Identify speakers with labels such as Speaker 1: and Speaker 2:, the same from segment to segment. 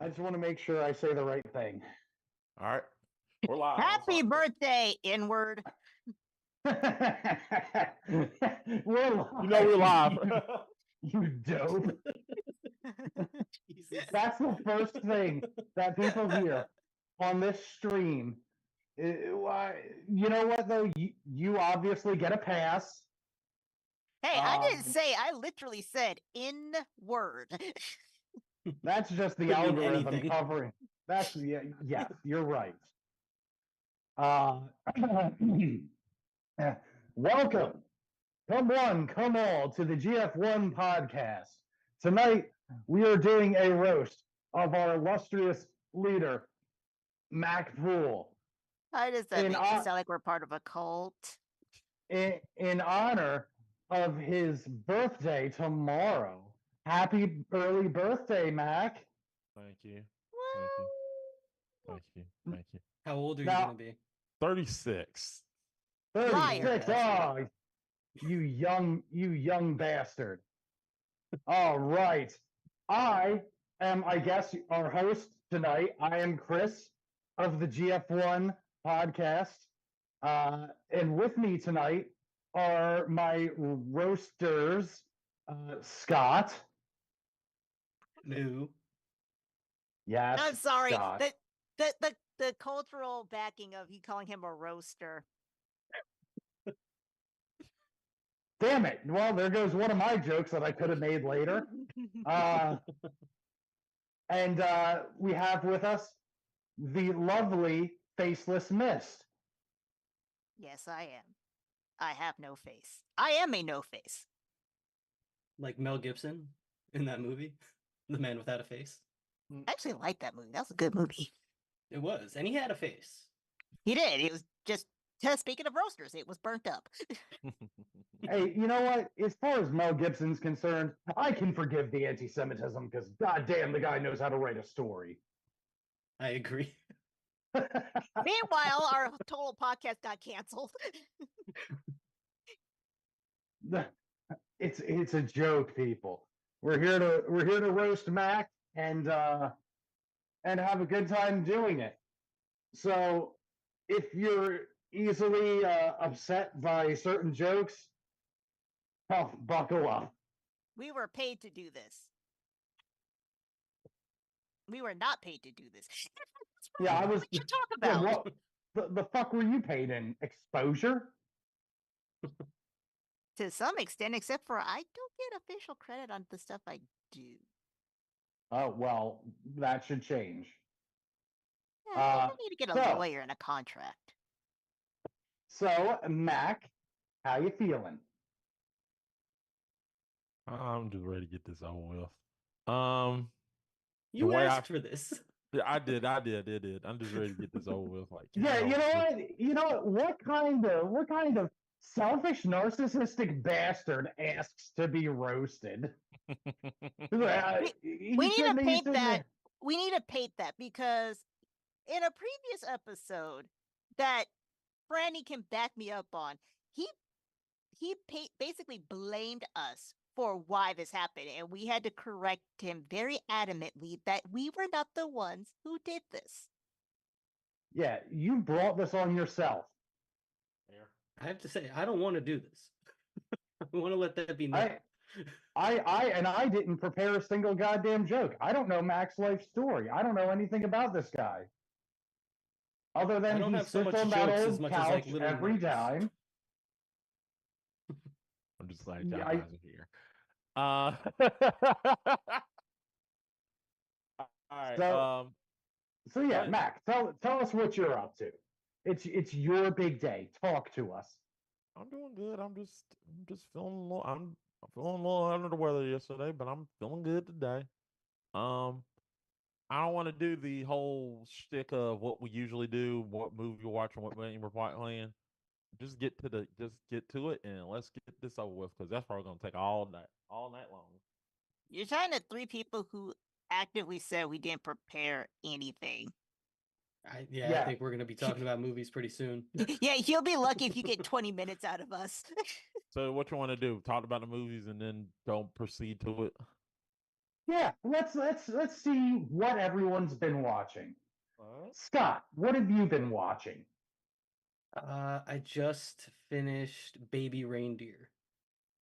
Speaker 1: I just want to make sure I say the right thing.
Speaker 2: All right. We're live.
Speaker 3: Happy birthday, inward.
Speaker 1: We're live.
Speaker 2: We're live.
Speaker 1: You dope. That's the first thing that people hear on this stream. You know what, though? You obviously get a pass.
Speaker 3: Hey, I didn't say. I literally said inward.
Speaker 1: That's just the algorithm covering. That's yes, you're right. Welcome, come one, come all to the GF1 podcast. Tonight we are doing a roast of our illustrious leader, Mac Poole.
Speaker 3: Why does that make it sound like we're part of a cult?
Speaker 1: In honor of his birthday tomorrow. Happy early birthday, Mac.
Speaker 2: Thank you. Thank you.
Speaker 4: How old are you going to be?
Speaker 2: 36.
Speaker 1: 36. Oh, you young bastard. All right. I am, I guess, our host tonight. I am Chris of the GF1 podcast. And with me tonight are my roasters, Scott.
Speaker 4: No.
Speaker 1: Yes.
Speaker 3: I'm sorry.
Speaker 1: Scott.
Speaker 3: The cultural backing of you calling him a roaster.
Speaker 1: Damn it. Well, there goes one of my jokes that I could have made later. And we have with us the lovely Faceless Mist.
Speaker 3: Yes, I am. I have no face. I am a no face.
Speaker 4: Like Mel Gibson in that movie, The Man Without a Face.
Speaker 3: I actually like that movie. That was a good movie.
Speaker 4: It was. And he had a face.
Speaker 3: He did. It was just, speaking of roasters, it was burnt up.
Speaker 1: Hey, you know what? As far as Mel Gibson's concerned, I can forgive the anti-Semitism because goddamn, the guy knows how to write a story.
Speaker 4: I agree.
Speaker 3: Meanwhile, our total podcast got canceled.
Speaker 1: It's a joke, people. We're here to roast Mac and have a good time doing it. So if you're easily upset by certain jokes, oh, buckle up.
Speaker 3: We were paid to do this. We were not paid to do this.
Speaker 1: Yeah, I was.
Speaker 3: What you talk about?
Speaker 1: Yeah, what the fuck were you paid in? Exposure?
Speaker 3: To some extent, except for I don't get official credit on the stuff I do.
Speaker 1: Oh, well, that should change.
Speaker 3: Yeah, I need to get a lawyer and a contract.
Speaker 1: So, Mac, how you feeling?
Speaker 2: I'm just ready to get this over with.
Speaker 4: You asked for this.
Speaker 2: Yeah, I did. I'm just ready to get this over with. Like,
Speaker 1: yeah, you know what? What kind of selfish, narcissistic bastard asks to be roasted?
Speaker 3: We need to paint that. We need to paint that because in a previous episode that Franny can back me up on, he basically blamed us for why this happened, and we had to correct him very adamantly that we were not the ones who did this.
Speaker 1: Yeah, you brought this on yourself.
Speaker 4: I have to say, I don't want to do this. I want to let that be known.
Speaker 1: I didn't prepare a single goddamn joke. I don't know Mac's life story. I don't know anything about this guy. Other than he sits on that old couch every time.
Speaker 2: I'm just glad y'all guys are here. All right.
Speaker 1: So yeah, Mac, tell us what you're up to. It's your big day. Talk to us.
Speaker 2: I'm doing good. I'm just feeling a little. I'm feeling a little under the weather yesterday, but I'm feeling good today. I don't want to do the whole shtick of what we usually do, what movie we're watching, what game we're playing. Just get to it, and let's get this over with because that's probably gonna take all night long.
Speaker 3: You're talking to three people who actively said we didn't prepare anything.
Speaker 4: I think we're gonna be talking about movies pretty soon.
Speaker 3: Yeah, you'll be lucky if you get 20 minutes out of us.
Speaker 2: So what you want to do? Talk about the movies and then don't proceed to it?
Speaker 1: Yeah, let's see what everyone's been watching.
Speaker 2: What?
Speaker 1: Scott, what have you been watching?
Speaker 4: I just finished Baby Reindeer.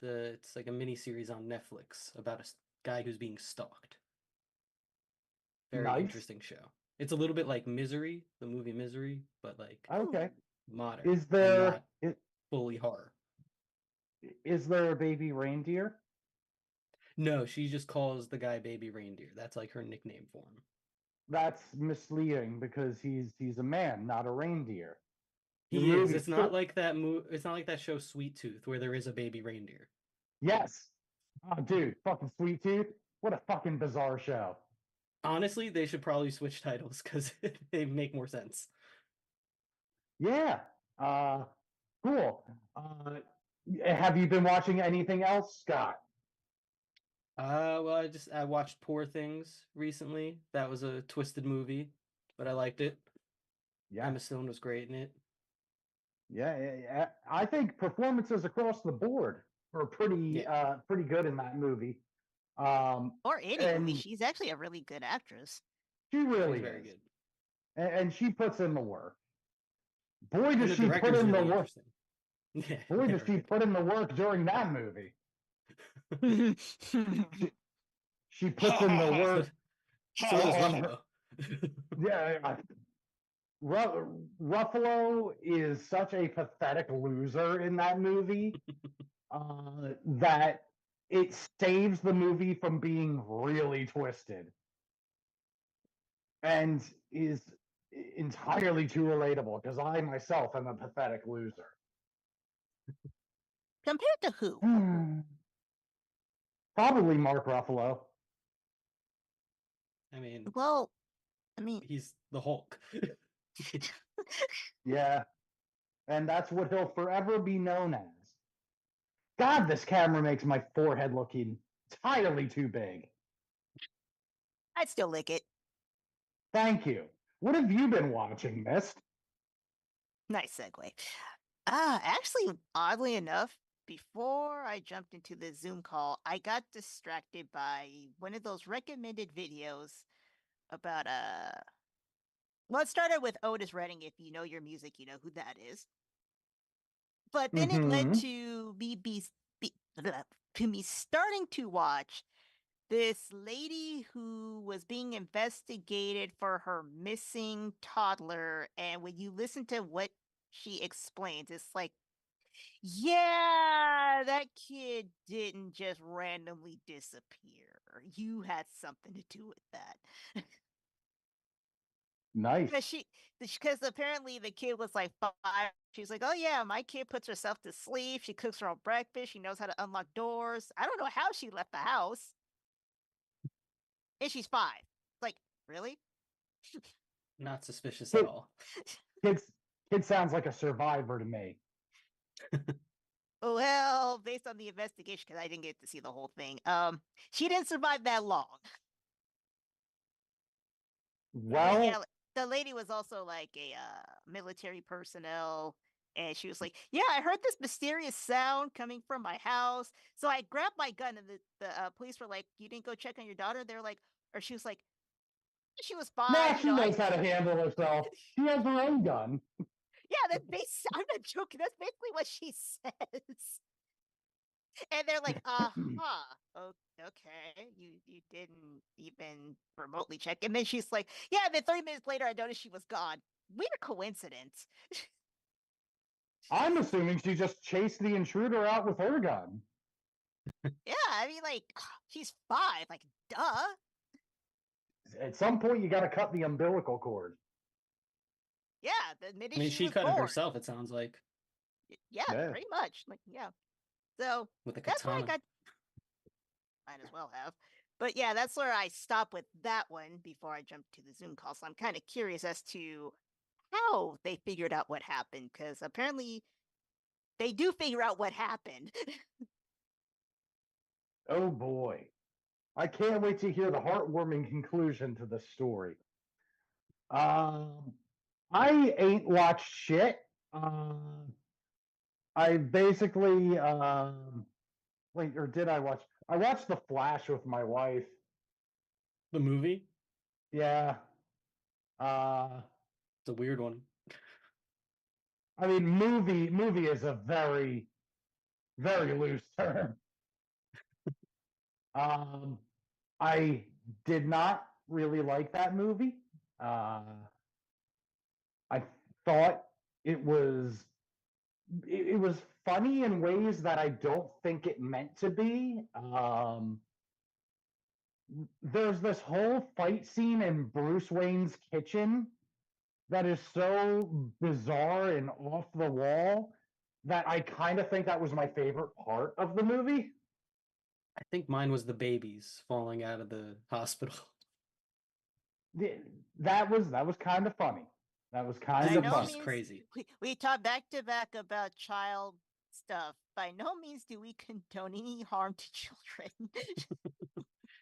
Speaker 4: It's like a mini series on Netflix about a guy who's being stalked. Very
Speaker 1: Nice.
Speaker 4: interesting show. It's a little bit like Misery, the movie Misery, but like
Speaker 1: Okay.
Speaker 4: modern
Speaker 1: Is
Speaker 4: and
Speaker 1: there
Speaker 4: not fully horror.
Speaker 1: is there a baby reindeer?
Speaker 4: No, she just calls the guy Baby Reindeer. That's like her nickname for him.
Speaker 1: That's misleading because he's a man, not a reindeer. The
Speaker 4: He is.
Speaker 1: movie
Speaker 4: It's not like that it's not like that show Sweet Tooth where there is a baby reindeer.
Speaker 1: Yes. Oh, dude, fucking Sweet Tooth. What a fucking bizarre show.
Speaker 4: Honestly, they should probably switch titles because they make more sense.
Speaker 1: Yeah. Cool. Have you been watching anything else, Scott?
Speaker 4: Well, I watched Poor Things recently. That was a twisted movie, but I liked it.
Speaker 1: Yeah.
Speaker 4: Emma Stone was great in it.
Speaker 1: Yeah. I think performances across the board were pretty good in that movie.
Speaker 3: Or any movie. She's actually a really good actress.
Speaker 1: She really
Speaker 4: She's very
Speaker 1: is.
Speaker 4: good.
Speaker 1: And she puts in the work. Boy, does
Speaker 4: the
Speaker 1: she put in the work.
Speaker 4: Yeah,
Speaker 1: Boy, does she put in the work during that movie. She puts in the work.
Speaker 4: So does Ruffalo.
Speaker 1: Yeah. Ruffalo is such a pathetic loser in that movie that it saves the movie from being really twisted and is entirely too relatable because I myself am a pathetic loser.
Speaker 3: Compared to who?
Speaker 1: Probably Mark Ruffalo.
Speaker 4: I mean, he's the Hulk.
Speaker 1: Yeah. And that's what he'll forever be known as. God, this camera makes my forehead look entirely too big.
Speaker 3: I'd still lick it.
Speaker 1: Thank you. What have you been watching, Mist?
Speaker 3: Nice segue. Actually, oddly enough, before I jumped into the Zoom call, I got distracted by one of those recommended videos about well, it started with Otis Redding. If you know your music, you know who that is. But then it led to me starting to watch this lady who was being investigated for her missing toddler. And when you listen to what she explains, it's like, yeah, that kid didn't just randomly disappear. You had something to do with that.
Speaker 1: Nice.
Speaker 3: Because apparently the kid was like 5. She's like, oh yeah, my kid puts herself to sleep. She cooks her own breakfast. She knows how to unlock doors. I don't know how she left the house. And she's 5. Like, really?
Speaker 4: Not suspicious at all.
Speaker 1: Kid sounds like a survivor to me.
Speaker 3: Well, based on the investigation, because I didn't get to see the whole thing, she didn't survive that long.
Speaker 1: Well,
Speaker 3: yeah, the lady was also like a military personnel, and she was like, "Yeah, I heard this mysterious sound coming from my house." So I grabbed my gun, and the police were like, "You didn't go check on your daughter?" They're like, or she was like, "She was fine."
Speaker 1: nah, she knows how to handle herself. She has her own gun.
Speaker 3: Yeah, I'm not joking. That's basically what she says. And they're like, okay, you didn't even remotely check. And then she's like, yeah, and then 30 minutes later, I noticed she was gone. Weird coincidence.
Speaker 1: I'm assuming she just chased the intruder out with her gun.
Speaker 3: Yeah, I mean, like, she's 5. Like, duh.
Speaker 1: At some point, you got to cut the umbilical cord.
Speaker 3: Yeah, the minute
Speaker 4: she
Speaker 3: was
Speaker 4: cut
Speaker 3: born.
Speaker 4: it herself, it sounds like.
Speaker 3: Yeah, pretty much. Like, yeah. So
Speaker 4: with a
Speaker 3: that's
Speaker 4: katana.
Speaker 3: where I got. Might as well have. But yeah, that's where I stopped with that one before I jumped to the Zoom call. So I'm kind of curious as to how they figured out what happened, because apparently they do figure out what happened.
Speaker 1: Oh boy. I can't wait to hear the heartwarming conclusion to this story. I ain't watched shit. I basically wait, or did I watch? I watched The Flash with my wife.
Speaker 4: The movie?
Speaker 1: Yeah.
Speaker 4: It's a weird one.
Speaker 1: I mean, movie is a very, very loose term. I did not really like that movie. I thought it was it was funny in ways that I don't think it meant to be. There's this whole fight scene in Bruce Wayne's kitchen that is so bizarre and off the wall that I kind of think that was my favorite part of the movie.
Speaker 4: I think mine was the babies falling out of the hospital.
Speaker 1: That was kind of funny. That was kind
Speaker 3: By
Speaker 1: of
Speaker 3: no
Speaker 1: funny.
Speaker 3: means,
Speaker 4: Crazy.
Speaker 3: we talked back to back about child stuff. By no means do we condone any harm to children.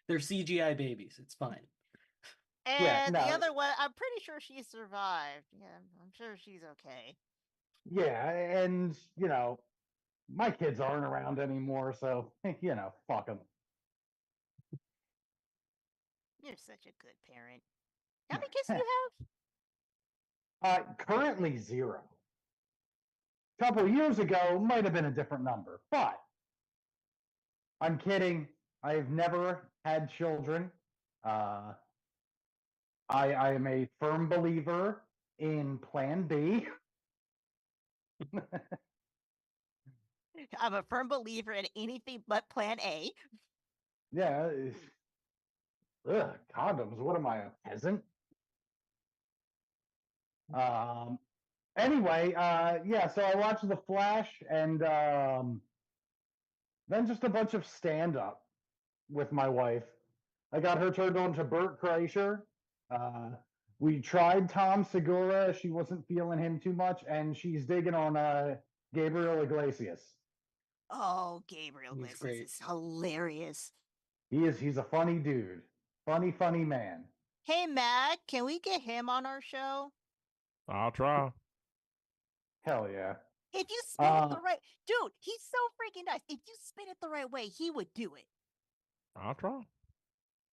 Speaker 4: They're CGI babies. It's fine.
Speaker 3: And the
Speaker 1: no.
Speaker 3: other one, I'm pretty sure she survived. Yeah, I'm sure she's okay.
Speaker 1: Yeah, and my kids aren't around anymore, so fuck them.
Speaker 3: You're such a good parent. How many kids do you have?
Speaker 1: Currently 0. A couple years ago might have been a different number, but I'm kidding. I've never had children. I am a firm believer in Plan B.
Speaker 3: I'm a firm believer in anything but Plan A.
Speaker 1: Yeah. Condoms. What am I, a peasant? Anyway, yeah, so I watched The Flash and then just a bunch of stand-up with my wife. I got her turned on to Burt Kreischer. We tried Tom Segura. She wasn't feeling him too much, and she's digging on Gabriel Iglesias.
Speaker 3: Oh, Gabriel
Speaker 4: He's
Speaker 3: Iglesias
Speaker 4: great.
Speaker 3: is hilarious.
Speaker 1: He's a funny dude. Funny man.
Speaker 3: Hey, Matt, can we get him on our show?
Speaker 2: I'll try.
Speaker 1: Hell yeah.
Speaker 3: If you spin it the right, dude, he's so freaking nice. If you spin it the right way, he would do it.
Speaker 2: I'll try.
Speaker 4: I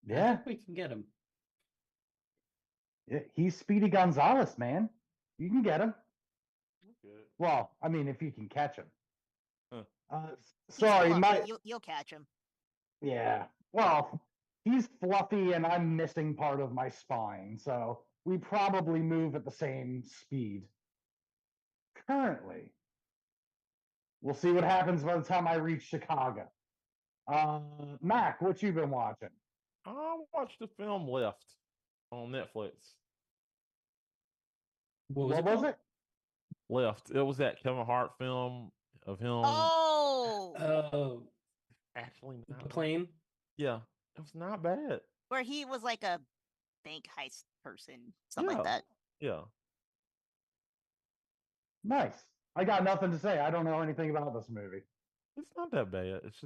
Speaker 1: Yeah.
Speaker 4: think we can get him.
Speaker 1: He's Speedy Gonzalez, man. You can get him.
Speaker 2: Good.
Speaker 1: Well, I mean, if you can catch him.
Speaker 2: Huh.
Speaker 3: He's
Speaker 1: Sorry,
Speaker 3: fluffy. You'll catch him.
Speaker 1: Yeah. Well, he's fluffy and I'm missing part of my spine, so we probably move at the same speed. Currently. We'll see what happens by the time I reach Chicago. Mac, what you been watching?
Speaker 2: I watched the film Left on Netflix.
Speaker 1: What was it?
Speaker 2: Left. It was that Kevin Hart film of him.
Speaker 3: Oh,
Speaker 2: Actually,
Speaker 4: the
Speaker 2: not
Speaker 4: plane.
Speaker 2: Yeah, it was not bad.
Speaker 3: where he was like a bank heist person, something like that.
Speaker 2: Yeah.
Speaker 1: Nice. I got nothing to say. I don't know anything about this movie.
Speaker 2: It's not that bad. It's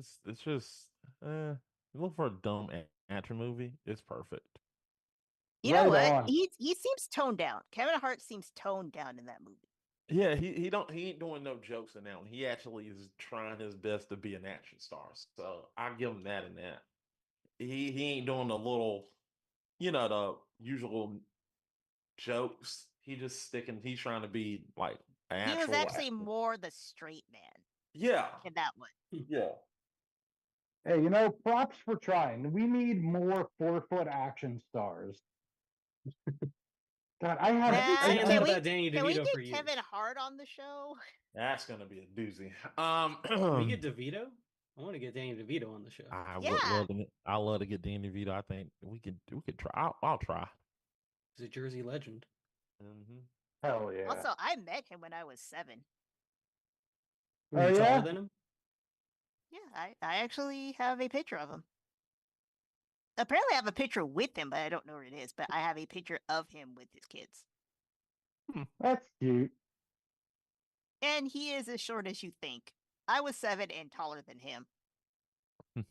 Speaker 2: just you look for a dumb action movie. It's perfect.
Speaker 3: You know
Speaker 1: Right
Speaker 3: what?
Speaker 1: on.
Speaker 3: He seems toned down. Kevin Hart seems toned down in that movie.
Speaker 2: Yeah, he ain't doing no jokes in that one. He actually is trying his best to be an action star. So I give him that and that. He ain't doing the little, the usual jokes. He's trying to be like an
Speaker 3: He was
Speaker 2: actual
Speaker 3: actually
Speaker 2: actor.
Speaker 3: more the straight man
Speaker 2: Yeah.
Speaker 3: in that one.
Speaker 2: Yeah.
Speaker 1: Hey, props for trying. We need more 4-foot action stars. God, I have.
Speaker 3: Matt,
Speaker 4: saying
Speaker 3: can
Speaker 4: that
Speaker 3: we,
Speaker 4: about Danny
Speaker 3: can we
Speaker 4: DeVito for
Speaker 3: get
Speaker 4: years.
Speaker 3: Kevin Hart on the show?
Speaker 2: That's gonna be a doozy.
Speaker 4: Can we get DeVito? I want to get Danny DeVito on the show.
Speaker 2: I
Speaker 3: Yeah.
Speaker 2: would love to. I love to get Danny DeVito. I think we could try. I'll try.
Speaker 4: He's a Jersey legend.
Speaker 2: Mm-hmm.
Speaker 1: Hell yeah.
Speaker 3: Also, I met him when I was 7.
Speaker 4: Were you
Speaker 1: Oh, yeah?
Speaker 4: taller than him?
Speaker 3: Yeah, I actually have a picture of him. Apparently, I have a picture with him, but I don't know where it is. But I have a picture of him with his kids.
Speaker 1: That's cute.
Speaker 3: And he is as short as you think. I was 7 and taller than him. But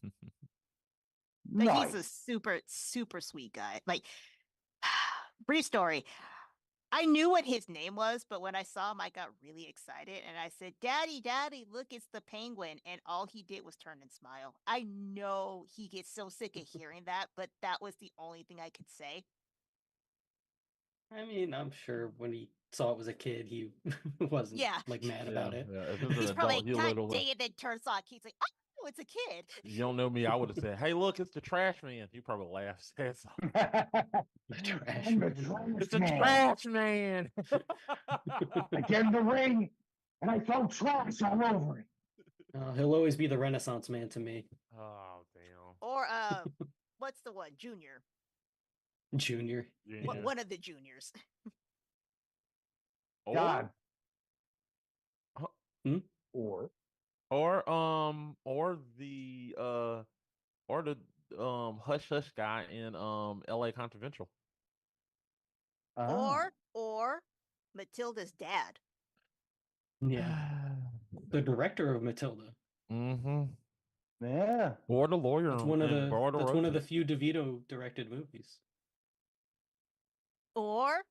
Speaker 1: Nice.
Speaker 3: he's a super, super sweet guy. Like, brief story. I knew what his name was, but when I saw him, I got really excited and I said, "Daddy, Daddy, look, it's the penguin." And all he did was turn and smile. I know he gets so sick of hearing that, but that was the only thing I could say.
Speaker 4: I mean, I'm sure when he saw it was a kid, he wasn't like mad about it.
Speaker 2: Yeah, if it's
Speaker 3: He's
Speaker 2: an
Speaker 3: probably
Speaker 2: adult,
Speaker 3: like,
Speaker 2: he'll
Speaker 3: "God
Speaker 2: little.
Speaker 3: dang it," then turns on. He's like, "Oh, it's a kid."
Speaker 2: You don't know me. I would have said, "Hey, look, it's the trash man." You probably laugh. It's
Speaker 4: The trash
Speaker 1: I'm the
Speaker 4: man.
Speaker 1: trash
Speaker 2: the
Speaker 1: man.
Speaker 2: trash man.
Speaker 1: I get in the ring and I throw trash all over it.
Speaker 4: He'll always be the Renaissance man to me.
Speaker 2: Oh damn.
Speaker 3: Or what's the one? Junior.
Speaker 4: Junior.
Speaker 2: Junior.
Speaker 3: One of the juniors.
Speaker 1: God.
Speaker 4: Hmm?
Speaker 1: Or
Speaker 2: or the hush hush guy in L.A. Confidential.
Speaker 3: Or Matilda's dad.
Speaker 4: Yeah. The director of Matilda.
Speaker 2: Mm-hmm.
Speaker 1: Yeah.
Speaker 2: Or the lawyer.
Speaker 4: That's one of the few DeVito directed movies.
Speaker 3: Or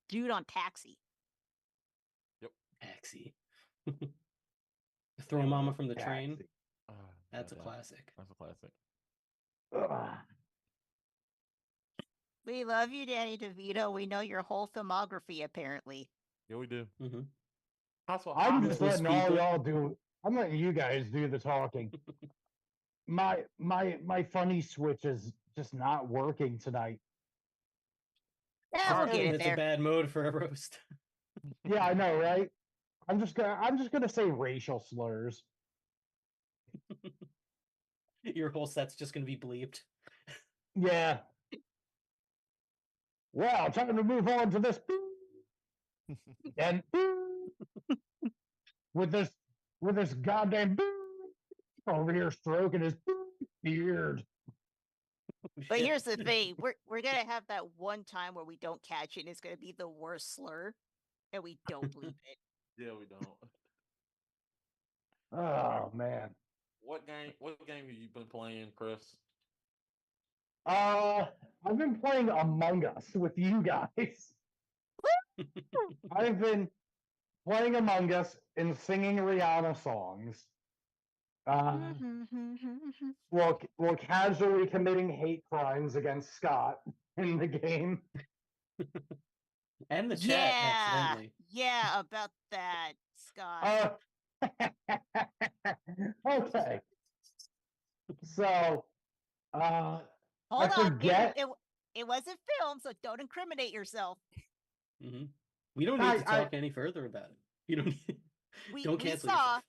Speaker 3: Dude on Taxi.
Speaker 2: Yep.
Speaker 4: Taxi. Throw Mama from the Train.
Speaker 2: Yeah,
Speaker 4: That's a classic.
Speaker 2: That's a classic.
Speaker 1: Ugh.
Speaker 3: We love you, Danny DeVito. We know your whole filmography, apparently.
Speaker 2: Yeah, we do.
Speaker 4: Mm-hmm.
Speaker 1: I'm just letting all y'all do. I'm letting you guys do the talking. My funny switch is just not working tonight.
Speaker 3: Yeah, we'll get it
Speaker 4: That's
Speaker 3: there.
Speaker 4: a bad mode for a roast.
Speaker 1: Yeah, I know, right? I'm just gonna say racial slurs.
Speaker 4: Your whole set's just gonna be bleeped.
Speaker 1: Yeah. Well, time to move on to this. And with this goddamn over here stroking his beard.
Speaker 3: But here's the thing: we're gonna have that one time where we don't catch it, and it's gonna be the worst slur, and we don't bleep it.
Speaker 2: Yeah, we don't.
Speaker 1: Oh man.
Speaker 2: What game have you been playing, Chris?
Speaker 1: I've been playing Among Us with you guys. I've been playing Among Us and singing Rihanna songs. While casually committing hate crimes against Scott in the game.
Speaker 4: And the chat, accidentally.
Speaker 3: Yeah, about that, Scott.
Speaker 1: Okay. So,
Speaker 3: Hold
Speaker 1: I forget.
Speaker 3: on. It wasn't filmed, so don't incriminate yourself.
Speaker 4: Mm-hmm. We don't need to talk any further about it. You don't. Don't cancel yourself.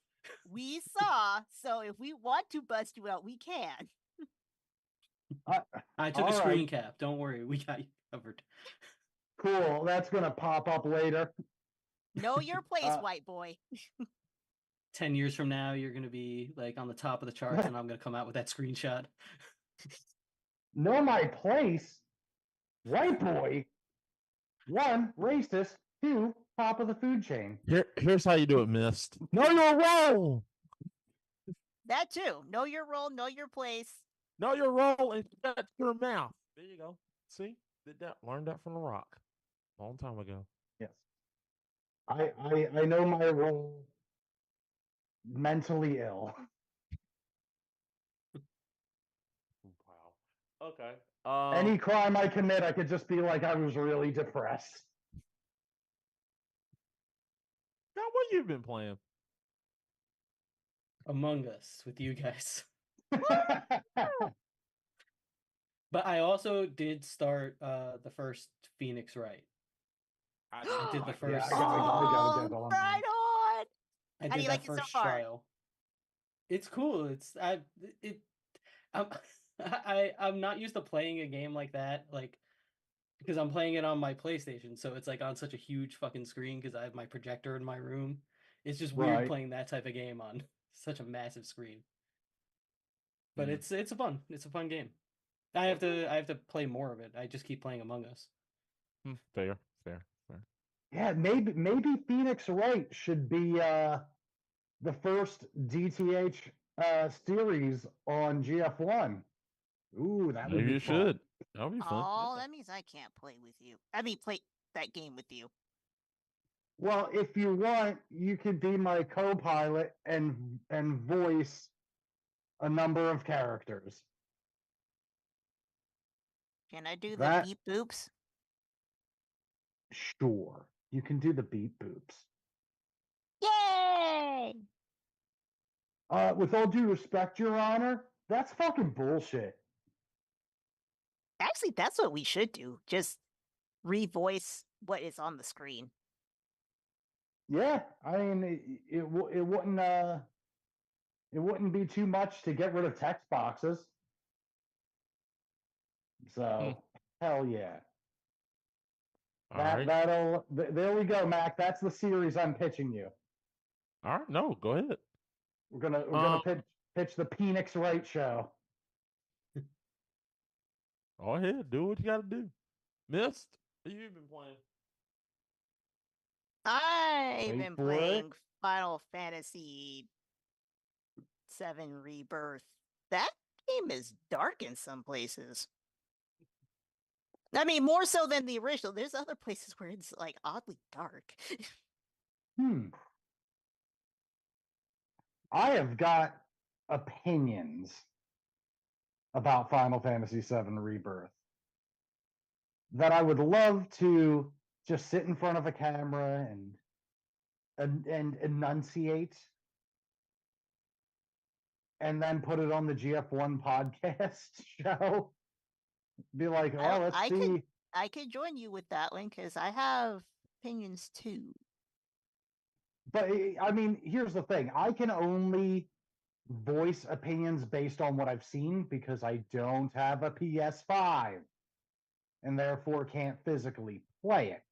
Speaker 3: We saw. So if we want to bust you out, we can.
Speaker 4: I took a screen cap. Don't worry, we got you covered.
Speaker 1: Cool. That's gonna pop up later.
Speaker 3: Know your place, white boy.
Speaker 4: 10 years from now, you're gonna be like on the top of the charts, and I'm gonna come out with that screenshot.
Speaker 1: Know my place, white boy. 1, racist. 2, top of the food chain.
Speaker 2: Here's how you do it, Mist. Know your role.
Speaker 3: That too. Know your role. Know your place.
Speaker 2: Know your role and shut your mouth. There you go. See, learned that from The Rock, a long time ago.
Speaker 1: Yes, I know my role. Mentally ill.
Speaker 2: Wow. Okay.
Speaker 1: Any crime I commit, I could just be like I was really depressed.
Speaker 2: Now, what you've been playing?
Speaker 4: Among Us with you guys. But I also did start the first Phoenix Wright.
Speaker 2: I
Speaker 4: did the first.
Speaker 1: Yeah, I gotta get on.
Speaker 3: Right on.
Speaker 4: I
Speaker 3: How do
Speaker 4: did
Speaker 3: you
Speaker 4: that
Speaker 3: like it so
Speaker 4: first
Speaker 3: far?
Speaker 4: trial. It's cool. I'm not used to playing a game like that, like because I'm playing it on my PlayStation, so it's like on such a huge fucking screen because I have my projector in my room. It's just weird playing that type of game on such a massive screen. But it's a fun game. I have to play more of it. I just keep playing Among Us.
Speaker 2: Fair.
Speaker 1: Yeah, maybe Phoenix Wright should be the first DTH series on GF1. Ooh, that would be
Speaker 2: Maybe you
Speaker 1: fun.
Speaker 2: should. That would be fun.
Speaker 3: Oh, that means I can't play with you. I mean, play that game with you.
Speaker 1: Well, if you want, you could be my co-pilot and voice a number of characters.
Speaker 3: Can I do the beep boops?
Speaker 1: Sure, you can do the beep boops.
Speaker 3: Yay!
Speaker 1: With all due respect, Your Honor, that's fucking bullshit.
Speaker 3: Actually, that's what we should do. Just revoice what is on the screen.
Speaker 1: Yeah, I mean, it wouldn't be too much to get rid of text boxes. So, hell yeah. There we go, Mac. That's the series I'm pitching you.
Speaker 2: All right, no, go ahead.
Speaker 1: We're gonna pitch the Phoenix Wright show.
Speaker 2: Go ahead, do what you got to do. Mist, what have you been playing?
Speaker 3: I've been playing Final Fantasy VII Rebirth. That game is dark in some places. I mean, more so than the original. There's other places where it's like oddly dark.
Speaker 1: I have got opinions about Final Fantasy VII Rebirth that I would love to just sit in front of a camera and enunciate and then put it on the GF1 podcast show. Be like, oh, let's see.
Speaker 3: I could join you with that one because I have opinions too.
Speaker 1: But I mean, here's the thing. I can only voice opinions based on what I've seen because I don't have a PS5 and therefore can't physically play it.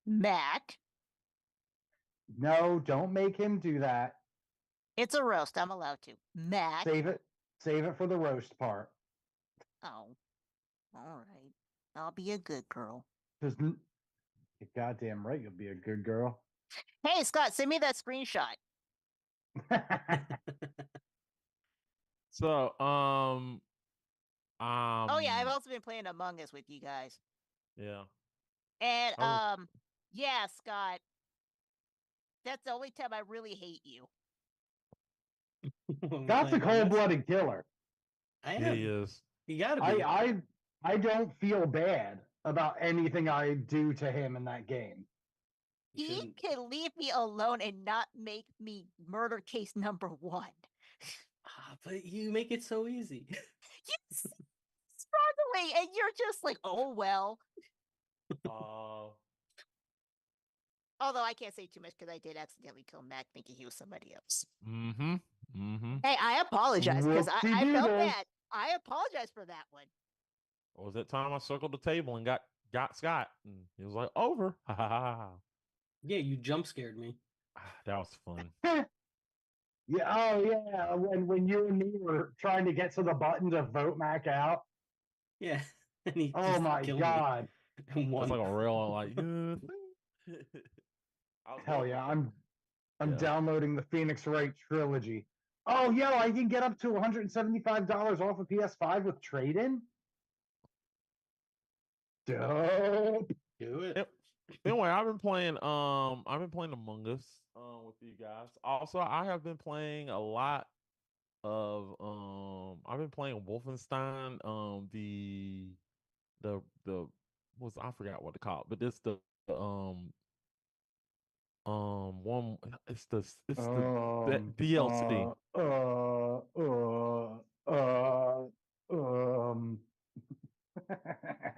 Speaker 3: Mac.
Speaker 1: No, don't make him do that.
Speaker 3: It's a roast. I'm allowed to. Mac.
Speaker 1: Save it for the roast part.
Speaker 3: Oh, all right. I'll be a good girl.
Speaker 1: You're goddamn right, you'll be a good girl.
Speaker 3: Hey, Scott, send me that screenshot.
Speaker 2: So,
Speaker 3: oh yeah, I've also been playing Among Us with you guys.
Speaker 2: Yeah.
Speaker 3: And yeah, Scott. That's the only time I really hate you.
Speaker 1: That's a cold-blooded killer.
Speaker 2: Yeah, he is.
Speaker 4: You gotta be.
Speaker 1: I don't feel bad about anything I do to him in that game.
Speaker 3: He can leave me alone and not make me murder case number 1.
Speaker 4: But you make it so easy.
Speaker 3: You're struggling, and you're just like, oh well. Although I can't say too much because I did accidentally kill Mac thinking he was somebody else. Hey, I apologize because I felt bad. I apologize for that one.
Speaker 2: What was that time I circled the table and got Scott? And he was like, over.
Speaker 4: Yeah, you jump scared me.
Speaker 2: That was fun.
Speaker 1: Yeah, oh yeah, when you and me were trying to get to the button to vote Mac out.
Speaker 4: Yeah. And he
Speaker 1: oh my god.
Speaker 2: That's like a real like
Speaker 1: hell yeah, I'm downloading the Phoenix Wright trilogy. Oh yeah, I can get up to $175 off a PS5 with trade-in. Dope.
Speaker 4: Do it.
Speaker 2: Anyway, I've been playing Among Us with you guys. Also, I have been playing a lot of I've been playing Wolfenstein, the I forgot what to call it, but it's the one it's the DLC.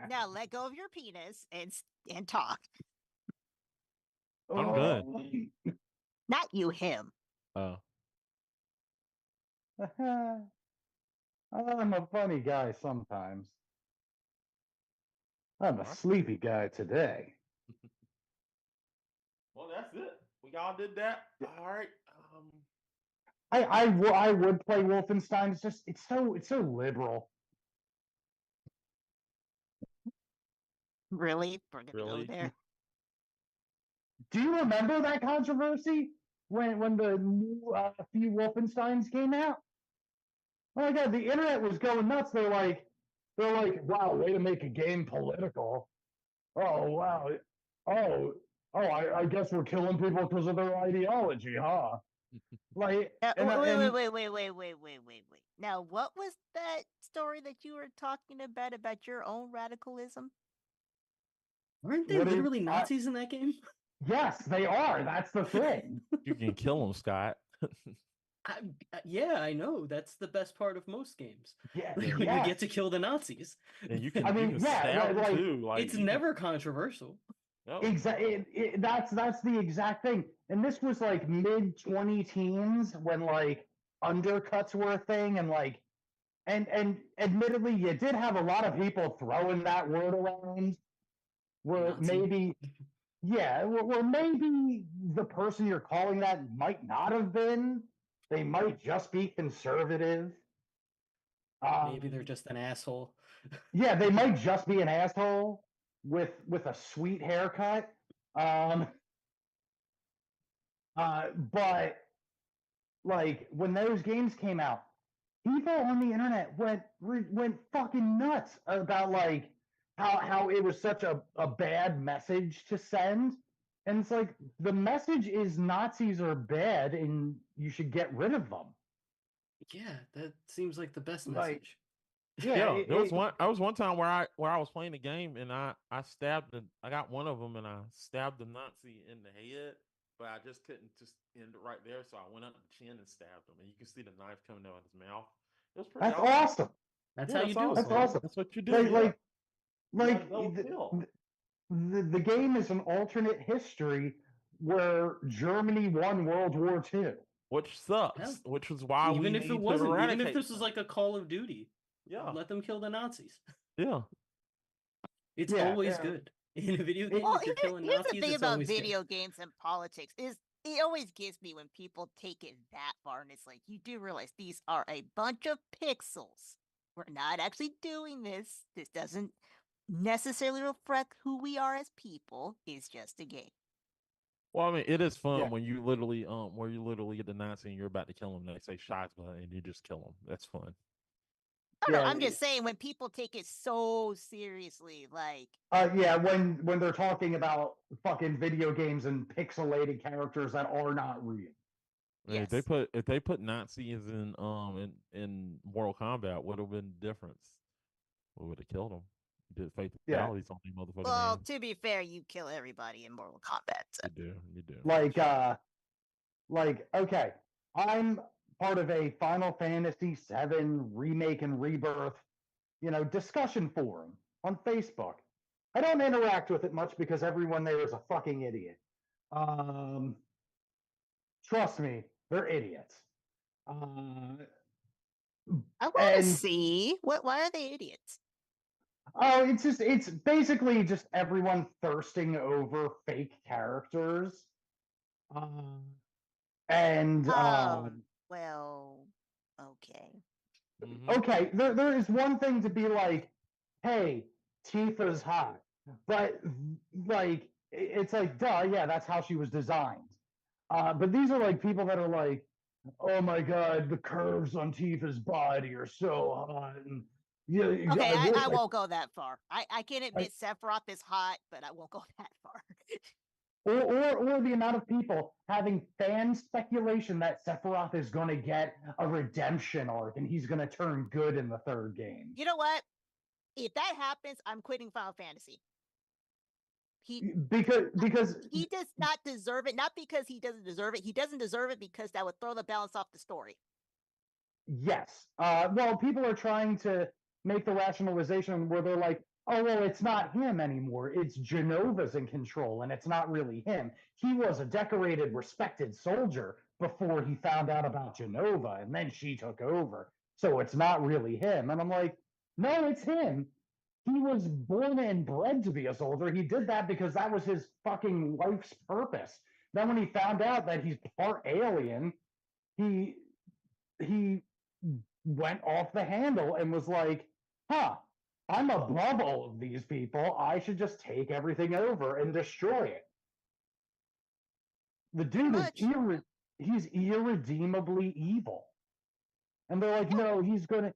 Speaker 3: Now let go of your penis and talk.
Speaker 2: I'm good.
Speaker 3: Not you, him.
Speaker 1: I'm a funny guy sometimes. I'm a sleepy guy today.
Speaker 2: Well, that's it. We all did that. All right.
Speaker 1: I would play Wolfenstein. It's just it's so liberal.
Speaker 3: Really? We're gonna go there.
Speaker 1: Do you remember that controversy when the new few Wolfensteins came out? Oh my god, the internet was going nuts. They're like, wow, way to make a game political. Oh wow. Oh, I guess we're killing people because of their ideology, huh? Like,
Speaker 3: Wait. Now, what was that story that you were talking about your own radicalism?
Speaker 4: Aren't they literally Nazis in that game?
Speaker 1: Yes, they are. That's the thing.
Speaker 2: You can kill them, Scott.
Speaker 4: Yeah, I know. That's the best part of most games.
Speaker 1: Yeah,
Speaker 4: When you get to kill the Nazis.
Speaker 2: And you can,
Speaker 1: I mean,
Speaker 2: you can stab them too. Like,
Speaker 4: it's never controversial.
Speaker 2: No.
Speaker 1: Exactly. That's the exact thing. And this was like mid 20 teens when like undercuts were a thing, and like and admittedly you did have a lot of people throwing that word around where
Speaker 4: Nazi.
Speaker 1: maybe where maybe the person you're calling that might not have been. They might just be conservative.
Speaker 4: Maybe they're just an asshole.
Speaker 1: Yeah, they might just be an asshole with a sweet haircut. But like when those games came out, people on the internet went fucking nuts about like how it was such a bad message to send. And it's like the message is Nazis are bad and you should get rid of them.
Speaker 4: Yeah, that seems like the best
Speaker 1: Like,
Speaker 4: message.
Speaker 2: Yeah, there was one. I was one time where I was playing the game and I stabbed I got one of them and I stabbed the Nazi in the head, but I just couldn't just end it right there, so I went up the chin and stabbed him, and you can see the knife coming out of his mouth. It was pretty.
Speaker 1: That's awesome.
Speaker 4: That's how you do it.
Speaker 1: That's awesome.
Speaker 2: That's what you do.
Speaker 1: Like the game is an alternate history where Germany won World War II,
Speaker 2: which sucks.
Speaker 4: Hell,
Speaker 2: which is why
Speaker 4: even if it wasn't, even if this was
Speaker 2: them.
Speaker 4: like a Call of Duty, let them kill the Nazis.
Speaker 2: Yeah,
Speaker 4: it's always good in a video game.
Speaker 3: Well,
Speaker 4: if you're killing
Speaker 3: here's
Speaker 4: Nazis,
Speaker 3: the thing
Speaker 4: it's
Speaker 3: about
Speaker 4: always
Speaker 3: video
Speaker 4: good.
Speaker 3: games and politics is it always gets me when people take it that far, and it's like you do realize these are a bunch of pixels. We're not actually doing this. This doesn't necessarily reflect who we are as people. It's just a game.
Speaker 2: Well, I mean, it is fun when you literally where you literally get the Nazi and you're about to kill them. They say Shazba and you just kill them. That's fun.
Speaker 3: No, I'm just saying when people take it so seriously, like
Speaker 1: when they're talking about fucking video games and pixelated characters that are not real.
Speaker 2: Yes. If they put Nazis in Mortal Kombat, what would have been the difference? We would have killed them. Did fatalities on the motherfucking
Speaker 3: Well, to be fair, you kill everybody in Mortal Kombat. So.
Speaker 2: You do.
Speaker 1: Like okay, I'm part of a Final Fantasy VII remake and rebirth, discussion forum on Facebook. I don't interact with it much because everyone there is a fucking idiot. Trust me, they're idiots.
Speaker 3: I want to see why are they idiots?
Speaker 1: Oh, it's basically just everyone thirsting over fake characters.
Speaker 3: Well, okay.
Speaker 2: Mm-hmm.
Speaker 1: Okay, there is one thing to be like, hey, Tifa's hot, but like it's like, duh, yeah, that's how she was designed. But these are like people that are like, oh my god, the curves on Tifa's body are so hot. And
Speaker 3: okay, I won't go that far. I can admit Sephiroth is hot, but I won't go that far.
Speaker 1: Or the amount of people having fan speculation that Sephiroth is going to get a redemption arc and he's going to turn good in the third game.
Speaker 3: You know what? If that happens, I'm quitting Final Fantasy.
Speaker 1: Because
Speaker 3: he does not deserve it. Not because he doesn't deserve it. He doesn't deserve it because that would throw the balance off the story.
Speaker 1: Yes. Well, people are trying to make the rationalization where they're like, oh, well, it's not him anymore. It's Genova's in control, and it's not really him. He was a decorated, respected soldier before he found out about Genova, and then she took over. So it's not really him. And I'm like, no, it's him. He was born and bred to be a soldier. He did that because that was his fucking life's purpose. Then when he found out that he's part alien, he went off the handle and was like, huh, I'm above all of these people. I should just take everything over and destroy it. The dude is he's irredeemably evil. And they're like, no, he's gonna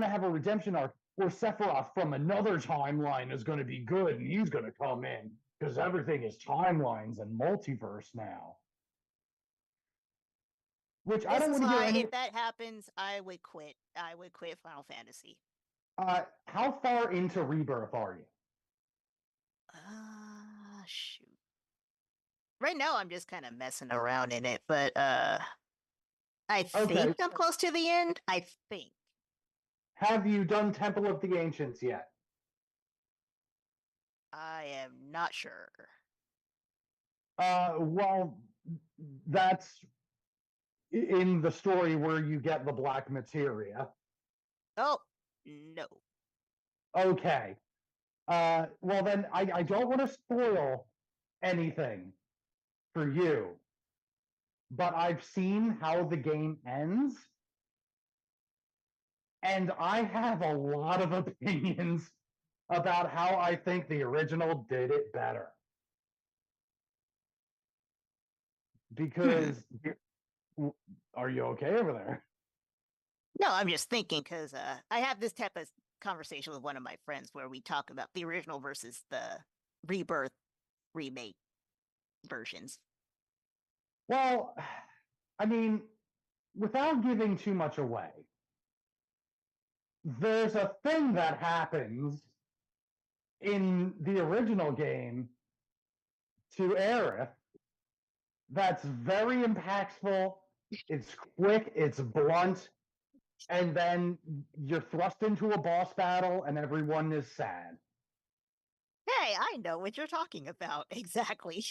Speaker 1: have a redemption arc. or Sephiroth from another timeline is going to be good and he's going to come in because everything is timelines and multiverse now. Which I don't want to hear any.
Speaker 3: If that happens, I would quit. I would quit Final Fantasy.
Speaker 1: How far into Rebirth are you?
Speaker 3: Shoot. Right now, I'm just kind of messing around in it, but I think I'm close to the end. I think.
Speaker 1: Have you done Temple of the Ancients yet?
Speaker 3: I am not sure.
Speaker 1: Well, that's in the story where you get the black materia.
Speaker 3: Oh, no.
Speaker 1: Okay. Well, then I don't want to spoil anything for you, but I've seen how the game ends, and I have a lot of opinions about how I think the original did it better. Because, are you okay over there?
Speaker 3: No, I'm just thinking because I have this type of conversation with one of my friends where we talk about the original versus the Rebirth remake versions.
Speaker 1: Well, I mean, without giving too much away, there's a thing that happens in the original game to Aerith that's very impactful. It's quick, it's blunt, and then you're thrust into a boss battle and everyone is sad.
Speaker 3: Hey, I know what you're talking about. Exactly.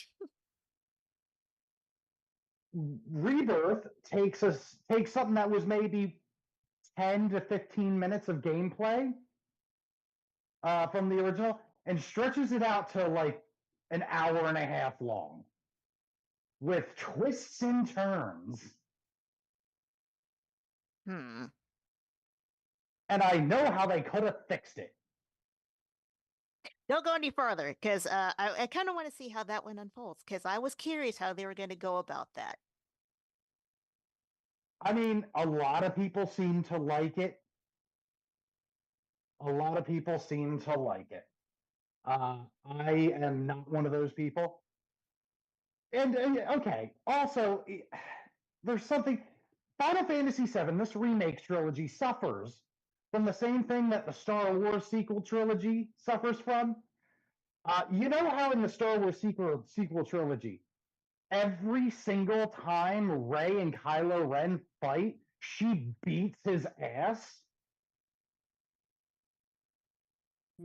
Speaker 1: Rebirth takes something that was maybe 10 to 15 minutes of gameplay from the original and stretches it out to like an hour and a half long with twists and turns.
Speaker 3: Hmm.
Speaker 1: And I know how they could have fixed it.
Speaker 3: Don't go any further because I kind of want to see how that one unfolds because I was curious how they were going to go about that.
Speaker 1: I mean, a lot of people seem to like it. A lot of people seem to like it. I am not one of those people. And okay, also, there's something. Final Fantasy VII, this remake trilogy, suffers from the same thing that the Star Wars sequel trilogy suffers from. You know how in the Star Wars sequel trilogy, every single time Rey and Kylo Ren fight, she beats his ass?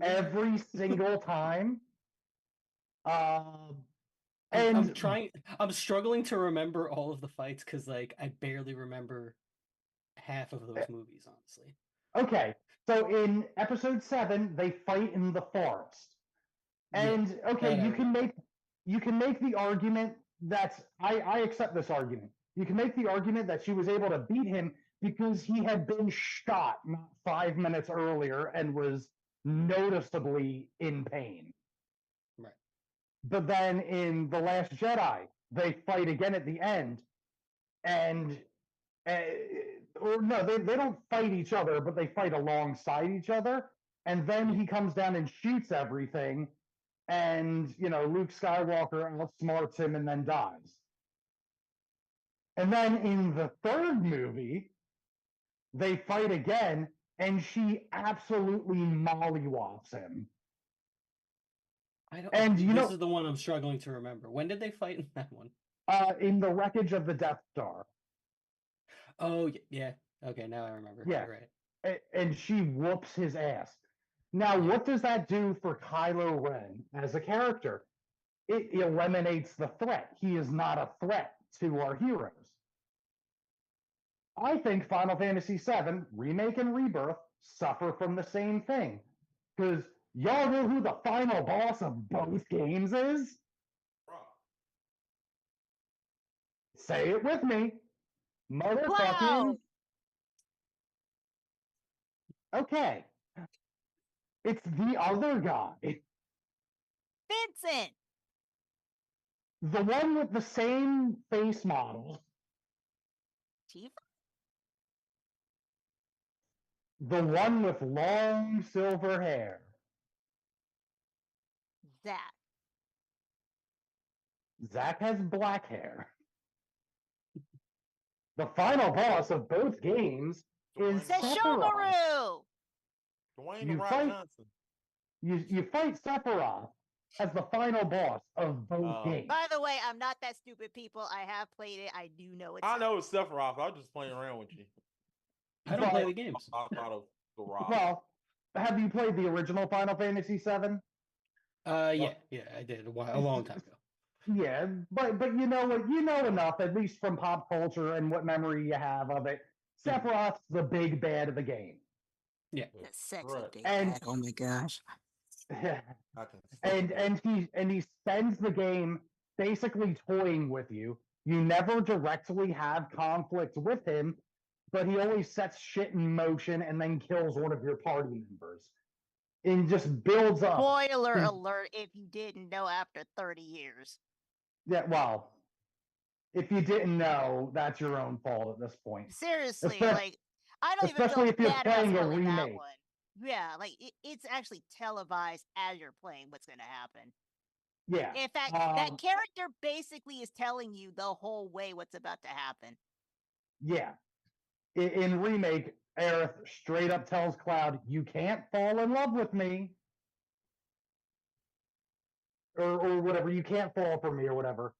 Speaker 1: Every single time.
Speaker 4: I'm struggling to remember all of the fights because like I barely remember half of those movies, honestly.
Speaker 1: Okay, so in episode 7, they fight in the forest. And okay, you can make the argument that I accept this argument. You can make the argument that she was able to beat him because he had been shot not 5 minutes earlier and was noticeably in pain.
Speaker 4: Right.
Speaker 1: But then in The Last Jedi, they fight again at the end, and or no, they don't fight each other, but they fight alongside each other. And then he comes down and shoots everything, and Luke Skywalker outsmarts him and then dies. And then in the third movie, they fight again, and she absolutely mollywops him.
Speaker 4: This is the one I'm struggling to remember. When did they fight in that one?
Speaker 1: In the wreckage of the Death Star.
Speaker 4: Oh yeah. Okay, now I remember.
Speaker 1: Yeah,
Speaker 4: right.
Speaker 1: And she whoops his ass. Now, what does that do for Kylo Ren as a character? It eliminates the threat. He is not a threat to our heroes. I think Final Fantasy VII Remake and Rebirth suffer from the same thing. Because y'all know who the final boss of both games is? Say it with me. Motherfucking.
Speaker 3: Wow.
Speaker 1: Okay. It's the other guy.
Speaker 3: Vincent.
Speaker 1: The one with the same face model.
Speaker 3: Tifa?
Speaker 1: The one with long silver hair.
Speaker 3: Zach.
Speaker 1: Zach has black hair. The final boss of both games is
Speaker 3: The
Speaker 2: Dwayne
Speaker 1: Sephiroth.
Speaker 3: Shomaru!
Speaker 2: Dwayne
Speaker 1: You
Speaker 2: the Rock
Speaker 1: fight-
Speaker 2: Johnson.
Speaker 1: You fight Sephiroth as the final boss of both games.
Speaker 3: By the way, I'm not that stupid, people. I have played it. I do know it's.
Speaker 2: I know it's Sephiroth. I was just playing around with you.
Speaker 4: I don't play the games.
Speaker 2: I thought of the Rock.
Speaker 1: Well, have you played the original Final Fantasy VII?
Speaker 4: Yeah, I did a long time ago.
Speaker 1: Yeah, but you know what? You know enough, at least from pop culture and what memory you have of it. Sephiroth's the big bad of the game.
Speaker 4: Yeah,
Speaker 3: The sexy
Speaker 2: Right.
Speaker 3: big
Speaker 1: And-
Speaker 3: bad. Oh my gosh.
Speaker 2: I can
Speaker 1: and he spends the game basically toying with you. You never directly have conflict with him, but he always sets shit in motion and then kills one of your party members. And just builds up.
Speaker 3: Spoiler
Speaker 1: his-
Speaker 3: alert if you didn't know after 30 years.
Speaker 1: Yeah, well, if you didn't know, that's your own fault at this point.
Speaker 3: Seriously,
Speaker 1: Espec-
Speaker 3: like, I don't even
Speaker 1: especially
Speaker 3: feel
Speaker 1: if you're
Speaker 3: bad about
Speaker 1: playing a
Speaker 3: spoiling that
Speaker 1: remake.
Speaker 3: one. Yeah, like, it's actually televised as you're playing what's going to happen.
Speaker 1: Yeah.
Speaker 3: In fact, that character basically is telling you the whole way what's about to happen.
Speaker 1: Yeah. In Remake, Aerith straight up tells Cloud, you can't fall in love with me. Or whatever, you can't fall for me or whatever.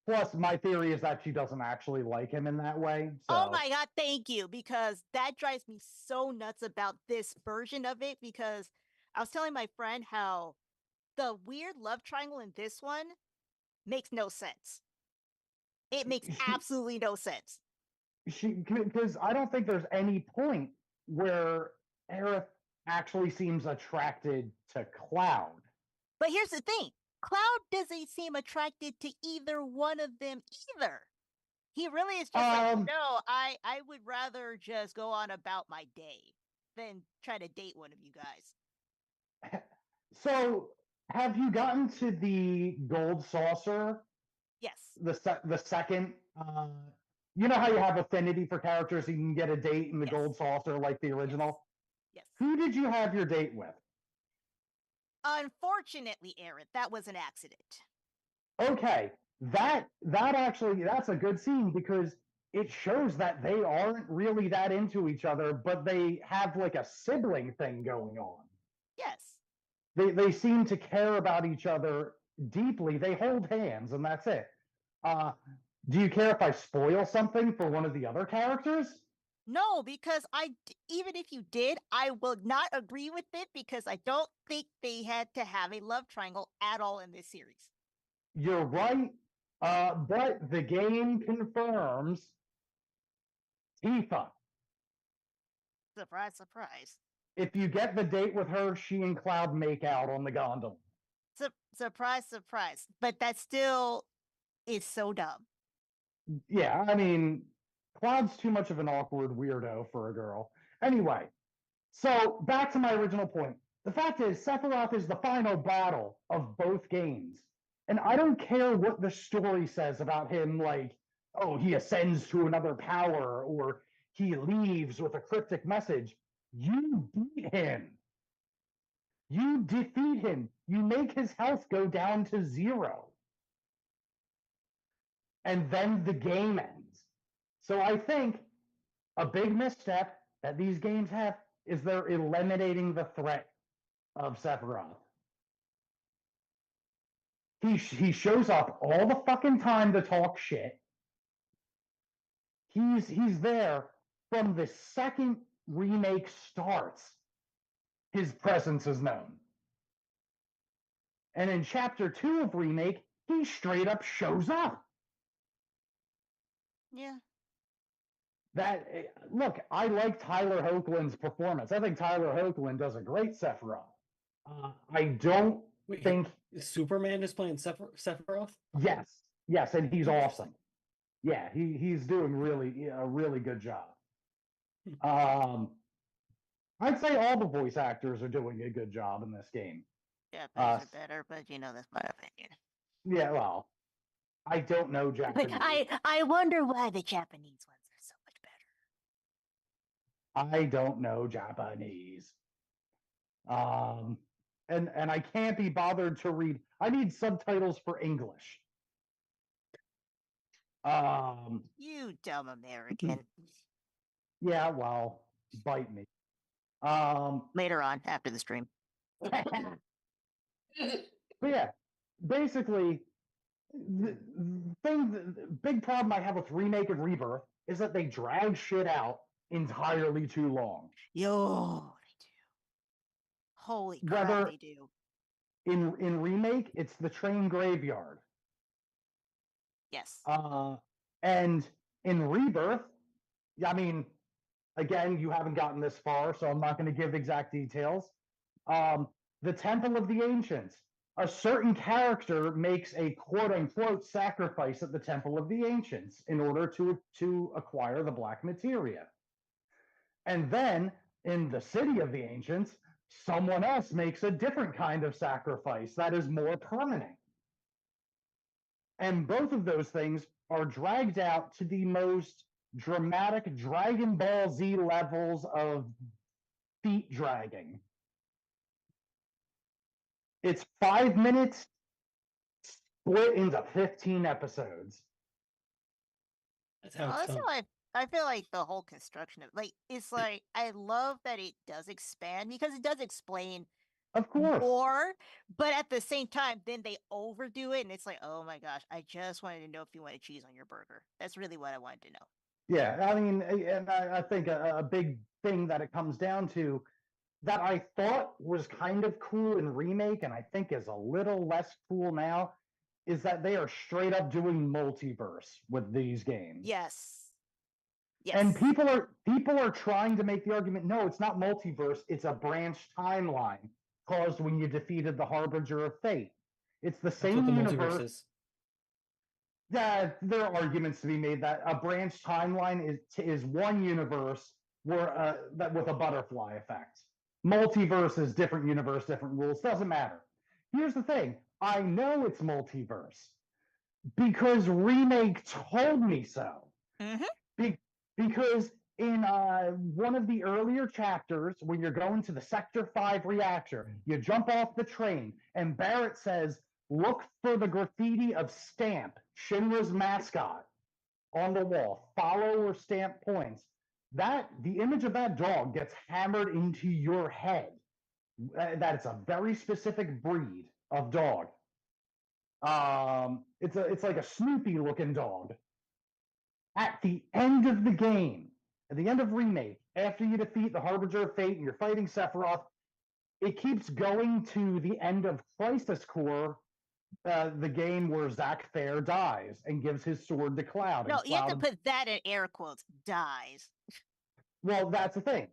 Speaker 1: Plus, my theory is that she doesn't actually like him in that way. So.
Speaker 3: Oh my god, thank you, because that drives me so nuts about this version of it, because I was telling my friend how the weird love triangle in this one makes no sense. It makes absolutely no sense.
Speaker 1: Because I don't think there's any point where Aerith actually seems attracted to Cloud.
Speaker 3: But here's the thing. Cloud doesn't seem attracted to either one of them either. He really is just like, no, I would rather just go on about my day than try to date one of you guys.
Speaker 1: So, have you gotten to the gold saucer?
Speaker 3: Yes.
Speaker 1: The second, you know how you have affinity for characters, so you can get a date in the
Speaker 3: Yes.
Speaker 1: gold saucer like the original?
Speaker 3: Yes.
Speaker 1: Who did you have your date with?
Speaker 3: Unfortunately, Aaron, that was an accident.
Speaker 1: Okay, that actually, that's a good scene because it shows that they aren't really that into each other, but they have like a sibling thing going on.
Speaker 3: Yes.
Speaker 1: They seem to care about each other deeply. They hold hands, and that's it. Do you care if I spoil something for one of the other characters?
Speaker 3: No, because even if you did, I will not agree with it because I don't think they had to have a love triangle at all in this series.
Speaker 1: You're right, but the game confirms Tifa.
Speaker 3: Surprise, surprise.
Speaker 1: If you get the date with her, she and Cloud make out on the gondola.
Speaker 3: Surprise, surprise. But that still is so dumb.
Speaker 1: Yeah, I mean, Cloud's too much of an awkward weirdo for a girl. Anyway, so back to my original point. The fact is, Sephiroth is the final battle of both games. And I don't care what the story says about him, like, oh, he ascends to another power, or he leaves with a cryptic message. You beat him. You defeat him. You make his health go down to 0. And then the game ends. So I think a big misstep that these games have is they're eliminating the threat of Sephiroth. He shows up all the fucking time to talk shit. He's there from the second remake starts. His presence is known. And in chapter 2 of remake, he straight up shows up.
Speaker 3: Yeah.
Speaker 1: Look, I like Tyler Hoechlin's performance. I think Tyler Hoechlin does a great Sephiroth. I don't think
Speaker 4: Superman is playing Sephiroth.
Speaker 1: Yes, and he's awesome. Yeah, he's doing a really good job. I'd say all the voice actors are doing a good job in this game.
Speaker 3: Japanese are better, but that's my opinion.
Speaker 1: Yeah, well, I don't know Japanese.
Speaker 3: I wonder why the Japanese ones are so much
Speaker 1: I don't know Japanese. And I can't be bothered to read. I need subtitles for English.
Speaker 3: You dumb American.
Speaker 1: Yeah, well, bite me.
Speaker 3: Later on, after the stream.
Speaker 1: But yeah, basically, the big problem I have with Remake and Rebirth is that they drag shit out entirely too long.
Speaker 3: Yo, they do. Holy crap,
Speaker 1: Whether
Speaker 3: they do.
Speaker 1: in Remake, it's the train graveyard.
Speaker 3: Yes.
Speaker 1: And in Rebirth, I mean, again, you haven't gotten this far, so I'm not going to give exact details. The Temple of the Ancients. A certain character makes a quote unquote sacrifice at the Temple of the Ancients in order to acquire the black materia. And then in the City of the Ancients, someone else makes a different kind of sacrifice that is more permanent. And both of those things are dragged out to the most dramatic Dragon Ball Z levels of feet dragging. It's 5 minutes split into 15 episodes.
Speaker 4: That's how it's done.
Speaker 3: I feel like the whole construction of it's like I love that it does expand because it does explain
Speaker 1: Of course.
Speaker 3: more, but at the same time, then they overdo it, and it's like, oh my gosh, I just wanted to know if you wanted cheese on your burger. That's really what I wanted to know.
Speaker 1: Yeah, I mean, and I think a big thing that it comes down to that I thought was kind of cool in Remake, and I think is a little less cool now, is that they are straight up doing multiverse with these games.
Speaker 3: Yes. Yes.
Speaker 1: And people are trying to make the argument, no, it's not multiverse, it's a branched timeline caused when you defeated the Harbinger of Fate. It's the same
Speaker 4: That's what the
Speaker 1: universe.
Speaker 4: multiverse is.
Speaker 1: Yeah, there are arguments to be made that a branched timeline is one universe where that with a butterfly effect. Multiverse is different universe, different rules. Doesn't matter. Here's the thing: I know it's multiverse because Remake told me so.
Speaker 3: Mm-hmm.
Speaker 1: Because in one of the earlier chapters, when you're going to the Sector 5 reactor, you jump off the train, and Barrett says, look for the graffiti of Stamp, Shinra's mascot, on the wall. Follow or stamp points. The image of that dog gets hammered into your head. That it's a very specific breed of dog. It's like a Snoopy looking dog. At the end of the game, at the end of Remake, after you defeat the Harbinger of Fate and you're fighting Sephiroth, it keeps going to the end of Crisis Core, the game where Zack Fair dies and gives his sword to Cloud.
Speaker 3: No,
Speaker 1: and
Speaker 3: you have to
Speaker 1: Cloud...
Speaker 3: put that in air quotes, dies.
Speaker 1: Well, that's the thing.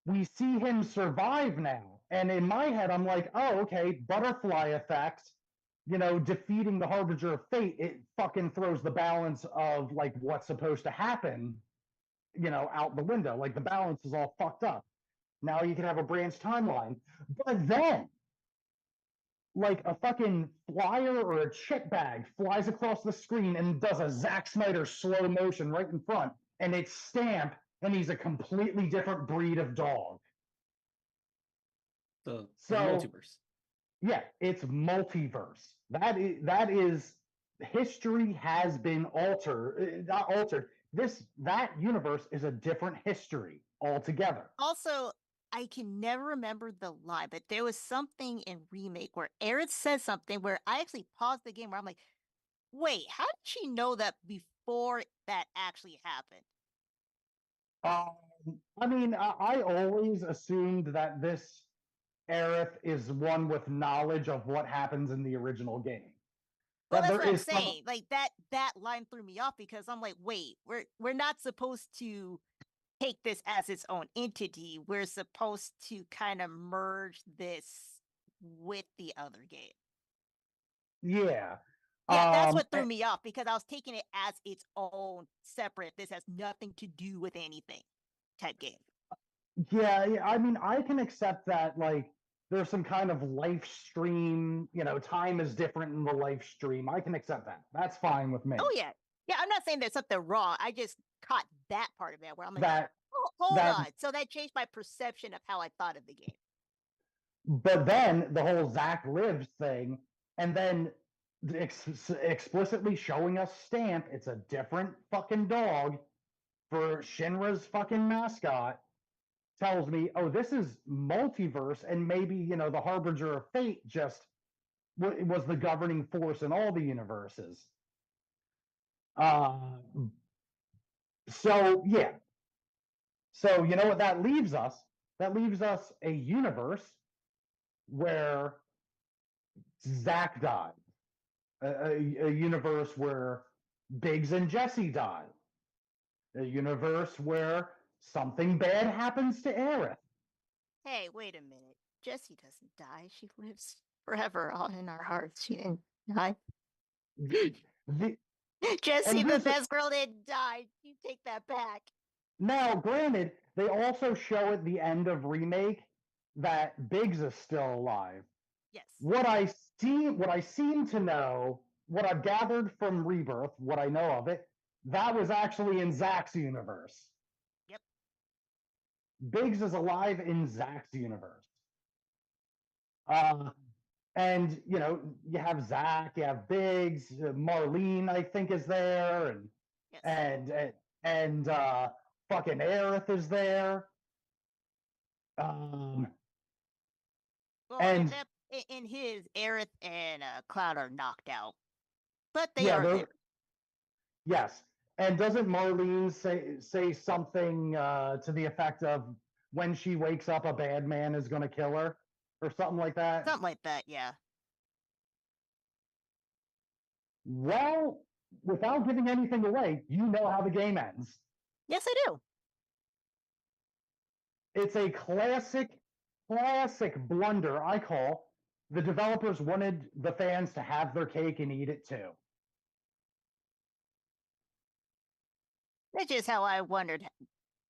Speaker 1: We see him survive now. And in my head, I'm like, oh, okay, butterfly effect, defeating the Harbinger of Fate, it fucking throws the balance of like what's supposed to happen, out the window. Like the balance is all fucked up. Now you can have a branched timeline. But then, like a fucking flyer or a chip bag flies across the screen and does a Zack Snyder slow motion right in front. And it's Stamp, and he's a completely different breed of dog.
Speaker 4: So
Speaker 1: multiverse. Yeah, it's multiverse. That is history has been altered. Not altered. That universe is a different history altogether.
Speaker 3: Also, I can never remember the line, but there was something in Remake where Aerith says something where I actually paused the game where I'm like, wait, how did she know that before that actually happened?
Speaker 1: I mean, I always assumed that this Aerith is one with knowledge of what happens in the original game.
Speaker 3: Well, that's what I'm saying. Like that line threw me off because I'm like, wait, we're not supposed to take this as its own entity. We're supposed to kind of merge this with the other game.
Speaker 1: Yeah.
Speaker 3: Yeah, that's what threw me off because I was taking it as its own separate. This has nothing to do with anything type game.
Speaker 1: Yeah, I mean, I can accept that, like, there's some kind of life stream, time is different in the life stream. I can accept that. That's fine with me.
Speaker 3: Oh, yeah. Yeah, I'm not saying there's something wrong. I just caught that part of it where I'm like, Hold on. So that changed my perception of how I thought of the game.
Speaker 1: But then the whole Zach Lives thing, and then explicitly showing us Stamp, it's a different fucking dog for Shinra's fucking mascot, tells me, oh, this is multiverse, and maybe, the Harbinger of Fate just was the governing force in all the universes. So, yeah. So, you know what that leaves us? That leaves us a universe where Zach died. A universe where Biggs and Jesse die. A universe where something bad happens to Aerith.
Speaker 3: Hey, wait a minute. Jessie doesn't die. She lives forever on in our hearts. She didn't die. Jessie, the best girl, didn't die. You take that back.
Speaker 1: Now, granted, they also show at the end of Remake that Biggs is still alive.
Speaker 3: Yes.
Speaker 1: What I seem to know, what I've gathered from Rebirth, what I know of it, that was actually in Zach's universe.
Speaker 3: Yep.
Speaker 1: Biggs is alive in Zach's universe. And you have Zach, you have Biggs, Marlene, I think, is there, and yes. and fucking Aerith is there.
Speaker 3: Well, and in his, Aerith and Cloud are knocked out, but they are there.
Speaker 1: Yes, and doesn't Marlene say something to the effect of, when she wakes up, a bad man is going to kill her, or something like that?
Speaker 3: Something like that, yeah.
Speaker 1: Well, without giving anything away, you know how the game ends.
Speaker 3: Yes, I do.
Speaker 1: It's a classic blunder, I call. The developers wanted the fans to have their cake and eat it too.
Speaker 3: That's just how I wondered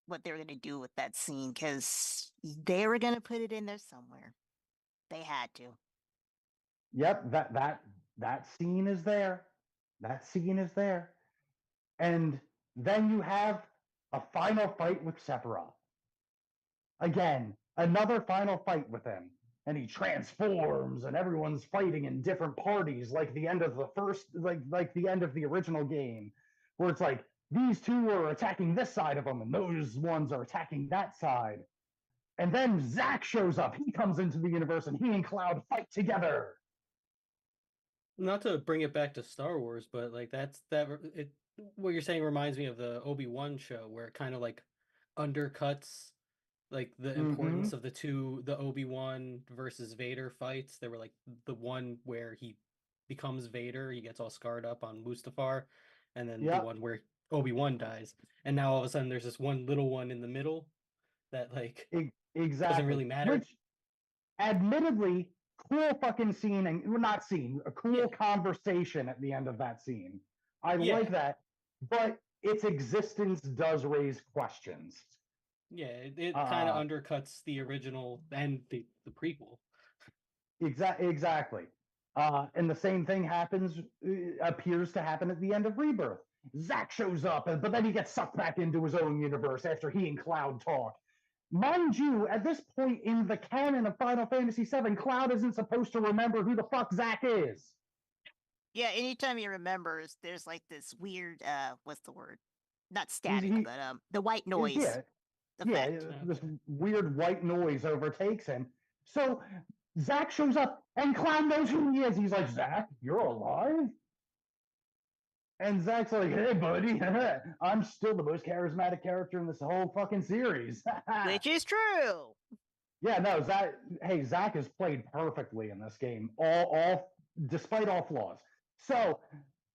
Speaker 3: what they were going to do with that scene, because they were going to put it in there somewhere. They had to.
Speaker 1: Yep, that scene is there. That scene is there. And then you have a final fight with Sephiroth. Again, another final fight with him. And he transforms, and everyone's fighting in different parties, like the end of the first, like the end of the original game, where it's like, these two are attacking this side of them, and those ones are attacking that side. And then Zack shows up. He comes into the universe, and he and Cloud fight together.
Speaker 4: Not to bring it back to Star Wars, but what you're saying reminds me of the Obi-Wan show, where it kind of like undercuts like the importance of the Obi-Wan versus Vader fights. They were like the one where he becomes Vader, he gets all scarred up on Mustafar, and then the one where Obi-Wan dies. And now all of a sudden there's this one little one in the middle that like doesn't really matter.
Speaker 1: Which, admittedly, cool fucking scene, and not scene, a cool conversation at the end of that scene. I like that, but its existence does raise questions.
Speaker 4: Yeah, it kind of undercuts the original and the prequel.
Speaker 1: Exactly. And the same thing appears to happen at the end of Rebirth. Zack shows up, but then he gets sucked back into his own universe after he and Cloud talk. Mind you, at this point in the canon of Final Fantasy VII, Cloud isn't supposed to remember who the fuck Zack is.
Speaker 3: Yeah, anytime he remembers, there's like this weird, what's the word? Not static, but the white noise.
Speaker 1: This weird white noise overtakes him. So Zack shows up, and Cloud knows who he is. He's like, Zack, you're alive? And Zack's like, hey, buddy, I'm still the most charismatic character in this whole fucking series.
Speaker 3: Which is true.
Speaker 1: Yeah, no, Zack is played perfectly in this game, all despite all flaws. So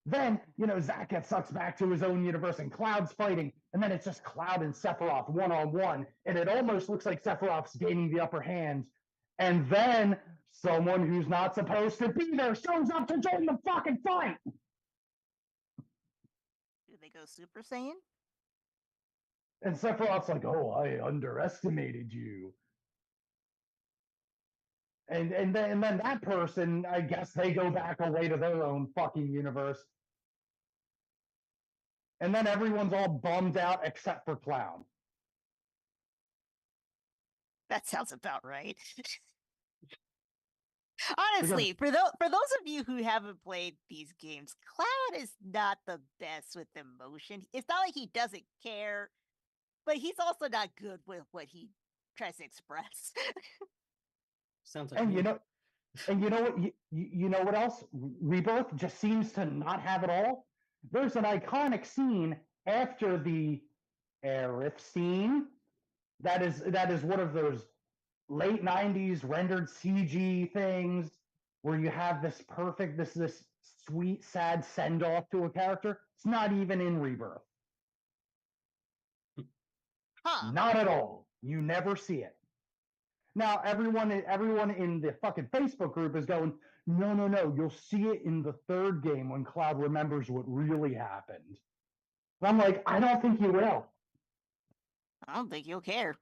Speaker 1: then, Zack gets sucked back to his own universe, and Cloud's fighting, and then it's just Cloud and Sephiroth one-on-one, and it almost looks like Sephiroth's gaining the upper hand. And then someone who's not supposed to be there shows up to join the fucking fight.
Speaker 3: Do they go Super Saiyan?
Speaker 1: And Sephiroth's like, oh, I underestimated you. And then that person, I guess they go back away to their own fucking universe. And then everyone's all bummed out except for Cloud.
Speaker 3: That sounds about right. Honestly, for those of you who haven't played these games, Cloud is not the best with emotion. It's not like he doesn't care, but he's also not good with what he tries to express.
Speaker 4: Sounds like
Speaker 1: And
Speaker 4: me.
Speaker 1: you know what? You know what else? Rebirth just seems to not have it all. There's an iconic scene after the Aerith scene that is one of those late 90s rendered CG things where you have this perfect, this sweet, sad send off to a character. It's not even in Rebirth.
Speaker 3: Huh.
Speaker 1: Not at all. You never see it. Now everyone in the fucking Facebook group is going, no, you'll see it in the third game when Cloud remembers what really happened. And I'm like, I don't think you will.
Speaker 3: I don't think you'll care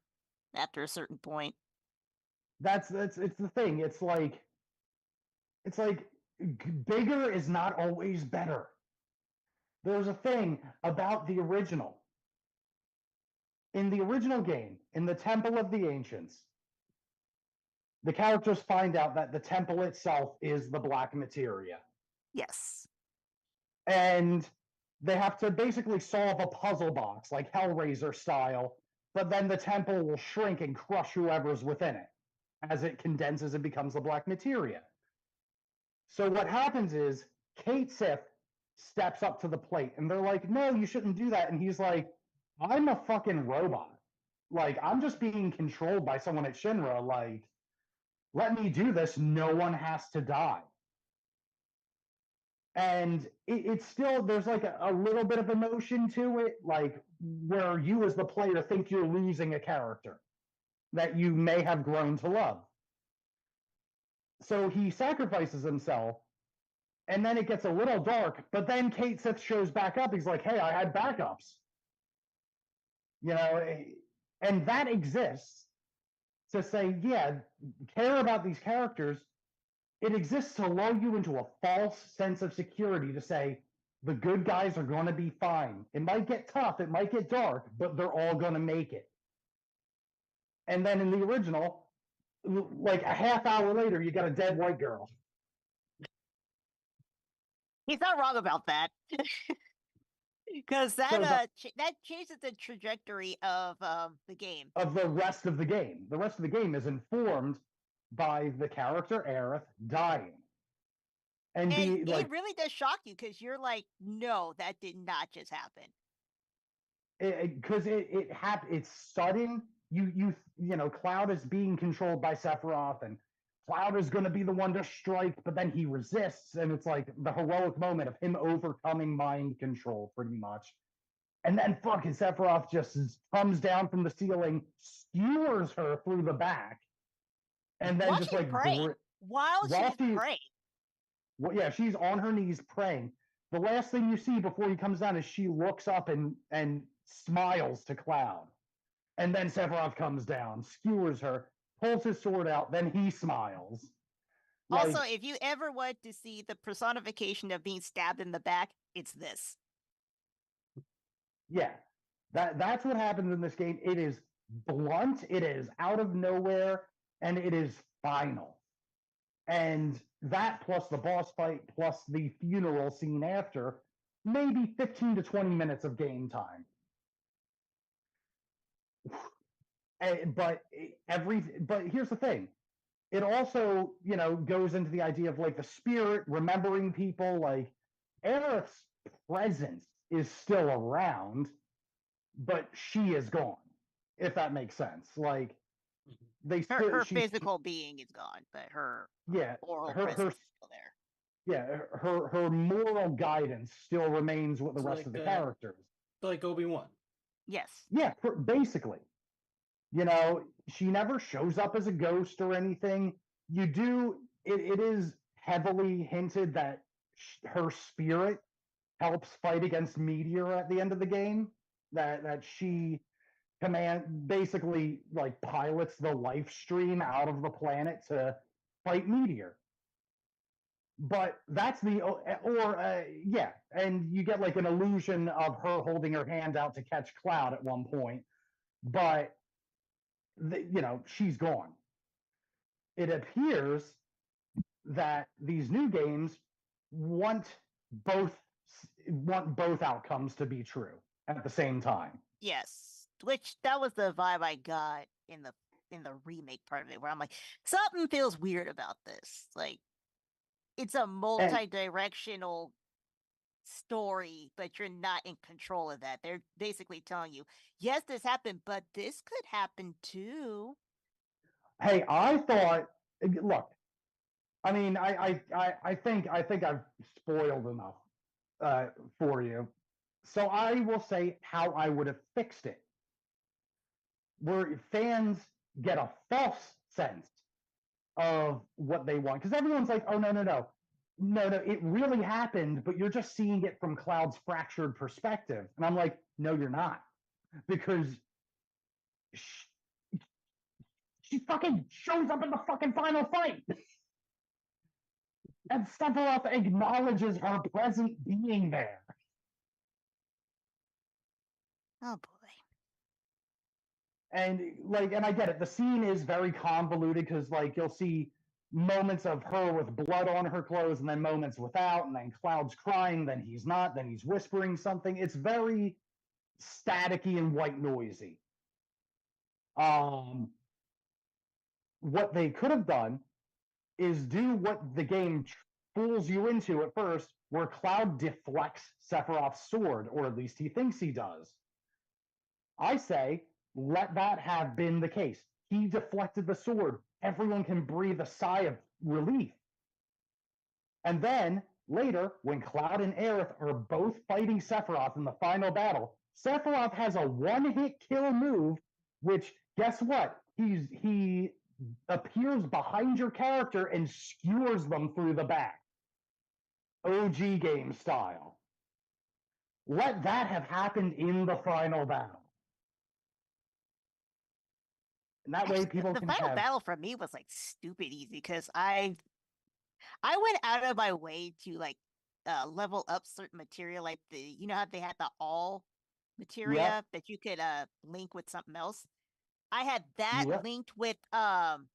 Speaker 3: after a certain point.
Speaker 1: It's the thing. It's like bigger is not always better. There's a thing about the original. In the original game, in the Temple of the Ancients, the characters find out that the temple itself is the black materia.
Speaker 3: Yes.
Speaker 1: And they have to basically solve a puzzle box, like Hellraiser style, but then the temple will shrink and crush whoever's within it as it condenses and becomes the black materia. So what happens is Kate Sith steps up to the plate and they're like, no, you shouldn't do that. And he's like, I'm a fucking robot. Like, I'm just being controlled by someone at Shinra. Like, let me do this. No one has to die. And it's still, there's like a little bit of emotion to it, like where you as the player think you're losing a character that you may have grown to love. So he sacrifices himself, and then it gets a little dark, but then Kate Sith shows back up. He's like, hey, I had backups. You know, and that exists to say, yeah, care about these characters. It exists to lull you into a false sense of security to say the good guys are going to be fine. It might get tough, it might get dark, but they're all going to make it. And then in the original, like a half hour later, you got a dead white girl.
Speaker 3: He's not wrong about that. Because that changes the trajectory of the game.
Speaker 1: Of the rest of the game. The rest of the game is informed by the character Aerith dying. And
Speaker 3: it really does shock you because you're like, no, that did not just happen.
Speaker 1: Because it's sudden. You know, Cloud is being controlled by Sephiroth, and Cloud is going to be the one to strike, but then he resists, and it's like the heroic moment of him overcoming mind control, pretty much. And then fucking Sephiroth just comes down from the ceiling, skewers her through the back, and then just like
Speaker 3: while she's praying.
Speaker 1: Well, yeah, she's on her knees praying. The last thing you see before he comes down is she looks up and smiles to Cloud. And then Sephiroth comes down, skewers her, pulls his sword out, then he smiles.
Speaker 3: Also, if you ever want to see the personification of being stabbed in the back, it's this.
Speaker 1: Yeah, that's what happens in this game. It is blunt, it is out of nowhere, and it is final. And that plus the boss fight plus the funeral scene after, maybe 15 to 20 minutes of game time. But here's the thing. It also, you know, goes into the idea of like the spirit, remembering people. Like Aerith's presence is still around, but she is gone, if that makes sense. Like
Speaker 3: her physical being is gone, but her oral presence is still there.
Speaker 1: Yeah, her moral guidance still remains with the rest of the characters.
Speaker 4: Like Obi-Wan.
Speaker 3: Yes.
Speaker 1: Yeah, basically. You know, she never shows up as a ghost or anything. It is heavily hinted that her spirit helps fight against Meteor at the end of the game. That she basically like pilots the life stream out of the planet to fight Meteor. But that's and you get like an illusion of her holding her hand out to catch Cloud at one point. But she's gone. It appears that these new games want both outcomes to be true at the same time.
Speaker 3: Yes, which that was the vibe I got in the remake part of it, where I'm like, something feels weird about this. Like, it's a multi-directional story, but you're not in control of that. They're basically telling you, yes, this happened, but this could happen too.
Speaker 1: Hey, I thought, look, I mean, I think I've spoiled enough for you. So I will say how I would have fixed it. Where fans get a false sense of what they want. Because everyone's like, oh, no, it really happened, but you're just seeing it from Cloud's fractured perspective. And I'm like, no, you're not. Because she fucking shows up in the fucking final fight. And Sephiroth acknowledges her present being there.
Speaker 3: Oh boy.
Speaker 1: And I get it. The scene is very convoluted because you'll see moments of her with blood on her clothes and then moments without, and then Cloud's crying, then he's not, then he's whispering something. It's very staticky and white noisy. What they could have done is do what the game fools you into at first, where Cloud deflects Sephiroth's sword, or at least he thinks he does. I say, let that have been the case. He deflected the sword. Everyone can breathe a sigh of relief. And then, later, when Cloud and Aerith are both fighting Sephiroth in the final battle, Sephiroth has a one-hit kill move, which, guess what? He appears behind your character and skewers them through the back. OG game style. Let that have happened in the final battle. And that way people
Speaker 3: the
Speaker 1: can
Speaker 3: final
Speaker 1: have...
Speaker 3: battle for me was stupid easy because I went out of my way to level up certain material, like how they had the all materia that you could link with something else. I had that linked with Knights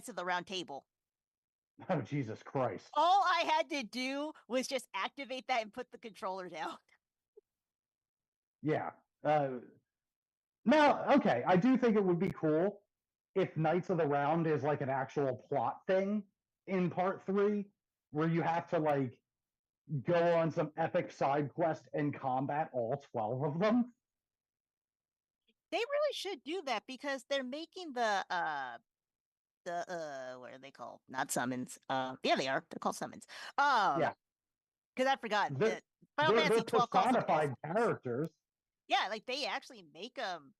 Speaker 3: of the Round Table.
Speaker 1: Oh, Jesus Christ.
Speaker 3: All I had to do was just activate that and put the controller down.
Speaker 1: Yeah. Now, okay, I do think it would be cool if Knights of the Round is an actual plot thing in part 3, where you have to go on some epic side quest and combat all 12 of them.
Speaker 3: They really should do that because they're making the what are they called? Not summons. Yeah, they are. They're called summons.
Speaker 1: Yeah.
Speaker 3: Because I forgot.
Speaker 1: Final Fantasy 12 personified characters.
Speaker 3: Yeah, they actually make them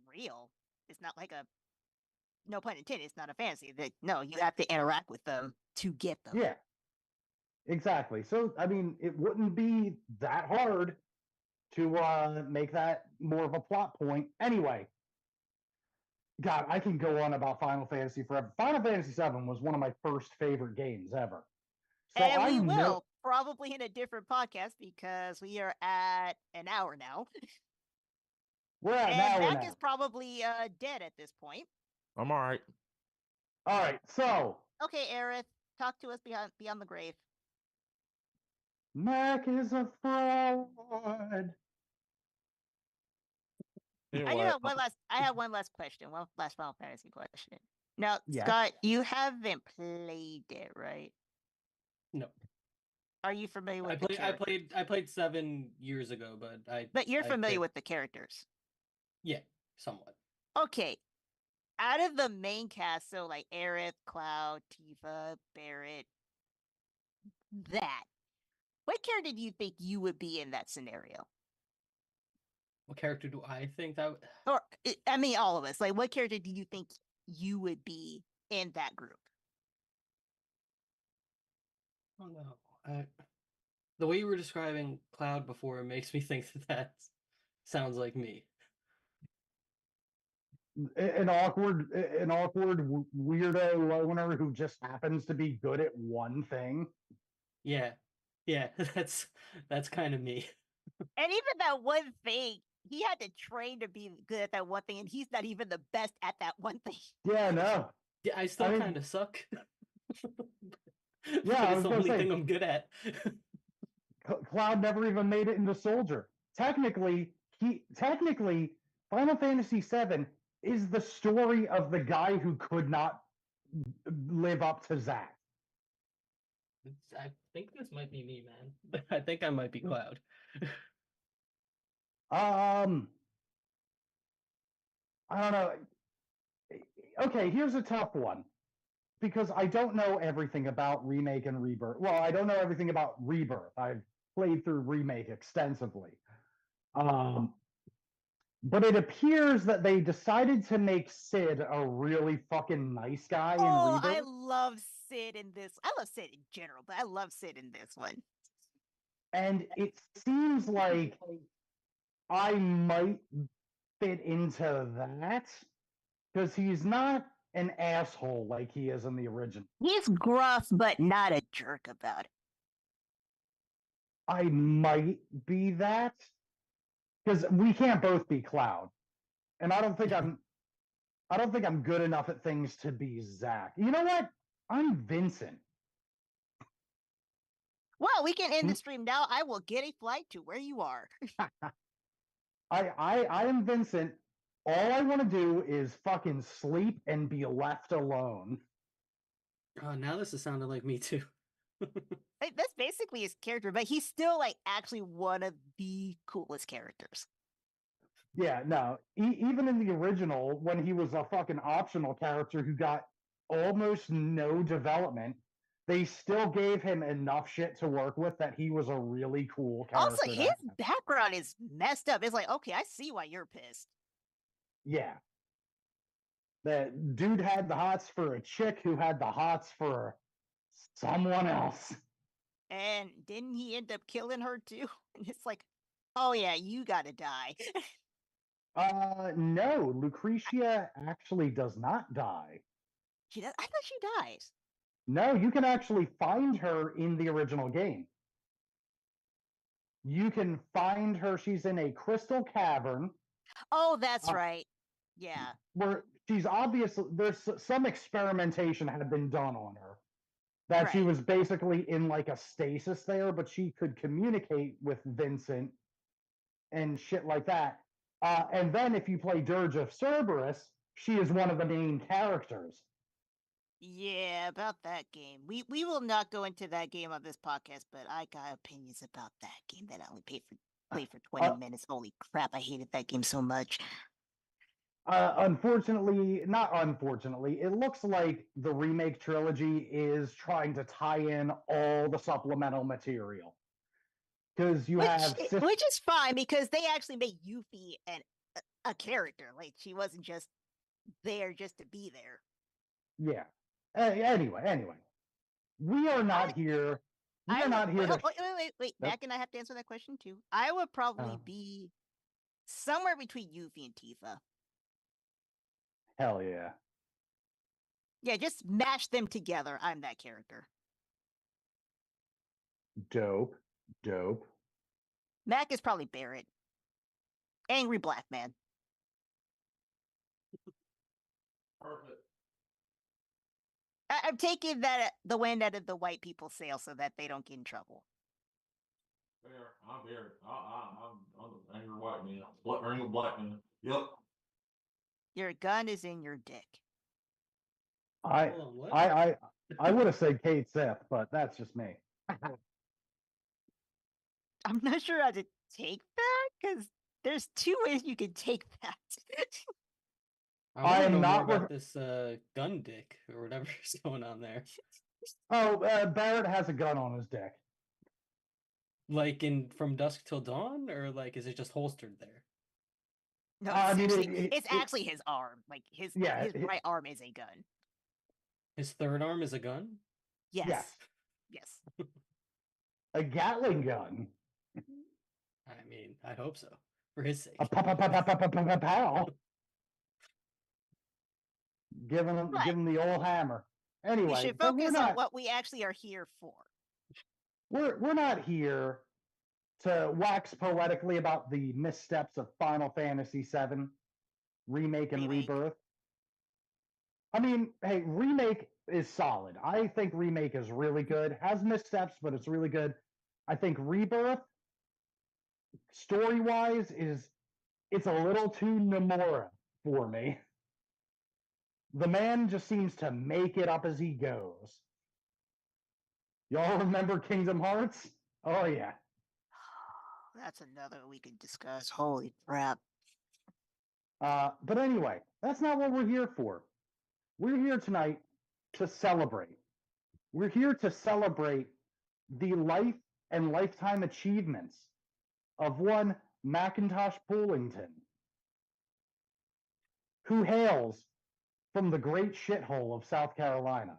Speaker 3: real. It's not a, no pun intended, it's not a fantasy. No, you have to interact with them to get them.
Speaker 1: Yeah. Exactly. So, I mean, it wouldn't be that hard to make that more of a plot point. Anyway, God, I can go on about Final Fantasy forever. Final Fantasy VII was one of my first favorite games ever.
Speaker 3: So and we will probably in a different podcast because we are at an hour now.
Speaker 1: We're at an hour now.
Speaker 3: Mac is probably dead at this point.
Speaker 2: I'm all right.
Speaker 1: All right, so.
Speaker 3: Okay, Aerith, talk to us beyond the grave.
Speaker 1: Mac is a fraud.
Speaker 2: Anyway,
Speaker 3: I have one last question. One last Final Fantasy question. Now, Scott, you haven't played it, right?
Speaker 4: No.
Speaker 3: Are you familiar with the
Speaker 4: characters? I played 7 years ago, but
Speaker 3: But you're familiar with the characters?
Speaker 4: Yeah, somewhat.
Speaker 3: Okay. Out of the main cast, so Aerith, Cloud, Tifa, Barrett, what character do you think you would be in that scenario?
Speaker 4: What character do I think that would...
Speaker 3: Or, I mean, all of us. What character do you think you would be in that group?
Speaker 4: I don't know. The way you were describing Cloud before makes me think that sounds like me.
Speaker 1: An awkward weirdo loner who just happens to be good at one thing.
Speaker 4: Yeah, that's kind of me.
Speaker 3: And even that one thing he had to train to be good at that one thing, and he's not even the best at that one thing.
Speaker 1: Yeah, no.
Speaker 4: Yeah, I still kind of suck.
Speaker 1: Yeah, I
Speaker 4: it's
Speaker 1: was
Speaker 4: the
Speaker 1: gonna
Speaker 4: only
Speaker 1: say,
Speaker 4: thing I'm good at.
Speaker 1: Cloud never even made it into Soldier. Technically, Final Fantasy VII is the story of the guy who could not live up to Zack.
Speaker 4: I think this might be me, man. I think I might be Cloud.
Speaker 1: I don't know. Okay, here's a tough one because I don't know everything about Remake and Rebirth. Well, I don't know everything about Rebirth. I've played through Remake extensively. But it appears that they decided to make Sid a really fucking nice guy in Rebirth.
Speaker 3: I love Sid in this. I love Sid in general, but I love Sid in this one.
Speaker 1: And it seems like I might fit into that because he's not an asshole like he is in the original.
Speaker 3: He's gruff, but not a jerk about it.
Speaker 1: I might be that because we can't both be Cloud, and I don't think I'm good enough at things to be Zack. You know what? I'm Vincent.
Speaker 3: Well, we can end the stream now. I will get a flight to where you are.
Speaker 1: I am Vincent. All I want to do is fucking sleep and be left alone.
Speaker 4: Oh, now this is sounding like me too.
Speaker 3: That's basically his character, but he's still like actually one of the coolest characters.
Speaker 1: Yeah, no. Even in the original, when he was a fucking optional character who got almost no development, they still gave him enough shit to work with that he was a really cool character.
Speaker 3: Also, his background is messed up. It's like, okay, I see why you're pissed.
Speaker 1: Yeah. That dude had the hots for a chick who had the hots for someone else.
Speaker 3: And didn't he end up killing her too? And it's like, oh yeah, you gotta die.
Speaker 1: No, Lucretia actually does not die.
Speaker 3: She does. I thought she dies.
Speaker 1: No, you can actually find her in the original game. You can find her. She's in a crystal cavern.
Speaker 3: Oh, that's right. Yeah.
Speaker 1: Where she's obviously, there's some experimentation had been done on her. That she was basically in like a stasis there, but she could communicate with Vincent and shit like that. And then if you play Dirge of Cerberus, she is one of the main characters.
Speaker 3: Yeah, about that game. We will not go into that game on this podcast, but I got opinions about that game that I only played for 20 minutes. Holy crap, I hated that game so much.
Speaker 1: Unfortunately, not unfortunately, it looks like the remake trilogy is trying to tie in all the supplemental material. Because you have
Speaker 3: which is fine because they actually made Yuffie a character. Like she wasn't just there just to be there.
Speaker 1: Yeah. Anyway, we are not here. We are not here.
Speaker 3: Wait. Mac and I have to answer that question too. I would probably be somewhere between Yuffie and Tifa.
Speaker 1: Hell yeah.
Speaker 3: Yeah, just mash them together. I'm that character.
Speaker 1: Dope.
Speaker 3: Mac is probably Barrett. Angry black man.
Speaker 2: Perfect.
Speaker 3: I'm taking that the wind out of the white people's sail so that they don't get in trouble.
Speaker 2: Fair. I'm Barrett. I'm an angry white man. Angry black man. Yep.
Speaker 3: Your gun is in your dick.
Speaker 1: I would have said Kate Seth, but that's just me.
Speaker 3: I'm not sure how to take that because there's two ways you can take that.
Speaker 4: I am not about this gun dick or whatever's going on there.
Speaker 1: Oh, Barrett has a gun on his dick.
Speaker 4: Like in From Dusk Till Dawn, or like is it just holstered there?
Speaker 3: No, it's actually his arm. Like his right arm is a gun.
Speaker 4: His third arm is a gun?
Speaker 3: Yes.
Speaker 1: A Gatling gun.
Speaker 4: I mean, I hope so. For his sake.
Speaker 1: A pow. Give him the old hammer. Anyway,
Speaker 3: we should focus on what we actually are here for.
Speaker 1: We're not here to wax poetically about the missteps of Final Fantasy VII remake and rebirth. I mean, hey, remake is solid. I think remake is really good. Has missteps, but it's really good. I think rebirth, story-wise, it's a little too Nomura for me. The man just seems to make it up as he goes. Y'all remember Kingdom Hearts? Oh yeah.
Speaker 3: That's another we could discuss. Holy crap.
Speaker 1: But anyway, that's not what we're here for. We're here tonight to celebrate. We're here to celebrate the life and lifetime achievements of one Macintosh Poolington, who hails from the great shithole of South Carolina.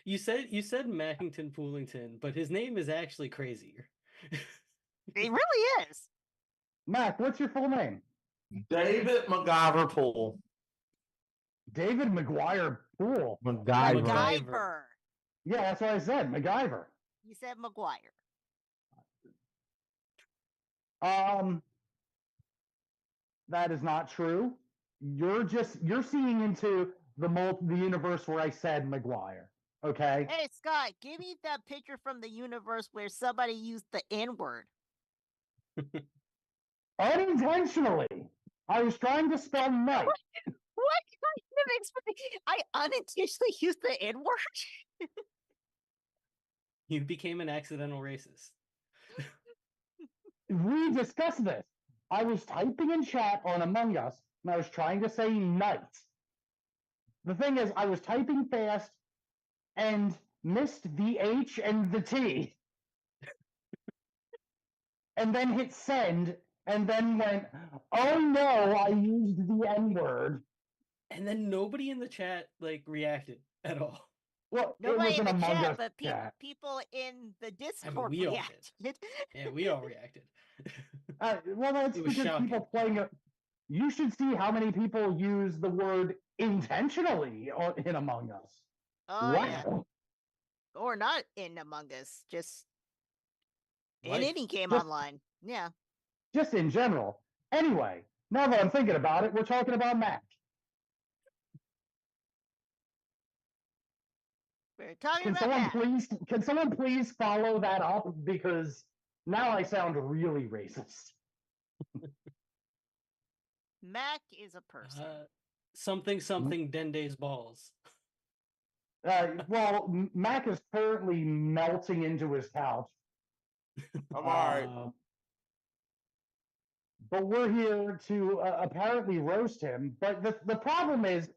Speaker 4: You said Mackington Poolington, but his name is actually crazier.
Speaker 3: It really is.
Speaker 1: Mac, what's your full name?
Speaker 2: David MacGyver Poole.
Speaker 1: David McGuire Poole.
Speaker 3: MacGyver.
Speaker 1: Yeah, that's what I said. MacGyver.
Speaker 3: You said McGuire.
Speaker 1: That is not true. You're seeing into the universe where I said McGuire. Okay.
Speaker 3: Hey Scott, give me that picture from the universe where somebody used the N-word.
Speaker 1: Unintentionally. I was trying to spell night.
Speaker 3: What kind of explanation? I unintentionally used the N-word?
Speaker 4: You became an accidental racist.
Speaker 1: We discussed this. I was typing in chat on Among Us, and I was trying to say night. The thing is, I was typing fast and missed the H and the T. And then hit send, and then went, oh no, I used the N-word.
Speaker 4: And then nobody in the chat reacted at all.
Speaker 1: Well,
Speaker 3: nobody
Speaker 1: it was
Speaker 3: in
Speaker 1: an
Speaker 3: the
Speaker 1: Among
Speaker 3: chat,
Speaker 1: Us
Speaker 3: but
Speaker 1: chat.
Speaker 3: people in the Discord
Speaker 4: we all
Speaker 3: reacted.
Speaker 4: Yeah, we all reacted.
Speaker 1: Well, that's
Speaker 4: It was
Speaker 1: because
Speaker 4: shocking.
Speaker 1: people playing it. You should see how many people use the word intentionally in Among Us.
Speaker 3: Oh,
Speaker 1: wow.
Speaker 3: yeah. Or not in Among Us, just
Speaker 4: Life.
Speaker 3: in any game online. Yeah.
Speaker 1: Just in general. Anyway, now that I'm thinking about it, we're talking about Mac.
Speaker 3: We're talking
Speaker 1: Can
Speaker 3: about
Speaker 1: someone
Speaker 3: Mac.
Speaker 1: please follow that up, because now I sound really racist.
Speaker 3: Mac is a person.
Speaker 4: Something Dende's balls.
Speaker 1: Well, Mac is currently melting into his couch.
Speaker 2: I'm all right.
Speaker 1: But we're here to apparently roast him. But the problem is,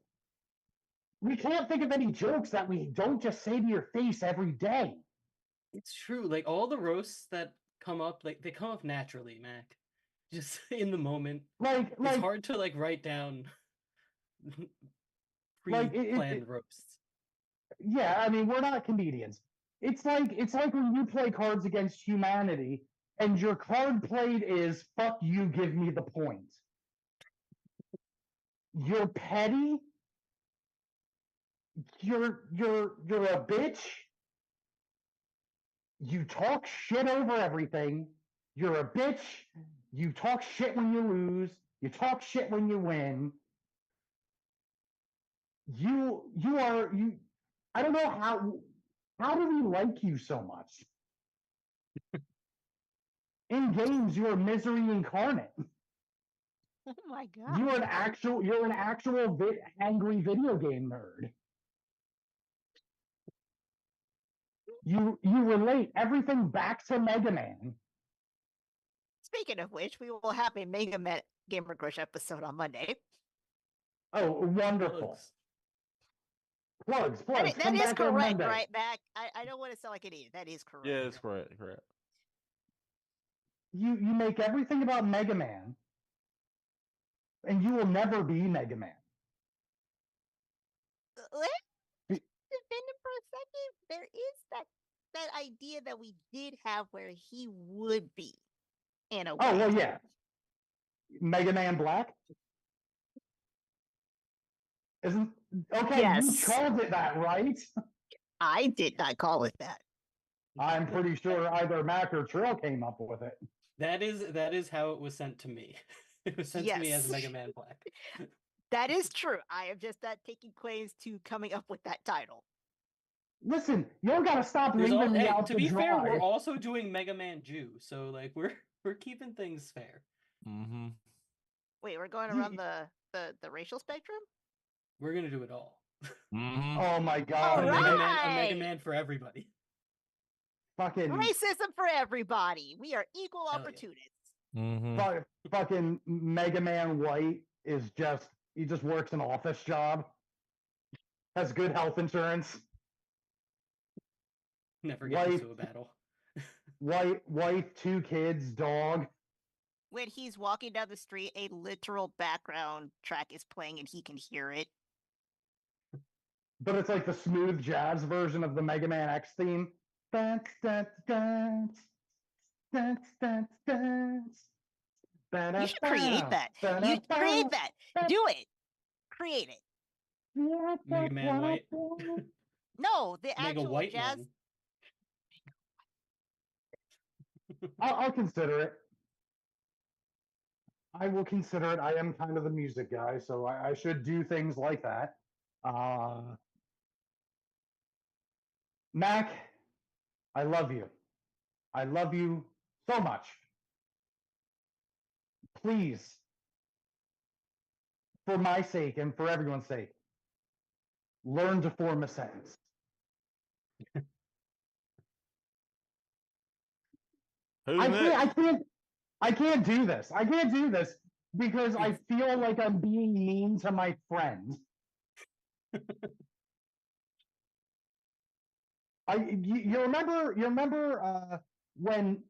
Speaker 1: we can't think of any jokes that we don't just say to your face every day.
Speaker 4: It's true. Like all the roasts that come up, they come up naturally, Mac. Just in the moment. It's hard to write down pre-planned roasts.
Speaker 1: Yeah, I mean, we're not comedians. It's like when you play Cards Against Humanity and your card played is "fuck you, give me the point." You're petty. You're a bitch. You talk shit over everything. You're a bitch. You talk shit when you lose. You talk shit when you win. You are. I don't know how do we like you so much? In games, you are misery incarnate.
Speaker 3: Oh my god.
Speaker 1: You're an actual angry video game nerd. You relate everything back to Mega Man.
Speaker 3: Speaking of which, we will have a Mega Man Gamer Crush episode on Monday.
Speaker 1: Oh, wonderful. Plugs.
Speaker 3: That is correct, right, Mac? I don't want to sound like an idiot. That is correct.
Speaker 2: Yeah, it's correct.
Speaker 1: You make everything about Mega Man, and you will never be Mega Man.
Speaker 3: Let's defend him for a second. There is that idea that we did have where he would be in a way.
Speaker 1: Oh, well, yeah. Mega Man Black? Okay, yes. You called it that, right?
Speaker 3: I did not call it that.
Speaker 1: I'm pretty sure either Mac or Trill came up with it.
Speaker 4: That is how it was sent to me. It was sent to me as
Speaker 3: Yes.
Speaker 4: Mega Man Black.
Speaker 3: That is true. I am just not taking claims to coming up with that title.
Speaker 1: Listen, you don't gotta stop leaving me out
Speaker 4: to be fair, we're also doing Mega Man Jew, so like we're keeping things fair.
Speaker 2: Mm-hmm.
Speaker 3: Wait, we're going around the racial spectrum?
Speaker 4: We're gonna do it all.
Speaker 2: Mm-hmm.
Speaker 1: Oh my god!
Speaker 3: All
Speaker 4: A Mega Man for everybody.
Speaker 1: Fucking
Speaker 3: racism for everybody. We are equal
Speaker 4: Hell yeah.
Speaker 3: opportunists.
Speaker 2: Mm-hmm.
Speaker 1: fucking Mega Man White is he just works an office job, has good health insurance.
Speaker 4: Never get into a battle.
Speaker 1: Wife, 2 kids, dog.
Speaker 3: When he's walking down the street, a literal background track is playing and he can hear it.
Speaker 1: But it's like the smooth jazz version of the Mega Man X theme. Dance, dance, dance, dance, dance, dance.
Speaker 3: You should create that. You create that. Do it. Create it.
Speaker 4: Mega Man White.
Speaker 3: No, the
Speaker 4: Mega
Speaker 3: actual
Speaker 4: White
Speaker 3: jazz.
Speaker 4: Man.
Speaker 1: I'll consider it. I will consider it. I am kind of the music guy, so I should do things like that. Mac, I love you. I love you so much. Please, for my sake and for everyone's sake, learn to form a sentence. I can't do this. I can't do this because I feel like I'm being mean to my friend. You remember when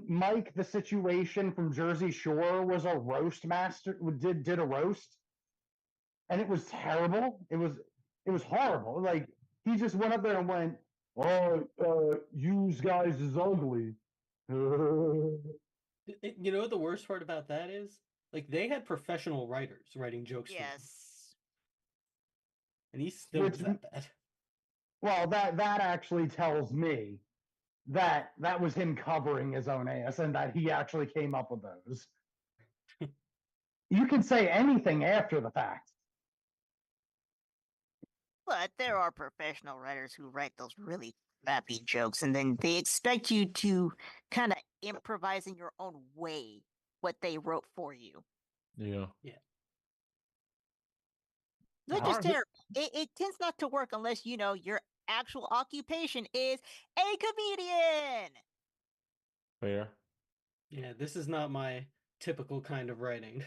Speaker 1: Mike the Situation from Jersey Shore was a roast master, did a roast, and it was terrible. It was horrible. Like he just went up there and went, "Oh, you guys is ugly."
Speaker 4: You know what the worst part about that is? Like they had professional writers writing jokes for them.
Speaker 3: Yes.
Speaker 4: And he still was that bad.
Speaker 1: Well, that actually tells me that was him covering his own ass and that he actually came up with those. You can say anything after the fact.
Speaker 3: But there are professional writers who write those really crappy jokes, and then they expect you to kind of improvise in your own way what they wrote for you.
Speaker 2: Yeah.
Speaker 4: Yeah.
Speaker 3: Which is terrible. It tends not to work unless you know your actual occupation is a comedian.
Speaker 2: Fair.
Speaker 4: Yeah, this is not my typical kind of writing.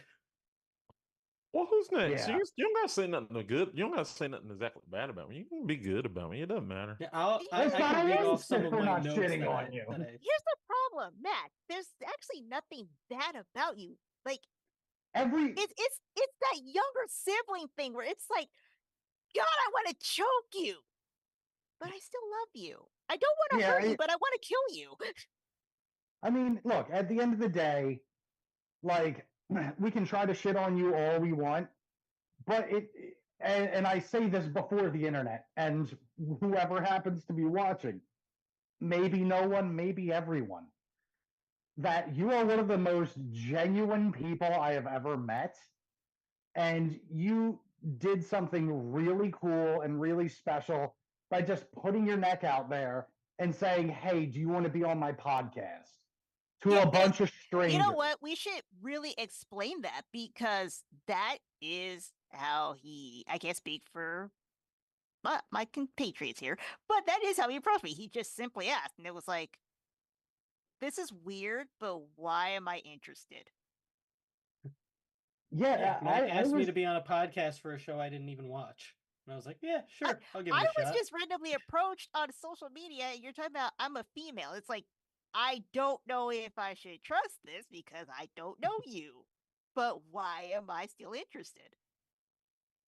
Speaker 2: Well, who's next?
Speaker 1: Yeah.
Speaker 2: You don't gotta say nothing good. You don't gotta say nothing exactly bad about me. You can be good about me. It doesn't matter.
Speaker 4: Yeah, I can read off some of my notes
Speaker 1: shitting on you.
Speaker 3: Here's the problem, Matt. There's actually nothing bad about you. Like it's that younger sibling thing where it's like, God, I want to choke you, but I still love you. I don't want to hurt you, but I want to kill you.
Speaker 1: I mean, look, at the end of the day, like we can try to shit on you all we want, but and I say this before the internet and whoever happens to be watching, maybe no one, maybe everyone, that you are one of the most genuine people I have ever met. And you did something really cool and really special by just putting your neck out there and saying, "Hey, do you want to be on my podcast?" To a bunch of strangers.
Speaker 3: You know what? We should really explain that because that is how I can't speak for my compatriots here, but that is how he approached me. He just simply asked, and it was like, this is weird, but why am I interested?
Speaker 1: Yeah,
Speaker 4: Matt asked me to be on a podcast for a show I didn't even watch. And I was like, yeah, sure, I'll give it a shot.
Speaker 3: I was just randomly approached on social media. You're talking about I'm a female. It's like, I don't know if I should trust this because I don't know you. But why am I still interested?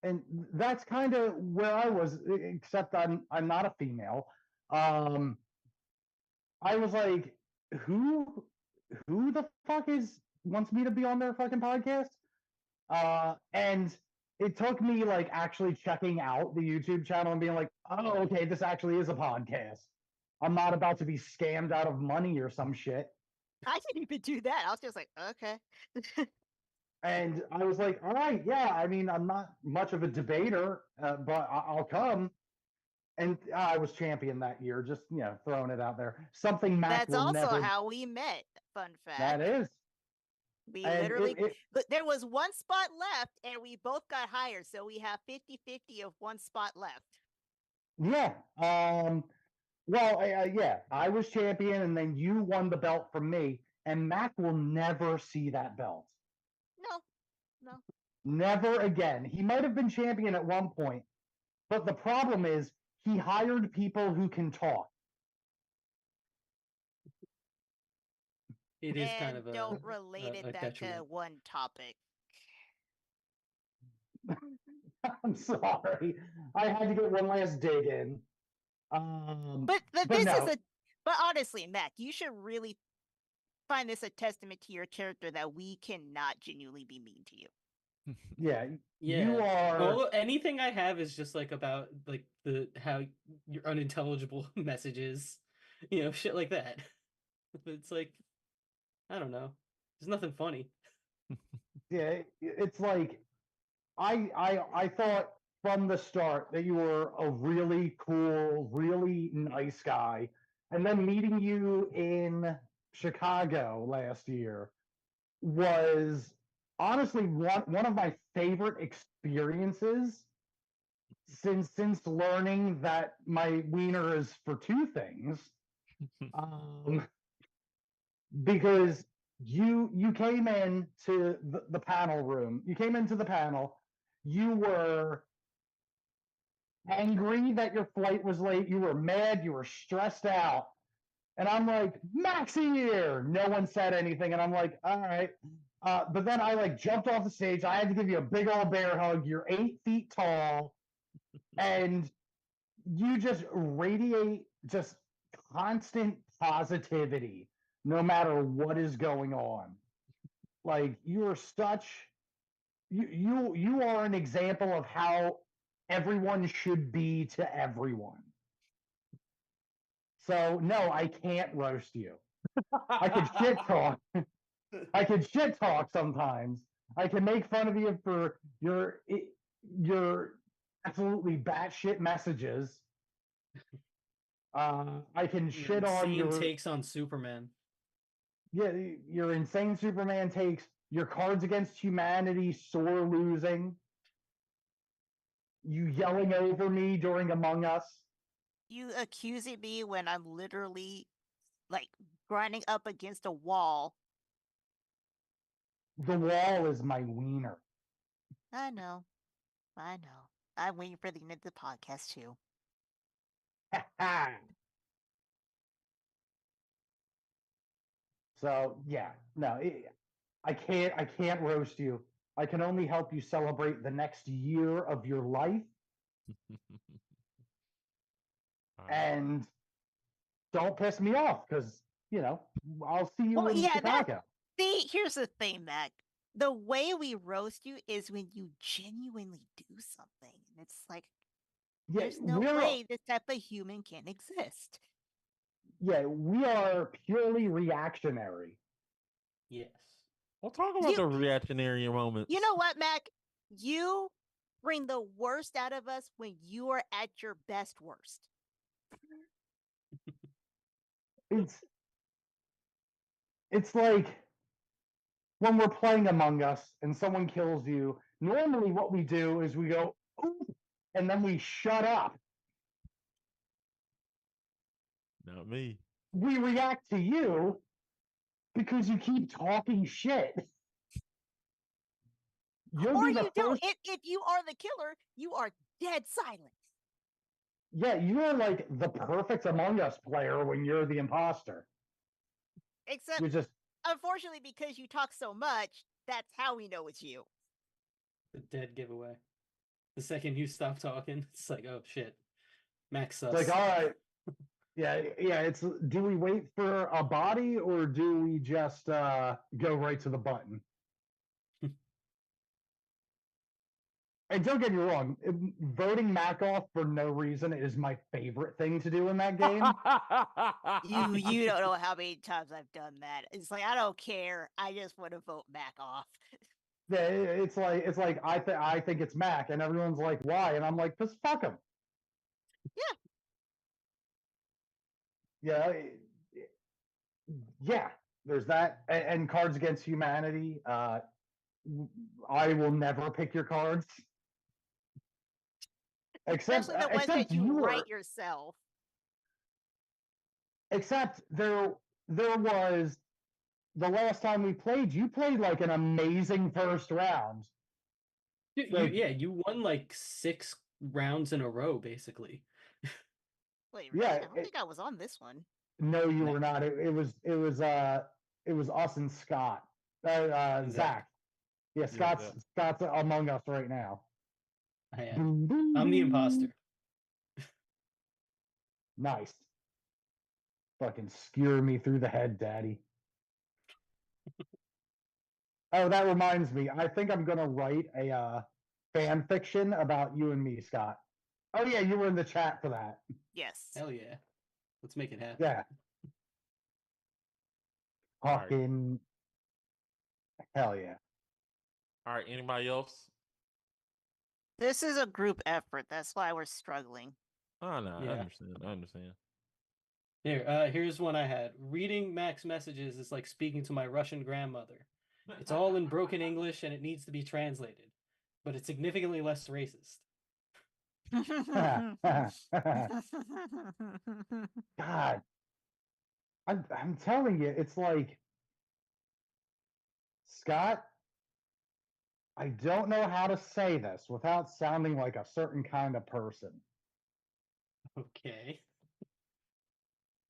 Speaker 1: And that's kind of where I was, except I'm not a female. I was like, who the fuck wants me to be on their fucking podcast? And it took me like actually checking out the YouTube channel and being like, oh, okay, this actually is a podcast. I'm not about to be scammed out of money or some shit.
Speaker 3: I didn't even do that. I was just like, okay.
Speaker 1: And I was like, all right, yeah. I mean, I'm not much of a debater, but I'll come. And I was champion that year. Just throwing it out there. Something Mac
Speaker 3: That's
Speaker 1: will
Speaker 3: also
Speaker 1: never.
Speaker 3: how we met. Fun fact.
Speaker 1: That is.
Speaker 3: We
Speaker 1: And
Speaker 3: literally, but there was one spot left, and we both got hired, so we have 50-50 of one spot left.
Speaker 1: Yeah. Well, yeah, I was champion, and then you won the belt from me, and Mac will never see that belt.
Speaker 3: No.
Speaker 1: Never again. He might have been champion at one point, but the problem is he hired people who can talk.
Speaker 4: It is
Speaker 3: and
Speaker 4: kind of a
Speaker 3: don't relate it back
Speaker 4: detriment.
Speaker 3: to one topic.
Speaker 1: I'm sorry. I had to get one last dig in.
Speaker 3: But honestly, Mac, you should really find this a testament to your character that we cannot genuinely be mean to you.
Speaker 1: Yeah.
Speaker 4: Yeah.
Speaker 1: You are.
Speaker 4: Well, anything I have is just like about like how your unintelligible messages, shit like that. It's like, I don't know. There's nothing funny.
Speaker 1: Yeah, it's like I thought from the start that you were a really cool, really nice guy. And then meeting you in Chicago last year was honestly one of my favorite experiences since learning that my wiener is for two things. Because you came in to the panel room. You came into the panel. You were angry that your flight was late. You were mad. You were stressed out. And I'm like, Maxie here. No one said anything. And I'm like, all right. But then I like jumped off the stage. I had to give you a big old bear hug. You're 8 feet tall. And you just radiate just constant positivity no matter what is going on. Like you're such you are an example of how everyone should be to everyone. So no, I can't roast you. I could shit talk. I could shit talk sometimes. I can make fun of you for your absolutely batshit messages. I can shit on your
Speaker 4: takes on Superman.
Speaker 1: Yeah, your insane Superman takes, your Cards Against Humanity sore losing, you yelling over me during Among Us.
Speaker 3: You accusing me when I'm literally like grinding up against a wall.
Speaker 1: The wall is my wiener.
Speaker 3: I know. I'm waiting for the end of the podcast too.
Speaker 1: So yeah, no, I can't roast you. I can only help you celebrate the next year of your life. And don't piss me off because I'll see you in Chicago.
Speaker 3: See, here's the thing, Mac. The way we roast you is when you genuinely do something. And it's like, there's no way this type of human can exist.
Speaker 1: Yeah, we are purely reactionary.
Speaker 4: Yes.
Speaker 2: We'll talk about the reactionary moments.
Speaker 3: You know what, Mac? You bring the worst out of us when you are at your best worst.
Speaker 1: It's like when we're playing Among Us and someone kills you, normally what we do is we go, ooh, and then we shut up.
Speaker 2: Not me.
Speaker 1: We react to you because you keep talking shit.
Speaker 3: Or you don't. If you are the killer, you are dead silent.
Speaker 1: Yeah, you're like the perfect Among Us player when you're the imposter.
Speaker 3: Except, unfortunately, because you talk so much, that's how we know it's you.
Speaker 4: The dead giveaway. The second you stop talking, it's like, oh shit, Max sus.
Speaker 1: It's like, all right, yeah. It's do we wait for a body or do we just go right to the button? And don't get me wrong, voting Mac off for no reason is my favorite thing to do in that game.
Speaker 3: You don't know how many times I've done that. It's like I don't care. I just want to vote Mac off.
Speaker 1: Yeah, it's like I think it's Mac, and everyone's like, why? And I'm like, just fuck him. Yeah, yeah. There's that, and Cards Against Humanity. I will never pick your cards,
Speaker 3: Especially the ones that you
Speaker 1: were.
Speaker 3: write yourself.
Speaker 1: Except there was the last time we played. You played like an amazing first round.
Speaker 4: You won like 6 rounds in a row, basically.
Speaker 3: Wait, really? I don't think I was on this one.
Speaker 1: No, you were not. It was us and Scott. Zach. Yeah, Scott's among us right now.
Speaker 4: I am. I'm the imposter.
Speaker 1: Nice. Fucking skewer me through the head, daddy. Oh, that reminds me. I think I'm gonna write a fan fiction about you and me, Scott. Oh yeah, you were in the chat for that.
Speaker 3: Yes.
Speaker 4: Hell yeah. Let's make it happen.
Speaker 1: Yeah. Fucking hell yeah.
Speaker 2: All right, anybody else?
Speaker 3: This is a group effort. That's why we're struggling.
Speaker 2: Oh no,
Speaker 4: Yeah.
Speaker 2: I understand.
Speaker 4: Here's one I had. Reading Mac's messages is like speaking to my Russian grandmother. It's all in broken English and it needs to be translated, but it's significantly less racist.
Speaker 1: God, I'm telling you, it's like, Scott, I don't know how to say this without sounding like a certain kind of person.
Speaker 4: Okay.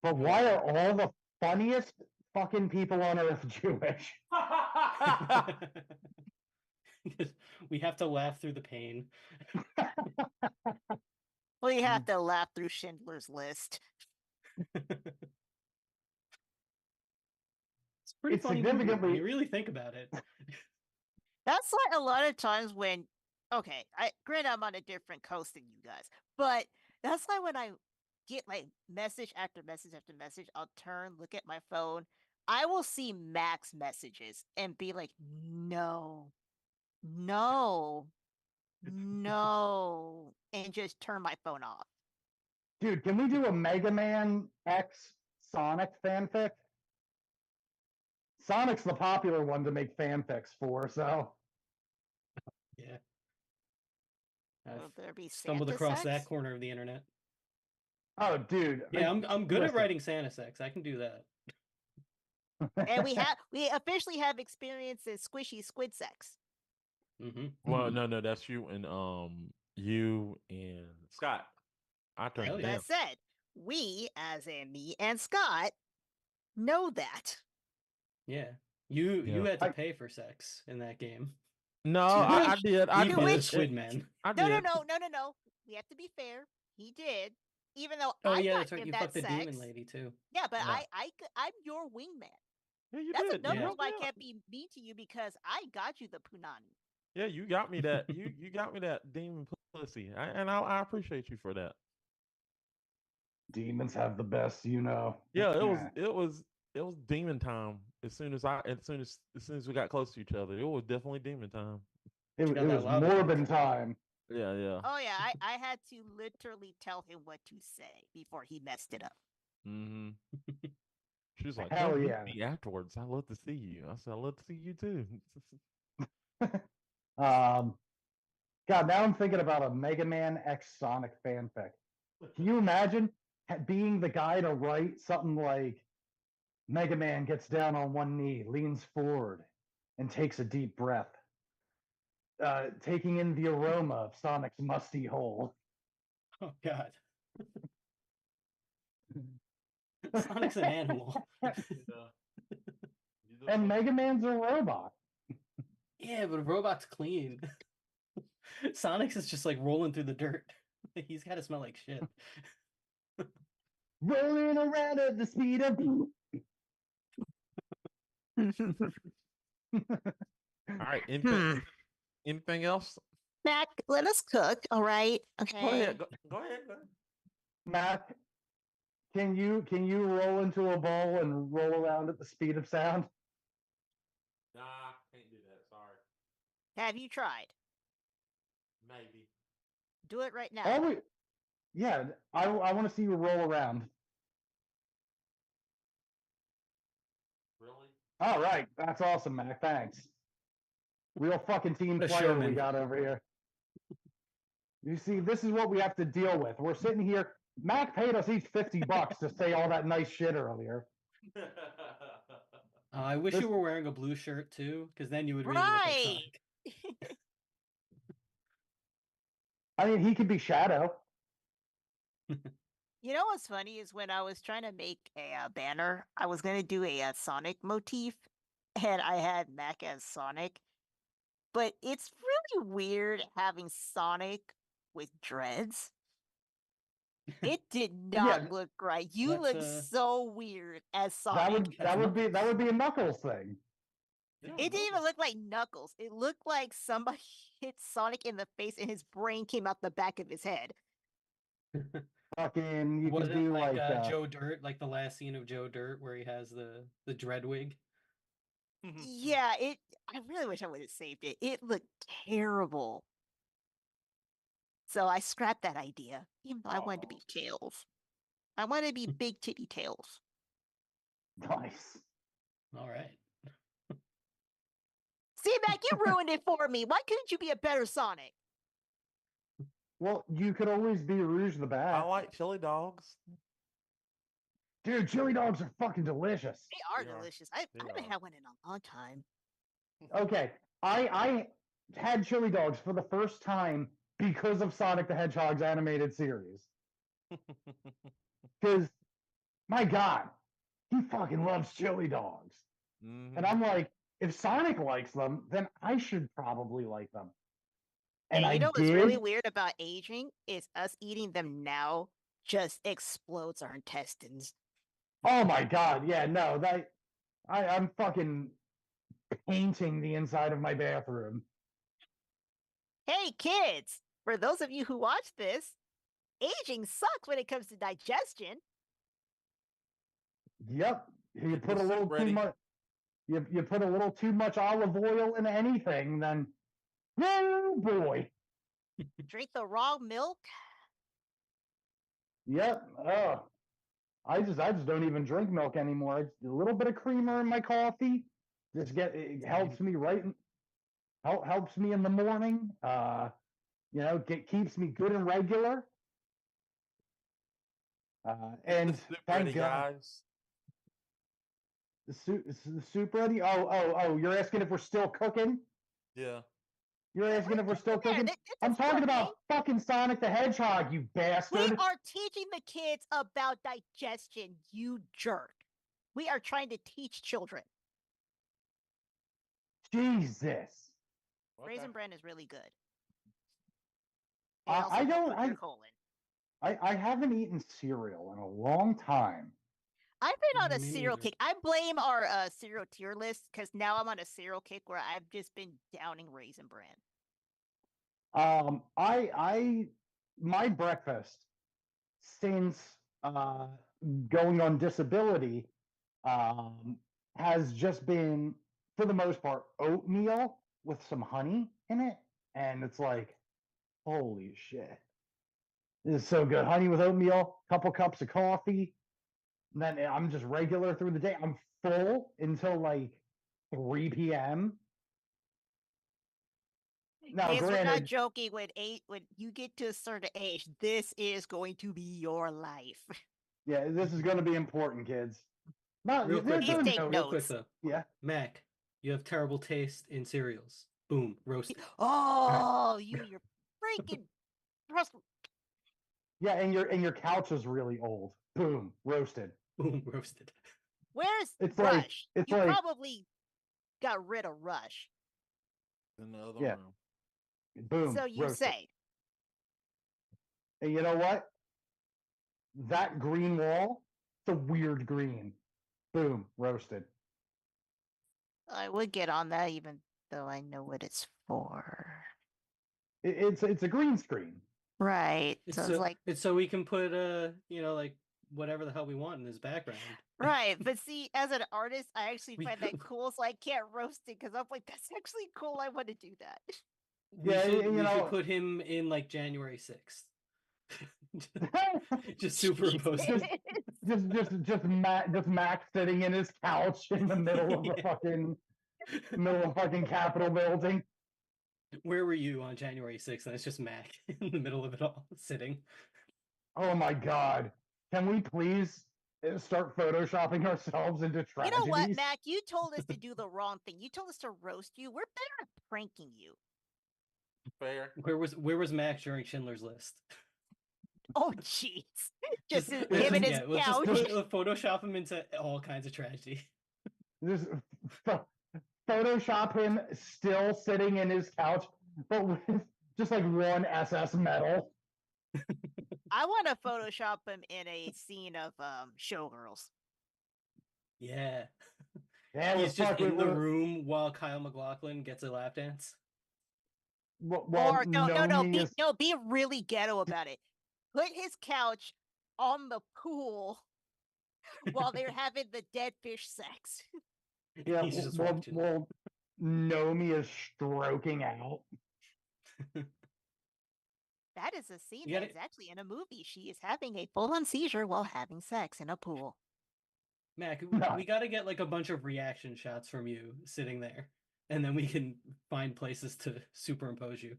Speaker 1: But why are all the funniest fucking people on earth Jewish?
Speaker 4: We have to laugh through the pain.
Speaker 3: Well, you have to laugh through Schindler's List.
Speaker 4: It's pretty funny movie when you really think about it.
Speaker 3: That's like a lot of times when, okay, granted I'm on a different coast than you guys, but that's like when I get like message after message after message, I'll turn, look at my phone. I will see Mac's messages and be like, no, and just turn my phone off.
Speaker 1: Dude, can we do a Mega Man X Sonic fanfic? Sonic's the popular one to make fanfics for, so.
Speaker 4: Yeah.
Speaker 3: Will there be
Speaker 4: stumbled
Speaker 3: Santa
Speaker 4: across
Speaker 3: sex?
Speaker 4: that corner of the internet.
Speaker 1: Oh, dude.
Speaker 4: Yeah, I'm good at writing Santa sex. I can do that.
Speaker 3: And we officially have experience in squishy squid sex.
Speaker 4: Mm-hmm.
Speaker 2: Well, no, that's you and Scott. I turned it down.
Speaker 3: That said, we, as in me and Scott, know that.
Speaker 4: Yeah. You had to pay for sex in that game.
Speaker 2: No, I did. I did.
Speaker 4: Squid Man.
Speaker 3: No. We have to be fair. He did. Even though I got
Speaker 4: that's right. You fucked the
Speaker 3: sex.
Speaker 4: demon lady too.
Speaker 3: Yeah, but I'm your wingman.
Speaker 2: Yeah, you
Speaker 3: That's
Speaker 2: did.
Speaker 3: another reason why I can't be mean to you, because I got you the punani.
Speaker 2: Yeah, you got me that. you got me that demon pussy, and I appreciate you for that.
Speaker 1: Demons have the best, you know.
Speaker 2: Yeah, it was demon time. As soon as we got close to each other, it was definitely demon time.
Speaker 1: It was Morbin time.
Speaker 2: Yeah.
Speaker 3: Oh yeah, I had to literally tell him what to say before he messed it up.
Speaker 2: Mm-hmm. She was like,
Speaker 1: hell yeah.
Speaker 2: Me afterwards. I love to see you. I said, I love to see you too.
Speaker 1: God, now I'm thinking about a Mega Man X Sonic fanfic. Can you imagine being the guy to write something like, Mega Man gets down on one knee, leans forward, and takes a deep breath, taking in the aroma of Sonic's musty hole.
Speaker 4: Oh, God. Sonic's an animal.
Speaker 1: And Mega Man's a robot.
Speaker 4: Yeah, but a robot's clean. Sonic's is just like rolling through the dirt. He's got to smell like shit.
Speaker 1: Rolling around at the speed of...
Speaker 2: All right. Anything else?
Speaker 3: Mac, let us cook, all right? Okay.
Speaker 2: Go ahead. Go ahead. Go ahead.
Speaker 1: Matt, can you roll into a bowl and roll around at the speed of sound?
Speaker 2: Nah, can't do that. Sorry.
Speaker 3: Have you tried?
Speaker 2: Maybe.
Speaker 3: Do it right now.
Speaker 1: Yeah, I want to see you roll around.
Speaker 2: Really?
Speaker 1: All right, that's awesome, Mac. Thanks. Real fucking team
Speaker 4: A
Speaker 1: player we
Speaker 4: showman.
Speaker 1: got over here. You see, this is what we have to deal with. We're sitting here. Mac paid us each $50 to say all that nice shit earlier.
Speaker 4: I wish you were wearing a blue shirt too, because then you would really look like
Speaker 3: Right.
Speaker 4: Sonic.
Speaker 1: I mean, he could be Shadow.
Speaker 3: You know what's funny is when I was trying to make a banner, I was going to do a Sonic motif, and I had Mac as Sonic. But it's really weird having Sonic with dreads. It did not look right. You look so weird as Sonic.
Speaker 1: That would be a Knuckles thing.
Speaker 2: Yeah,
Speaker 3: It didn't even look like Knuckles. It looked like somebody hit Sonic in the face and his brain came out the back of his head.
Speaker 1: Fucking, you
Speaker 4: Was
Speaker 1: could
Speaker 4: it
Speaker 1: do
Speaker 4: like
Speaker 1: like
Speaker 4: Joe Dirt, like the last scene of Joe Dirt where he has the dread wig?
Speaker 3: Yeah, I really wish I would have saved it. It looked terrible. So I scrapped that idea, even though I wanted to be Tails. I wanted to be big titty Tails.
Speaker 1: nice.
Speaker 4: All right.
Speaker 3: See, Mac, you ruined it for me. Why couldn't you be a better Sonic?
Speaker 1: Well, you could always be Rouge the Bat.
Speaker 2: I like chili dogs.
Speaker 1: Dude, chili dogs are fucking delicious.
Speaker 3: They are delicious. I haven't had one in a long time.
Speaker 1: Okay, I had chili dogs for the first time because of Sonic the Hedgehog's animated series. Because, my God, he fucking loves chili dogs. And I'm like, if Sonic likes them, then I should probably like them. And
Speaker 3: you
Speaker 1: I
Speaker 3: know
Speaker 1: did.
Speaker 3: what's really weird about aging is us eating them now just explodes our intestines.
Speaker 1: Oh my God, yeah, no, I'm fucking painting the inside of my bathroom.
Speaker 3: Hey, kids! For those of you who watch this, aging sucks when it comes to digestion.
Speaker 1: Yep, you put a little too much. You put a little too much olive oil in anything, then oh boy.
Speaker 3: Drink the raw milk.
Speaker 1: Yep. Oh, I just don't even drink milk anymore. It's a little bit of creamer in my coffee. It helps me helps me in the morning. Keeps me good and regular. And thank God.
Speaker 2: Guys.
Speaker 1: The soup ready? Oh! You're asking if we're still cooking?
Speaker 2: Yeah.
Speaker 1: You're asking if we're still cooking? I'm talking about fucking Sonic the Hedgehog, you bastard.
Speaker 3: We are teaching the kids about digestion, you jerk. We are trying to teach children.
Speaker 1: Jesus.
Speaker 3: Raisin Bran is really good.
Speaker 1: I haven't eaten cereal in a long time.
Speaker 3: I've been on a cereal kick. I blame our cereal tier list because now I'm on a cereal kick where I've just been downing Raisin Bran.
Speaker 1: My breakfast since going on disability has just been, for the most part, oatmeal with some honey in it, and it's like, holy shit, this is so good. Honey with oatmeal, couple cups of coffee, and then I'm just regular through the day. I'm full until like 3 p.m. Now,
Speaker 3: Kids,
Speaker 1: granted,
Speaker 3: we're not joking. When you get to a certain age, this is going to be your life.
Speaker 1: Yeah, this is going to be important, kids.
Speaker 4: Real quick,
Speaker 3: though.
Speaker 1: Yeah,
Speaker 4: Mac, you have terrible taste in cereals. Boom, roasted.
Speaker 3: Oh, you're freaking.
Speaker 1: Yeah, and your couch is really old. Boom, roasted.
Speaker 4: Boom, roasted.
Speaker 3: Where's Rush? You probably got rid of Rush.
Speaker 2: In the other room.
Speaker 1: Boom.
Speaker 3: So you
Speaker 1: roasted.
Speaker 3: say.
Speaker 1: And you know what? That green wall, it's a weird green. Boom, roasted.
Speaker 3: I would get on that even though I know what it's for.
Speaker 1: It's a green screen.
Speaker 3: Right. So it's like
Speaker 4: it's so we can put like whatever the hell we want in his background.
Speaker 3: Right, but see, as an artist, I actually find that cool, so I can't roast it because I'm like, that's actually cool. I want to do that.
Speaker 4: We should put him in like January 6th. Just superimpose it.
Speaker 1: Just Max sitting in his couch in the middle of a fucking Capitol building.
Speaker 4: Where were you on January 6th? And it's just Mac in the middle of it all, sitting.
Speaker 1: Oh my god. Can we please start photoshopping ourselves into tragedies?
Speaker 3: You know what, Mac? You told us to do the wrong thing. You told us to roast you. We're better at pranking you.
Speaker 2: Fair.
Speaker 4: Where was Mac during Schindler's List?
Speaker 3: Oh, jeez. Just him
Speaker 4: let's
Speaker 3: and his couch.
Speaker 4: Just Photoshop him into all kinds of tragedy.
Speaker 1: Just Photoshop him still sitting in his couch, but with just like one SS medal.
Speaker 3: I want to Photoshop him in a scene of Showgirls.
Speaker 4: Yeah.
Speaker 1: He's
Speaker 4: just in the room while Kyle MacLachlan gets a lap dance.
Speaker 3: Or be really ghetto about it. Put his couch on the pool while they're having the dead fish sex.
Speaker 1: Yeah, well, Nomi is stroking out.
Speaker 3: That is a scene that is actually in a movie. She is having a full-on seizure while having sex in a pool.
Speaker 4: Mac, we got to get like a bunch of reaction shots from you sitting there, and then we can find places to superimpose you.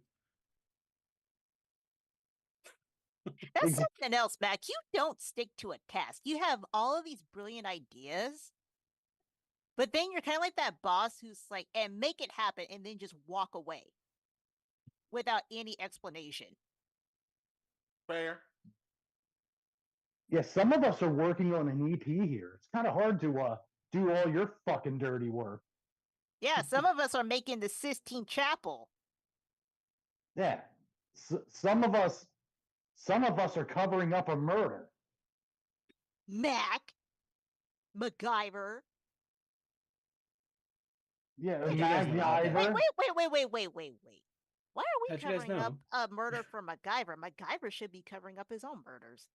Speaker 3: That's something else, Mac. You don't stick to a task. You have all of these brilliant ideas, but then you're kind of like that boss who's like, and make it happen, and then just walk away without any explanation.
Speaker 2: Fair.
Speaker 1: Yeah, some of us are working on an EP here. It's kind of hard to do all your fucking dirty work.
Speaker 3: Yeah, some of us are making the Sistine Chapel.
Speaker 1: Yeah, some of us are covering up a murder.
Speaker 3: Mac, MacGyver.
Speaker 1: Yeah,
Speaker 3: MacGyver. Wait. Why are we covering up a murder for MacGyver? MacGyver should be covering up his own murders.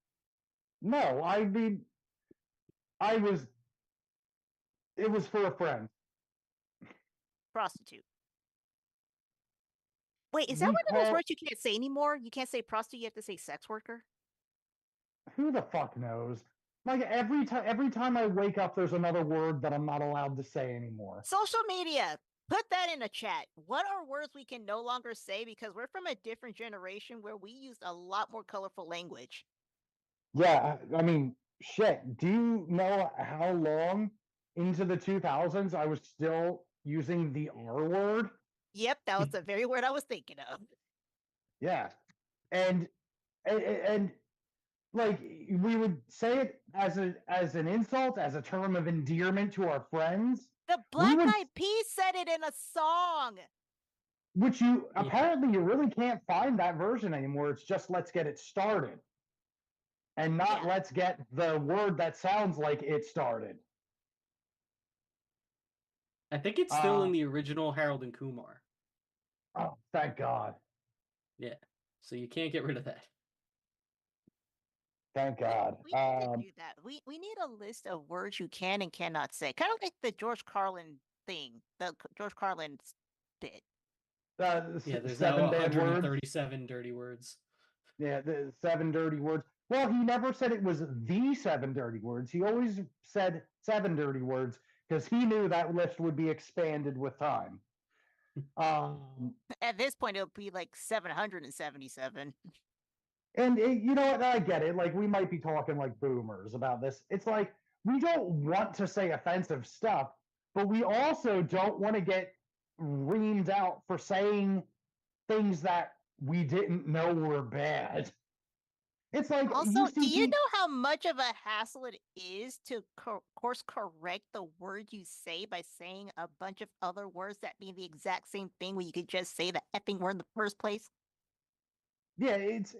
Speaker 1: No, I mean, it was for a friend.
Speaker 3: Prostitute. Wait, is that one of those words you can't say anymore? You can't say prostitute, you have to say sex worker?
Speaker 1: Who the fuck knows? Like every time I wake up, there's another word that I'm not allowed to say anymore.
Speaker 3: Social media. Put that in a chat. What are words we can no longer say because we're from a different generation where we used a lot more colorful language?
Speaker 1: Yeah, I mean, shit. Do you know how long into the 2000s I was still using the R word?
Speaker 3: Yep, that was the very word I was thinking of.
Speaker 1: Yeah, and like we would say it as an insult, as a term of endearment to our friends.
Speaker 3: The Black Eyed Peas said it in a song.
Speaker 1: Which apparently you really can't find that version anymore. It's just let's get it started. And not let's get the word that sounds like it started.
Speaker 4: I think it's still in the original Harold and Kumar.
Speaker 1: Oh, thank God.
Speaker 4: Yeah. So you can't get rid of that.
Speaker 1: Thank God.
Speaker 3: We need to do that. We need a list of words you can and cannot say. Kind of like the George Carlin thing, the George Carlin bit.
Speaker 4: There's now 137 dirty words.
Speaker 1: Yeah, the 7 dirty words. Well, he never said it was the 7 dirty words. He always said 7 dirty words because he knew that list would be expanded with time.
Speaker 3: At this point, it'll be like 777.
Speaker 1: And you know what? I get it. Like, we might be talking like boomers about this. It's like, we don't want to say offensive stuff, but we also don't want to get reamed out for saying things that we didn't know were bad. It's like,
Speaker 3: also, do you know how much of a hassle it is to course correct the word you say by saying a bunch of other words that mean the exact same thing when you could just say the effing word in the first place?
Speaker 1: Yeah, here's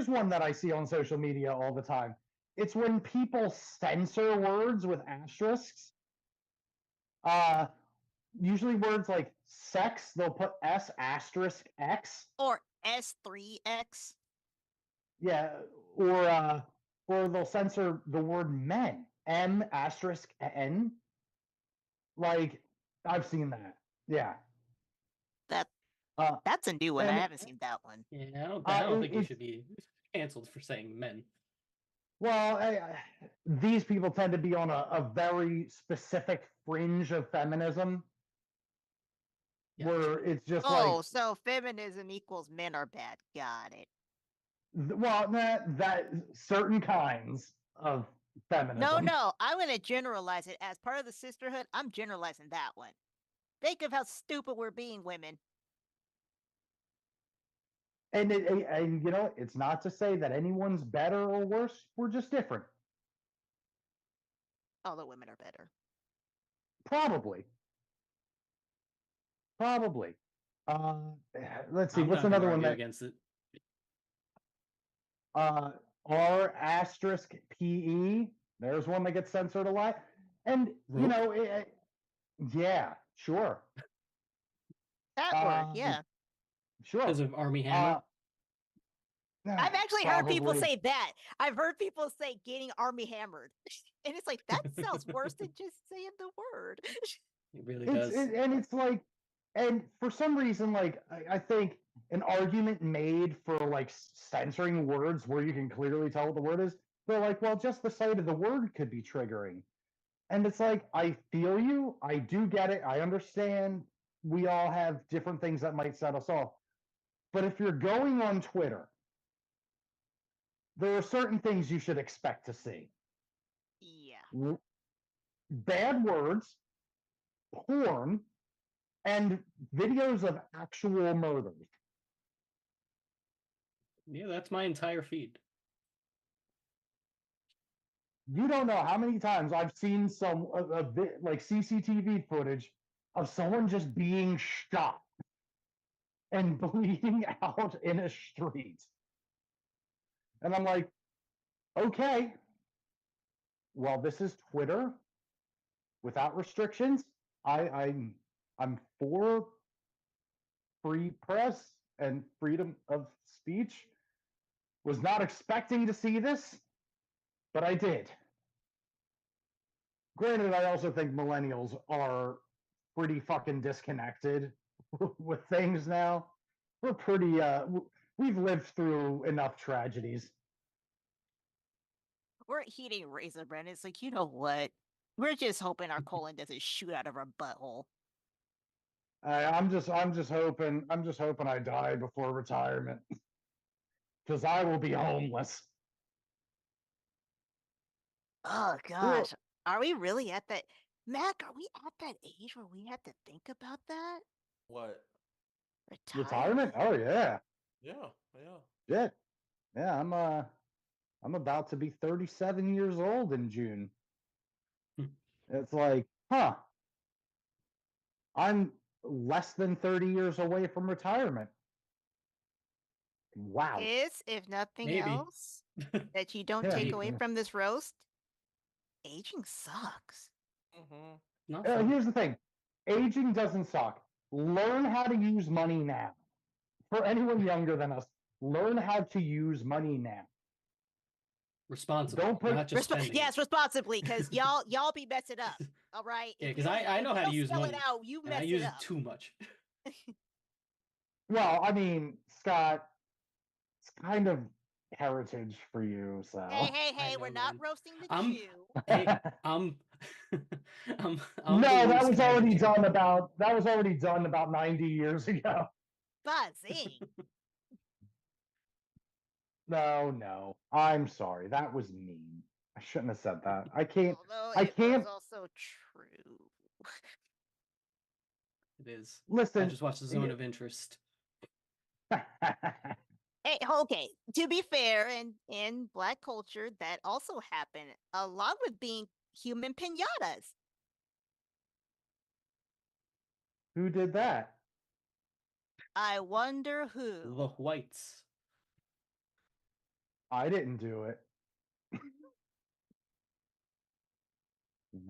Speaker 1: one that I see on social media all the time. It's when people censor words with asterisks. usually words like sex, they'll put S asterisk X.
Speaker 3: Or S3X.
Speaker 1: Yeah, or they'll censor the word men, M asterisk N. Like, I've seen that. Yeah.
Speaker 3: That's a new one. I
Speaker 1: and
Speaker 3: haven't seen that one.
Speaker 4: Yeah, I don't think you
Speaker 1: it's
Speaker 4: should be canceled for saying men.
Speaker 1: well, these people tend to be on a very specific fringe of feminism
Speaker 4: Gotcha.
Speaker 1: where it's just
Speaker 3: Oh, so feminism equals men are bad. Got it.
Speaker 1: well, that certain kinds of feminism.
Speaker 3: No, I'm going to generalize it. As part of the sisterhood, I'm generalizing that one. Think of how stupid we're being, women.
Speaker 1: And you know, it's not to say that anyone's better or worse. We're just different.
Speaker 3: All the women are better.
Speaker 1: Probably. Let's see.
Speaker 4: I'm
Speaker 1: What's
Speaker 4: not gonna
Speaker 1: another one
Speaker 4: argue
Speaker 1: that
Speaker 4: against it.
Speaker 1: R asterisk PE? There's one that gets censored a lot. And
Speaker 4: Rope?
Speaker 1: you know, yeah, sure.
Speaker 3: That word, yeah.
Speaker 1: Sure.
Speaker 4: Because of Army Hammer.
Speaker 3: I've actually heard people
Speaker 1: probably.
Speaker 3: say that. I've heard people say getting army hammered. And it's like, that sounds worse than just saying the word.
Speaker 4: It really does.
Speaker 1: And it's like, and for some reason, like, I think an argument made for like censoring words where you can clearly tell what the word is, they're like, well, just the sight of the word could be triggering. And it's like, I feel you. I do get it. I understand we all have different things that might set us off. But if you're going on Twitter, there are certain things you should expect to see.
Speaker 3: Yeah.
Speaker 1: Bad words, porn, and videos of actual murders.
Speaker 4: Yeah, that's my entire feed.
Speaker 1: You don't know how many times I've seen some like CCTV footage of someone just being shot and bleeding out in a street. And I'm like, okay, well, this is Twitter without restrictions. I'm for free press and freedom of speech. Was not expecting to see this, but I did. Granted, I also think millennials are pretty fucking disconnected with things now. We're pretty we've lived through enough tragedies.
Speaker 3: We're eating Raisin Bran. It's like, you know what? We're just hoping our colon doesn't shoot out of our butthole.
Speaker 1: I'm just hoping I die before retirement because I will be homeless.
Speaker 3: Oh gosh, are we really at that? Mac, are we at that age where we have to think about that?
Speaker 2: What?
Speaker 1: Retirement? Oh yeah.
Speaker 2: Yeah.
Speaker 1: Yeah, I'm about to be 37 years old in June. It's like, huh. I'm less than 30 years away from retirement. Wow.
Speaker 3: If nothing
Speaker 4: Maybe.
Speaker 3: else that you don't
Speaker 1: Yeah.
Speaker 3: take away from this roast, aging sucks.
Speaker 4: Not fun.
Speaker 1: Here's the thing. Aging doesn't suck. Learn how to use money now. For anyone younger than us, learn how to use money now.
Speaker 4: Responsibly,
Speaker 1: Don't put-
Speaker 4: not just spending.
Speaker 3: Yes, responsibly, because y'all be messing up. All right.
Speaker 4: Yeah,
Speaker 3: If
Speaker 4: because
Speaker 3: you-
Speaker 4: I
Speaker 3: if
Speaker 4: know
Speaker 3: you
Speaker 4: how to
Speaker 3: don't
Speaker 4: use
Speaker 3: spell
Speaker 4: money.
Speaker 3: it out, you
Speaker 4: And
Speaker 3: mess
Speaker 4: I use
Speaker 3: it
Speaker 4: it
Speaker 3: up.
Speaker 4: too much.
Speaker 1: Well, I mean, Scott, it's kind of heritage for you, so.
Speaker 3: Hey,
Speaker 4: I
Speaker 3: we're
Speaker 4: know,
Speaker 3: not
Speaker 4: man.
Speaker 3: roasting the
Speaker 4: I'm-
Speaker 3: Jew.
Speaker 4: Hey, I'm
Speaker 1: No,
Speaker 4: the
Speaker 1: that
Speaker 4: worst
Speaker 1: was
Speaker 4: kind of
Speaker 1: already
Speaker 4: Jew.
Speaker 1: done about 90 years ago.
Speaker 3: Buzzing.
Speaker 1: No. I'm sorry. That was mean. I shouldn't have said that. I can't.
Speaker 3: Although
Speaker 1: I
Speaker 3: it
Speaker 1: can't-
Speaker 3: was also true.
Speaker 4: It is. I
Speaker 1: Listen.
Speaker 4: just watched the Zone of Interest.
Speaker 3: Hey, okay. To be fair, in Black culture, that also happened, along with being human pinatas.
Speaker 1: Who did that?
Speaker 3: I wonder who.
Speaker 4: The whites.
Speaker 1: I didn't do it.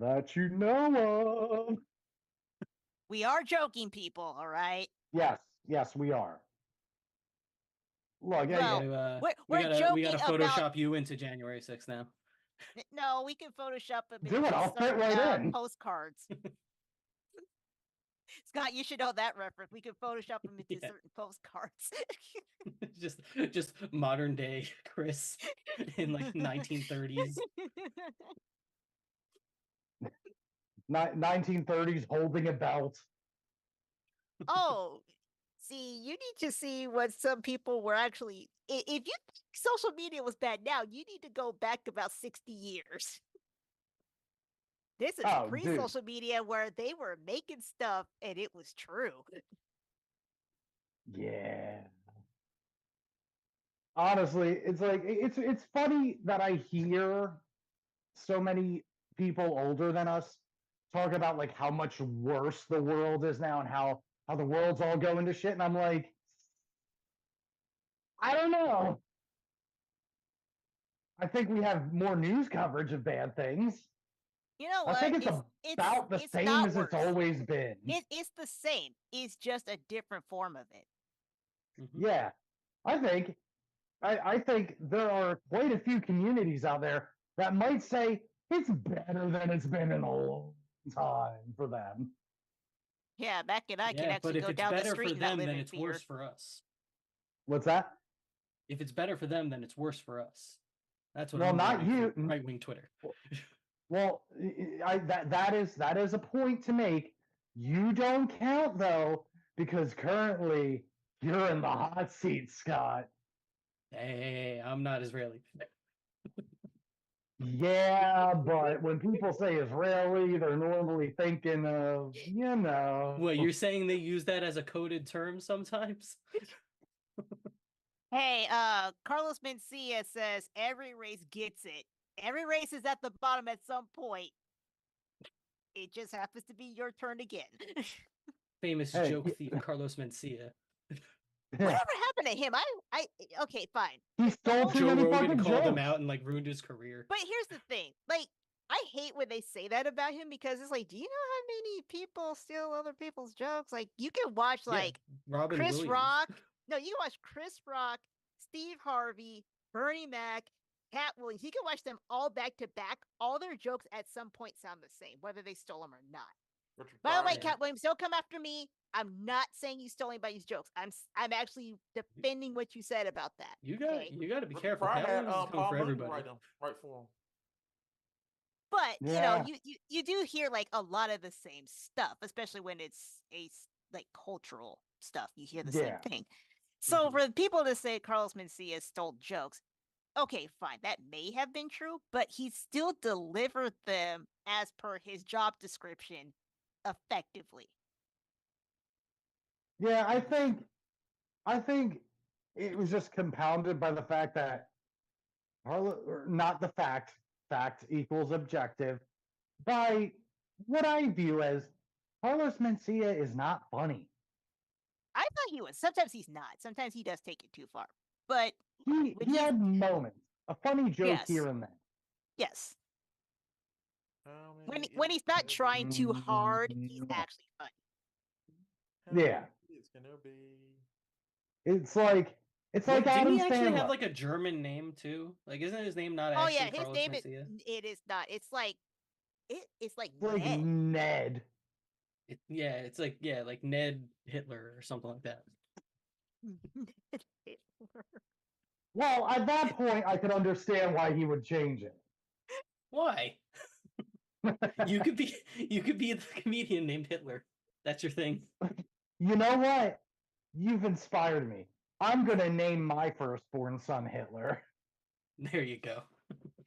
Speaker 1: That you know of.
Speaker 3: We are joking, people. All right.
Speaker 1: Yes, we are. Look,
Speaker 3: Well,
Speaker 4: we
Speaker 3: we're
Speaker 4: gotta
Speaker 3: joking
Speaker 4: Photoshop
Speaker 3: about.
Speaker 4: you into January 6th now.
Speaker 3: No, we can Photoshop them
Speaker 1: do it.
Speaker 3: into
Speaker 1: I'll fit
Speaker 3: certain
Speaker 1: right in.
Speaker 3: postcards. Scott, you should know that reference. We can Photoshop them into certain postcards.
Speaker 4: just modern day Chris in like 1930s.
Speaker 1: 1930s holding a belt.
Speaker 3: Oh, see, you need to see what some people were actually. If you think social media was bad now, you need to go back about 60 years. This is pre-social media where they were making stuff and it was true.
Speaker 1: Yeah. Honestly, it's like it's funny that I hear so many people older than us talk about like how much worse the world is now and how the world's all going to shit, and I'm like, I don't know. I think we have more news coverage of bad things.
Speaker 3: You know
Speaker 1: I
Speaker 3: what?
Speaker 1: think it's about the same as it's always been.
Speaker 3: It's the same. It's just a different form of it.
Speaker 1: Mm-hmm. Yeah, I think there are quite a few communities out there that might say it's better than it's been in a long time for them.
Speaker 3: Yeah, Mac and I can actually go down the street and not live in fear.
Speaker 4: But if it's better for them, then it's worse for us.
Speaker 1: What's that?
Speaker 4: If it's better for them, then it's worse for us. That's what.
Speaker 1: Well, not you.
Speaker 4: Right-wing Twitter.
Speaker 1: Well, that is a point to make. You don't count though, because currently you're in the hot seat, Scott.
Speaker 4: Hey, I'm not Israeli.
Speaker 1: Yeah, but when people say Israeli, they're normally thinking of,
Speaker 4: Well, you're saying they use that as a coded term sometimes?
Speaker 3: Hey, Carlos Mencia says every race gets it. Every race is at the bottom at some point. It just happens to be your turn again.
Speaker 4: Famous joke thief Carlos Mencia.
Speaker 3: Whatever happened to him? Okay, fine.
Speaker 1: He stole too
Speaker 4: Joe
Speaker 1: many
Speaker 4: Rogan
Speaker 1: fucking
Speaker 4: called
Speaker 1: jokes.
Speaker 4: him out and like ruined his career.
Speaker 3: But here's the thing, like, I hate when they say that about him because it's like, do you know how many people steal other people's jokes? Like, you can watch like
Speaker 4: Robin
Speaker 3: Chris
Speaker 4: Williams.
Speaker 3: Rock. No, you can watch Chris Rock, Steve Harvey, Bernie Mac, Cat Williams. You can watch them all back to back. All their jokes at some point sound the same, whether they stole them or not. By the way, Cat Williams, don't come after me. I'm not saying you stole anybody's jokes. I'm actually defending what you said about that.
Speaker 4: You got to be careful. Cat Williams is coming for everybody.
Speaker 2: Right for him.
Speaker 3: But you know, you do hear like a lot of the same stuff, especially when it's a like cultural stuff. You hear the same thing. So for people to say Carlos Mencia stole jokes, okay, fine, that may have been true, but he still delivered them as per his job description effectively.
Speaker 1: Yeah, I think it was just compounded by the fact that not the fact equals objective, by what I view as Carlos Mencia is not funny.
Speaker 3: I thought he was. Sometimes he's not. Sometimes he does take it too far. But
Speaker 1: he had moments, a funny joke here and there.
Speaker 3: Yes. When he's not trying too hard, he's actually funny.
Speaker 1: Yeah.
Speaker 2: It's gonna be.
Speaker 1: It's like
Speaker 4: Didn't
Speaker 1: Adam
Speaker 4: he actually
Speaker 1: Sandler.
Speaker 4: have like a German name too? Like, isn't his name not actually
Speaker 3: his
Speaker 4: Carlos
Speaker 3: name
Speaker 4: Mencia?
Speaker 3: it is not. It's like
Speaker 1: Ned.
Speaker 4: It's like Ned Hitler or something like that.
Speaker 1: Well, at that point, I could understand why he would change it.
Speaker 4: Why? you could be the comedian named Hitler. That's your thing.
Speaker 1: You know what? You've inspired me. I'm gonna name my firstborn son Hitler.
Speaker 4: There you go.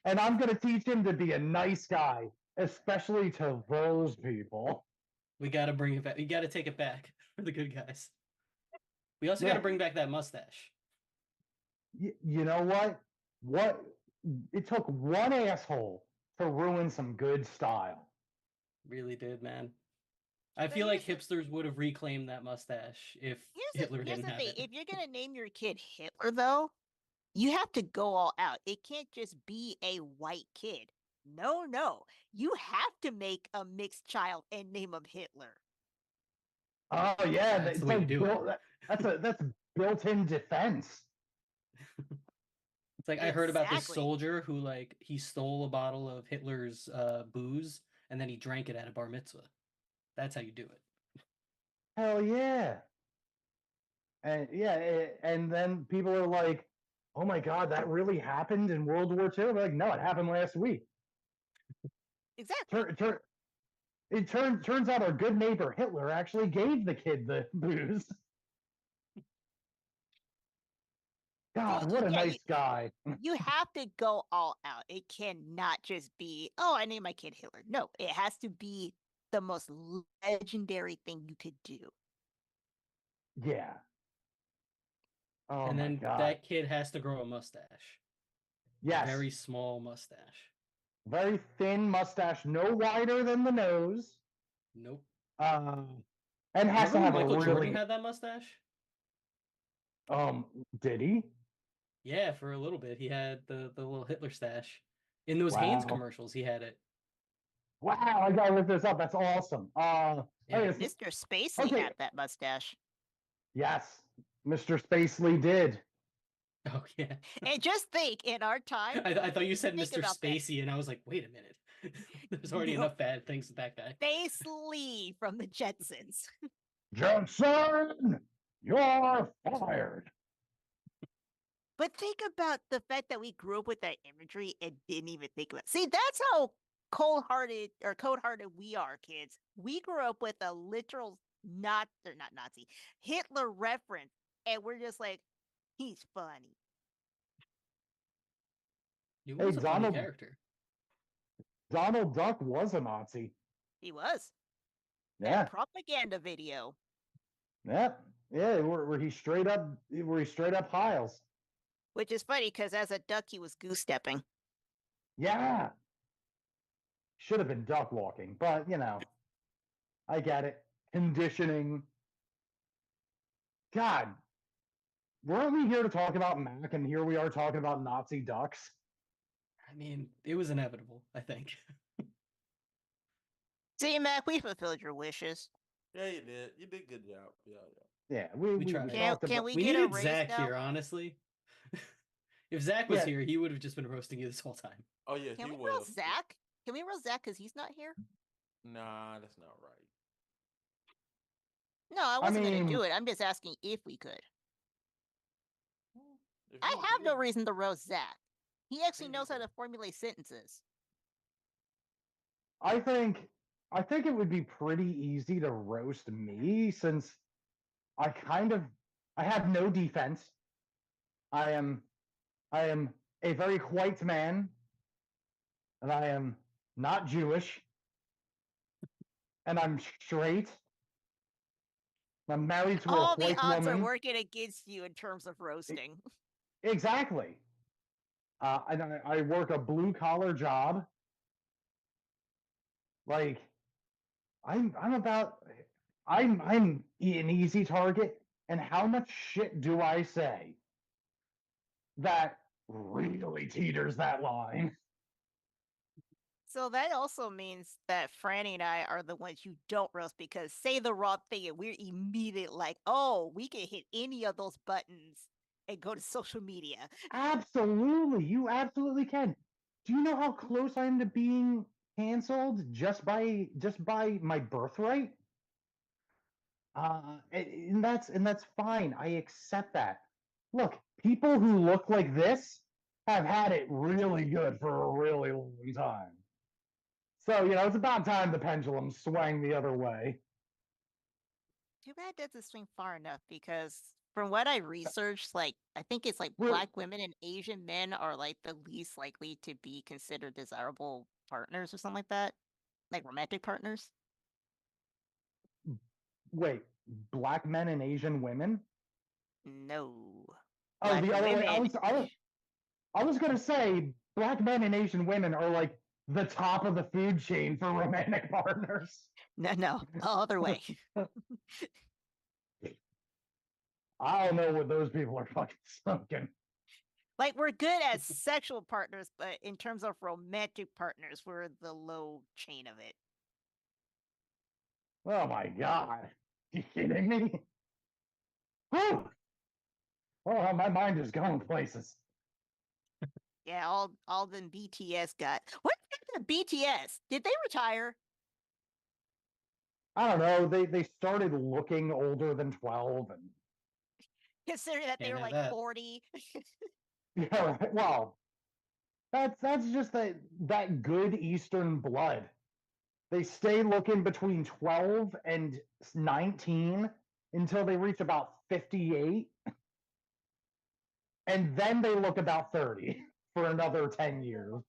Speaker 1: And I'm gonna teach him to be a nice guy, especially to those people.
Speaker 4: We gotta bring it back. We gotta take it back for the good guys. We also gotta bring back that mustache.
Speaker 1: You know what? It took one asshole to ruin some good style.
Speaker 4: Really did, man. I feel like hipsters would have reclaimed that mustache if Hitler didn't have it.
Speaker 3: If you're gonna name your kid Hitler, though, you have to go all out. It can't just be a white kid. No. You have to make a mixed child and name him Hitler.
Speaker 1: Oh yeah,
Speaker 4: That's
Speaker 1: it's
Speaker 4: the way
Speaker 1: like
Speaker 4: to do it.
Speaker 1: that's built-in defense.
Speaker 4: It's like I heard about this
Speaker 3: Exactly.
Speaker 4: soldier who like he stole a bottle of Hitler's booze and then he drank it at a bar mitzvah. That's how you do it.
Speaker 1: Hell yeah. And yeah, and then people are like, "Oh my God, that really happened in World War II?" We're like, "No, it happened last week."
Speaker 3: Exactly.
Speaker 1: Turns out our good neighbor Hitler actually gave the kid the booze. God, what a
Speaker 3: Yeah,
Speaker 1: nice guy.
Speaker 3: you have to go all out. It cannot just be, oh, I named my kid Hitler. No, it has to be the most legendary thing you could do.
Speaker 1: Yeah. Oh
Speaker 4: And
Speaker 1: my
Speaker 4: then
Speaker 1: God.
Speaker 4: that kid has to grow a mustache.
Speaker 1: Yes.
Speaker 4: A very small mustache.
Speaker 1: Very thin mustache, no wider than the nose.
Speaker 4: Nope.
Speaker 1: And has
Speaker 4: Remember
Speaker 1: to
Speaker 4: when
Speaker 1: have
Speaker 4: Michael
Speaker 1: a
Speaker 4: Jordan
Speaker 1: really
Speaker 4: had that mustache?
Speaker 1: did he?
Speaker 4: Yeah, for a little bit. He had the little Hitler stash. In those Hanes
Speaker 1: Wow.
Speaker 4: commercials, he had it.
Speaker 1: Wow, I gotta look this up. That's awesome.
Speaker 4: Yeah.
Speaker 3: Mr. Spacely
Speaker 1: okay.
Speaker 3: had that mustache.
Speaker 1: Yes, Mr. Spacely did.
Speaker 4: Oh yeah.
Speaker 3: And just think, in our time,
Speaker 4: I thought you said
Speaker 3: think
Speaker 4: Mr.
Speaker 3: about that.
Speaker 4: Spacey, and I was like, wait a minute. There's already
Speaker 3: No.
Speaker 4: enough bad things with that guy.
Speaker 3: Spacely from the Jetsons.
Speaker 1: Johnson, you're fired.
Speaker 3: But think about the fact that we grew up with that imagery and didn't even think about it. See, that's how cold-hearted we are, kids. We grew up with a literal not Nazi, Hitler reference, and we're just like, he's funny.
Speaker 4: He was a funny
Speaker 1: Donald,
Speaker 4: character.
Speaker 1: Donald Duck was a Nazi.
Speaker 3: He was.
Speaker 1: Yeah.
Speaker 3: That propaganda video.
Speaker 1: Yeah. Yeah, where he straight up piles.
Speaker 3: Which is funny because as a duck, he was goose stepping.
Speaker 1: Yeah. Should have been duck walking, but you know, I get it. Conditioning. God, weren't we here to talk about Mac, and here we are talking about Nazi ducks?
Speaker 4: I mean, it was inevitable, I think.
Speaker 3: See, Mac, we fulfilled your wishes.
Speaker 2: Yeah, you did. You did a good job. Yeah.
Speaker 1: Yeah, we
Speaker 4: tried.
Speaker 1: talked
Speaker 3: Can
Speaker 1: about.
Speaker 3: we
Speaker 4: We
Speaker 3: get a
Speaker 4: needed
Speaker 3: raise
Speaker 4: Zach
Speaker 3: now?
Speaker 4: here, honestly. If Zach was
Speaker 1: Yeah.
Speaker 4: here, he would have just been roasting you this whole time.
Speaker 2: Oh yeah,
Speaker 3: Can
Speaker 2: he
Speaker 3: we
Speaker 2: was.
Speaker 3: roast Zach? Can we roast Zach because he's not here?
Speaker 2: Nah, that's not right.
Speaker 3: No, I wasn't going
Speaker 1: mean-
Speaker 3: to do it. I'm just asking if we could.
Speaker 2: If
Speaker 3: I
Speaker 2: you
Speaker 3: have no
Speaker 2: did-
Speaker 3: reason to roast Zach. He actually
Speaker 2: There you
Speaker 3: knows how
Speaker 2: go.
Speaker 3: to formulate sentences.
Speaker 1: I think it would be pretty easy to roast me since I have no defense. I am a very white man, and I am not Jewish, and I'm straight. I'm married to
Speaker 3: All
Speaker 1: a
Speaker 3: the
Speaker 1: white
Speaker 3: odds
Speaker 1: woman.
Speaker 3: are working against you in terms of roasting.
Speaker 1: Exactly. And I work a blue collar job. Like, I'm an easy target. And how much shit do I say that really teeters that line?
Speaker 3: So that also means that Franny and I are the ones you don't roast because say the wrong thing and we're immediately like, oh, we can hit any of those buttons and go to social media.
Speaker 1: Absolutely, you absolutely can. Do you know how close I am to being canceled just by my birthright? And that's fine. I accept that. Look, people who look like this have had it really good for a really long time. So, you know, it's about time the pendulum swung the other way.
Speaker 3: Too bad it doesn't swing far enough because from what I researched, like I think it's like
Speaker 1: We're-
Speaker 3: black women and Asian men are like the least likely to be considered desirable partners or something like that. Like romantic partners.
Speaker 1: Wait, black men and Asian women?
Speaker 3: No.
Speaker 1: Oh,
Speaker 3: Black
Speaker 1: the other way.
Speaker 3: women.
Speaker 1: I was gonna say black men and Asian women are like the top of the food chain for romantic partners.
Speaker 3: No, the other way.
Speaker 1: I don't know what those people are fucking smoking.
Speaker 3: Like we're good as sexual partners, but in terms of romantic partners, we're the low chain of it.
Speaker 1: Oh my god. You kidding me? Whew! Oh, my mind is going places.
Speaker 3: Yeah, all them BTS got. What happened to BTS? Did they retire?
Speaker 1: I don't know. They started looking older than 12, and
Speaker 3: Considering that they
Speaker 4: Can't
Speaker 3: were
Speaker 4: have
Speaker 3: like
Speaker 4: that.
Speaker 3: 40.
Speaker 1: yeah, right. Well, that's just that good Eastern blood. They stay looking between 12 and 19 until they reach about 58, and then they look about 30 for another 10 years.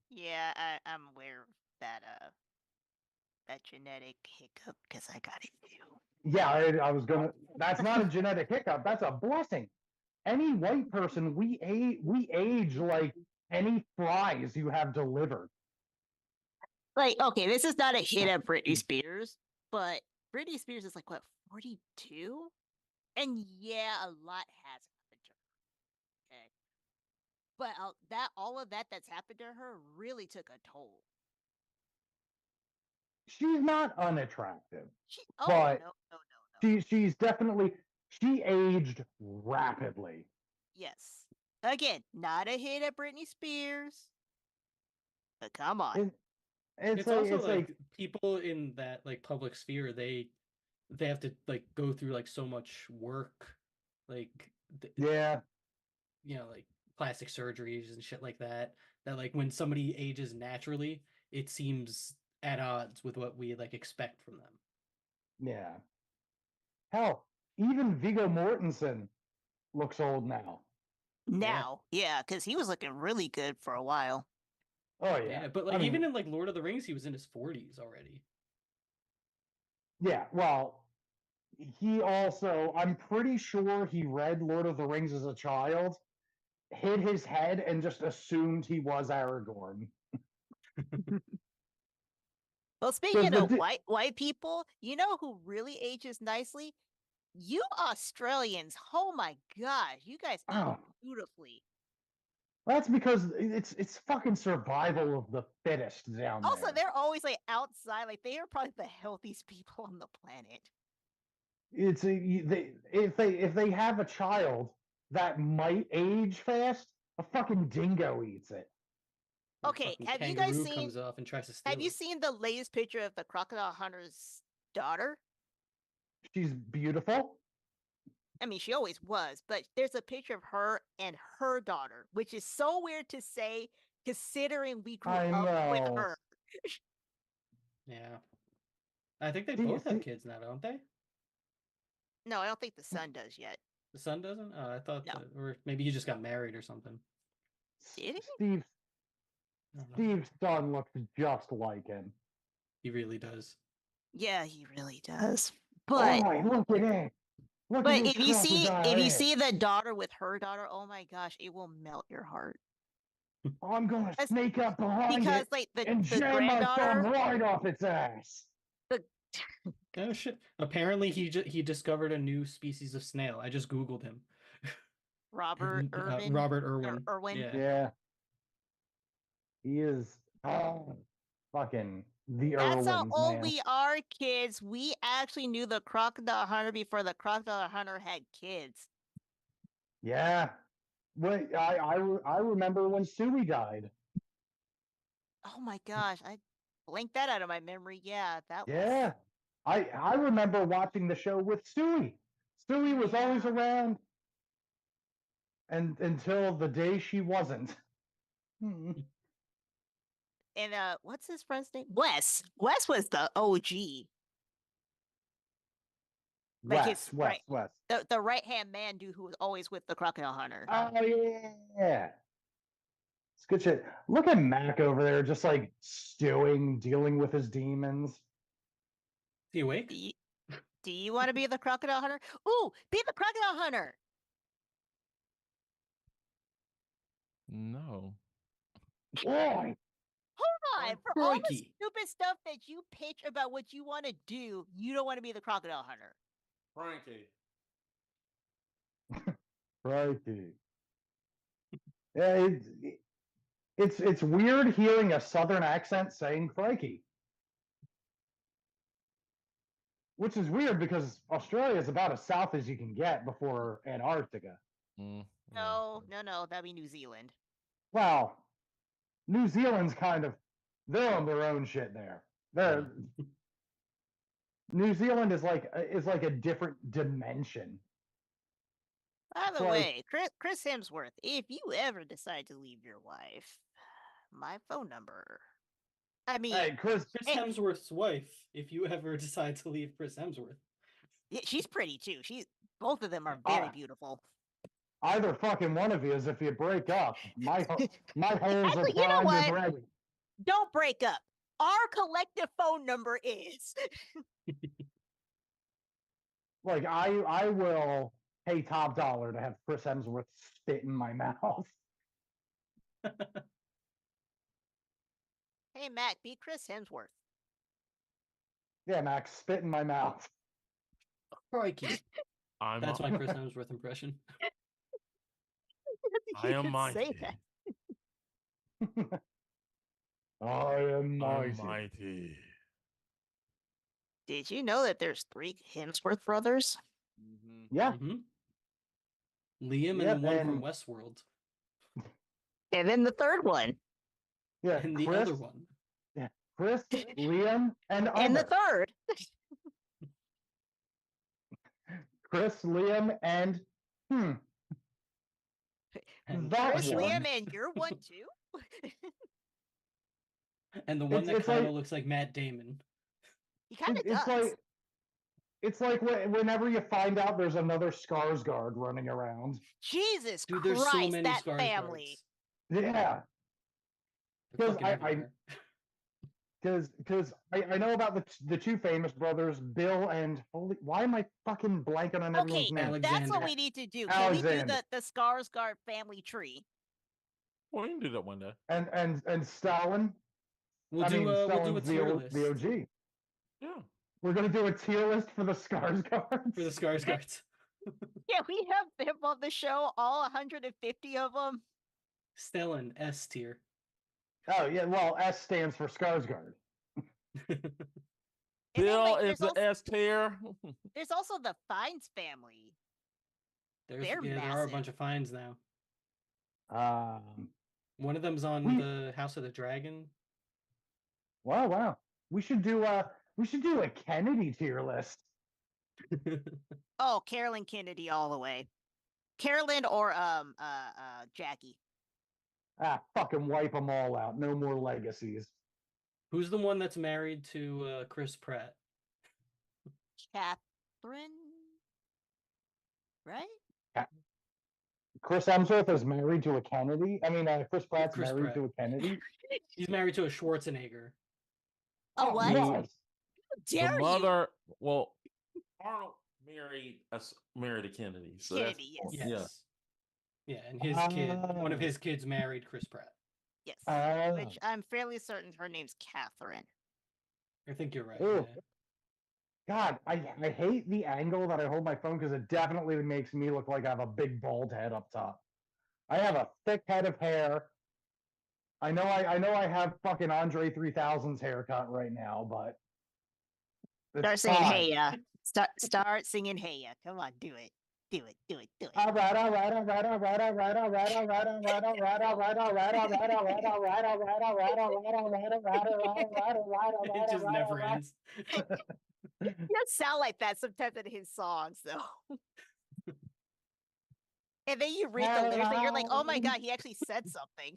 Speaker 3: Yeah, I'm aware of that genetic hiccup because I got it too.
Speaker 1: Yeah, I was gonna. That's not a genetic hiccup. That's a blessing. Any white person, we age like any fries you have delivered.
Speaker 3: Like, okay, this is not a hit at Britney Spears, but Britney Spears is like what, 42? And yeah, a lot has happened to her. Okay. But all of that that's happened to her really took a toll.
Speaker 1: She's not unattractive,
Speaker 3: Oh
Speaker 1: but
Speaker 3: no.
Speaker 1: she's definitely she aged rapidly.
Speaker 3: Yes. Again, not a hit at Britney Spears. But come on.
Speaker 1: It's
Speaker 4: also
Speaker 1: like
Speaker 4: people in that like public sphere, they have to like go through like so much work, like
Speaker 1: yeah.
Speaker 4: like plastic surgeries and shit like that. That like when somebody ages naturally, it seems at odds with what we like expect from them.
Speaker 1: Yeah. Hell, even Viggo Mortensen looks old now.
Speaker 3: Now, yeah, because he was looking really good for a while.
Speaker 1: Oh yeah.
Speaker 4: But like even in like Lord of the Rings, he was in his 40s already.
Speaker 1: Yeah, well, he also, I'm pretty sure he read Lord of the Rings as a child, hit his head, and just assumed he was Aragorn.
Speaker 3: Well, speaking of white people, you know who really ages nicely? You Australians. Oh my gosh, you guys age beautifully.
Speaker 1: That's because it's fucking survival of the fittest down there.
Speaker 3: Also, they're always like outside, like they are probably the healthiest people on the planet.
Speaker 1: It's if they have a child that might age fast, a fucking dingo eats it.
Speaker 3: Okay, have you guys seen?
Speaker 4: Comes off and tries to steal
Speaker 3: have you seen the latest picture of the crocodile hunter's daughter?
Speaker 1: She's beautiful.
Speaker 3: I mean, she always was, but there's a picture of her and her daughter, which is so weird to say considering we grew up with her.
Speaker 4: Yeah. I think they both have kids now, don't they?
Speaker 3: No, I don't think the son does yet.
Speaker 4: The son doesn't? Oh, I thought or maybe he just got married or something.
Speaker 3: Did he?
Speaker 1: Steve's son looks just like him.
Speaker 4: He really does.
Speaker 3: Yeah, he really does. But
Speaker 1: look at it. Look
Speaker 3: but if you see the daughter with her daughter, oh my gosh, it will melt your heart.
Speaker 1: I'm gonna snake up behind
Speaker 3: because,
Speaker 1: it
Speaker 3: like,
Speaker 1: and jam my thumb right off its ass.
Speaker 4: Oh shit! Apparently, he discovered a new species of snail. I just googled him.
Speaker 3: Robert Irwin.
Speaker 4: Robert Irwin.
Speaker 1: Yeah. He is fucking the Irwins,
Speaker 3: That's how old
Speaker 1: man.
Speaker 3: we are, kids. We actually knew the crocodile hunter before the crocodile hunter had kids.
Speaker 1: Yeah. Wait, I remember when Suey died.
Speaker 3: Oh my gosh, I blanked that out of my memory. Yeah, that was.
Speaker 1: Yeah. I remember watching the show with Suey. Suey was always around and until the day she wasn't.
Speaker 3: And what's his friend's name? Wes. Wes was the OG.
Speaker 1: Wes.
Speaker 3: The right hand man dude who was always with the crocodile hunter.
Speaker 1: Oh yeah. It's good shit. Look at Mac over there, just like stewing, dealing with his demons. Is
Speaker 4: he awake?
Speaker 3: Do you want to be the crocodile hunter? Ooh, be the crocodile hunter.
Speaker 2: No.
Speaker 1: Boy.
Speaker 3: Hold on. For all the stupid stuff that you pitch about what you want to do, you don't want to be the crocodile hunter.
Speaker 1: Frankie. Yeah, it's weird hearing a southern accent saying crikey. which is weird because Australia is about as south as you can get before Antarctica.
Speaker 3: No, that'd be New Zealand.
Speaker 1: Well, New Zealand's they're on their own shit there. New Zealand is like a different dimension.
Speaker 3: By the way, Chris Hemsworth, if you ever decide to leave your wife, my phone number. I mean,
Speaker 1: hey, Chris
Speaker 4: Hemsworth's wife. If you ever decide to leave Chris Hemsworth,
Speaker 3: she's pretty too. Both of them are very beautiful.
Speaker 1: Either fucking one of you is if you break up. My holes are
Speaker 3: Actually, you know
Speaker 1: primed and
Speaker 3: what?
Speaker 1: ready.
Speaker 3: Don't break up. Our collective phone number is.
Speaker 1: Like I will pay top dollar to have Chris Hemsworth spit in my mouth.
Speaker 3: Hey, Mac, be Chris Hemsworth.
Speaker 1: Yeah, Max, spit in my mouth.
Speaker 4: crikey! That's my Chris Hemsworth impression.
Speaker 2: I am mighty.
Speaker 1: I am mighty.
Speaker 2: Mighty.
Speaker 3: Did you know that there's 3 Hemsworth brothers?
Speaker 1: Yeah.
Speaker 4: Liam and the one from Westworld.
Speaker 3: And then the third one.
Speaker 1: Yeah,
Speaker 4: And the other one.
Speaker 1: Yeah, Chris, Liam, and
Speaker 3: the third.
Speaker 1: Chris, Liam, and
Speaker 3: Chris, Liam, and you're one too.
Speaker 4: And the one that kind of looks like Matt Damon.
Speaker 3: He kind of does.
Speaker 1: It's like whenever you find out there's another Skarsgård running around.
Speaker 3: Jesus
Speaker 4: Dude,
Speaker 3: Christ,
Speaker 4: there's so many
Speaker 3: that
Speaker 4: Skarsgårds.
Speaker 3: family.
Speaker 1: Yeah. Because I know about the 2 famous brothers, Bill and why am I fucking blanking on everyone's name?
Speaker 3: Okay, that's what we need to do. Can we do the Skarsgård family tree?
Speaker 2: Well, we can do that one day.
Speaker 1: And Stalin.
Speaker 4: We'll do a tier list.
Speaker 1: The OG.
Speaker 2: Yeah.
Speaker 1: We're gonna do a tier list for the Skarsgårds.
Speaker 4: For the Skarsgårds.
Speaker 3: Yeah, we have them on the show, all 150 of them.
Speaker 4: Stellan, S tier.
Speaker 1: Oh yeah, well S stands for Skarsgård.
Speaker 2: Bill is the S tier.
Speaker 3: There's also the Fiennes family.
Speaker 4: There are a bunch of Fiennes now. One of them's on the House of the Dragon.
Speaker 1: Wow. We should do a Kennedy tier list.
Speaker 3: Oh, Carolyn Kennedy all the way. Carolyn or Jackie.
Speaker 1: Fucking wipe them all out. No more legacies.
Speaker 4: Who's the one that's married to Chris Pratt?
Speaker 3: Catherine, right?
Speaker 1: Chris Hemsworth is married to a Kennedy. I mean, Chris Pratt's married to a Kennedy.
Speaker 4: He's married to a Schwarzenegger.
Speaker 3: Oh, what?
Speaker 1: Yes.
Speaker 3: Dare
Speaker 2: the mother,
Speaker 3: you?
Speaker 2: Well, Arnold married a Kennedy. So
Speaker 3: Kennedy, yes.
Speaker 4: Yeah, and his kid, one of his kids married Chris Pratt.
Speaker 3: Yes, which I'm fairly certain her name's Catherine.
Speaker 4: I think you're right.
Speaker 1: Yeah. God, I hate the angle that I hold my phone because it definitely makes me look like I have a big bald head up top. I have a thick head of hair. I know I have fucking Andre 3000's haircut right now, but
Speaker 3: start singing Hey Ya. Start singing Hey Ya. Come on, do it. Do it.
Speaker 1: All right.
Speaker 4: It just never ends.
Speaker 3: He does sound like that sometimes in his songs, though. And then you read the lyrics and you're like, oh my God, he actually said something.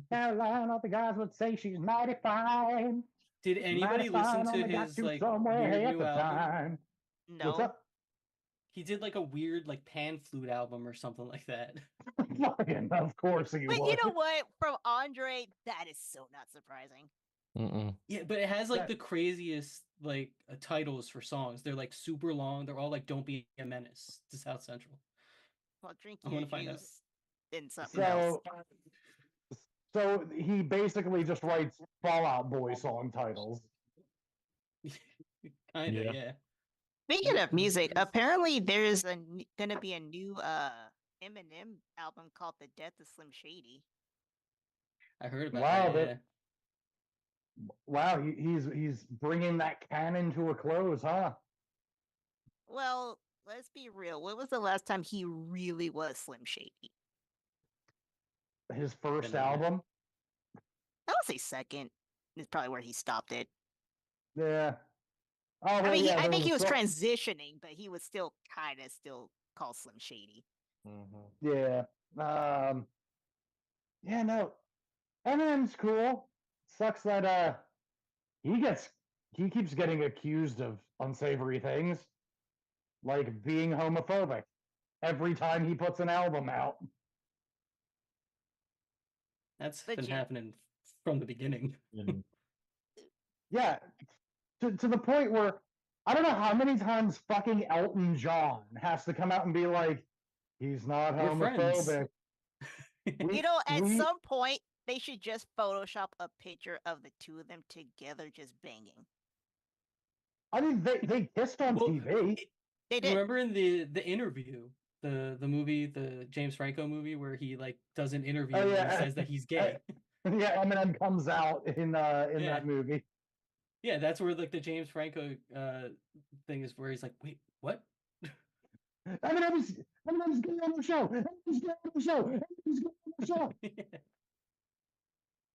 Speaker 1: Caroline, all the guys would say she's mighty fine.
Speaker 4: Did anybody listen to his weird new album?
Speaker 3: No.
Speaker 1: What's up?
Speaker 4: He did like a weird pan flute album or something like that.
Speaker 1: Fucking, of course he would.
Speaker 3: But you know what? From Andre, that is so not surprising.
Speaker 4: Yeah, but it has the craziest titles for songs. They're super long. They're all Don't Be a Menace to South Central.
Speaker 3: Well, drinking your juice and something
Speaker 1: else. So he basically just writes Fall Out Boy song titles.
Speaker 4: Kinda, yeah.
Speaker 3: Speaking of music, apparently there's gonna be a new Eminem album called The Death of Slim Shady.
Speaker 4: I heard about that.
Speaker 1: Wow, he's bringing that canon to a close, huh?
Speaker 3: Well, let's be real. When was the last time he really was Slim Shady?
Speaker 1: His first
Speaker 4: Banana.
Speaker 1: album.
Speaker 3: I would say second. Is probably where he stopped it.
Speaker 1: Yeah. Oh,
Speaker 3: I
Speaker 1: well,
Speaker 3: mean,
Speaker 1: yeah,
Speaker 3: I
Speaker 1: there
Speaker 3: think
Speaker 1: was
Speaker 3: he was
Speaker 1: so-
Speaker 3: transitioning, but he was still kind of still called Slim Shady.
Speaker 1: Yeah. Yeah, no. Eminem's cool. Sucks that he keeps getting accused of unsavory things, like being homophobic every time he puts an album out.
Speaker 4: That's
Speaker 3: But
Speaker 4: been
Speaker 3: Jim,
Speaker 4: happening from the beginning.
Speaker 1: Yeah, to the point where I don't know how many times fucking Elton John has to come out and be like, he's not
Speaker 4: We're friends.
Speaker 1: homophobic.
Speaker 3: you know, at some point they should just Photoshop a picture of the two of them together just banging.
Speaker 1: I mean, they kissed on
Speaker 4: Well,
Speaker 1: TV.
Speaker 3: They did.
Speaker 4: Remember in the interview, the movie, the James Franco movie, where he like does an interview
Speaker 1: Oh,
Speaker 4: and
Speaker 1: yeah.
Speaker 4: he says that he's gay.
Speaker 1: Yeah, Eminem comes out in that movie.
Speaker 4: Yeah, that's where like the James Franco thing is, where he's like, wait, what?
Speaker 1: Eminem's gay on the show. Eminem's gay on the show. Eminem's gay on the show.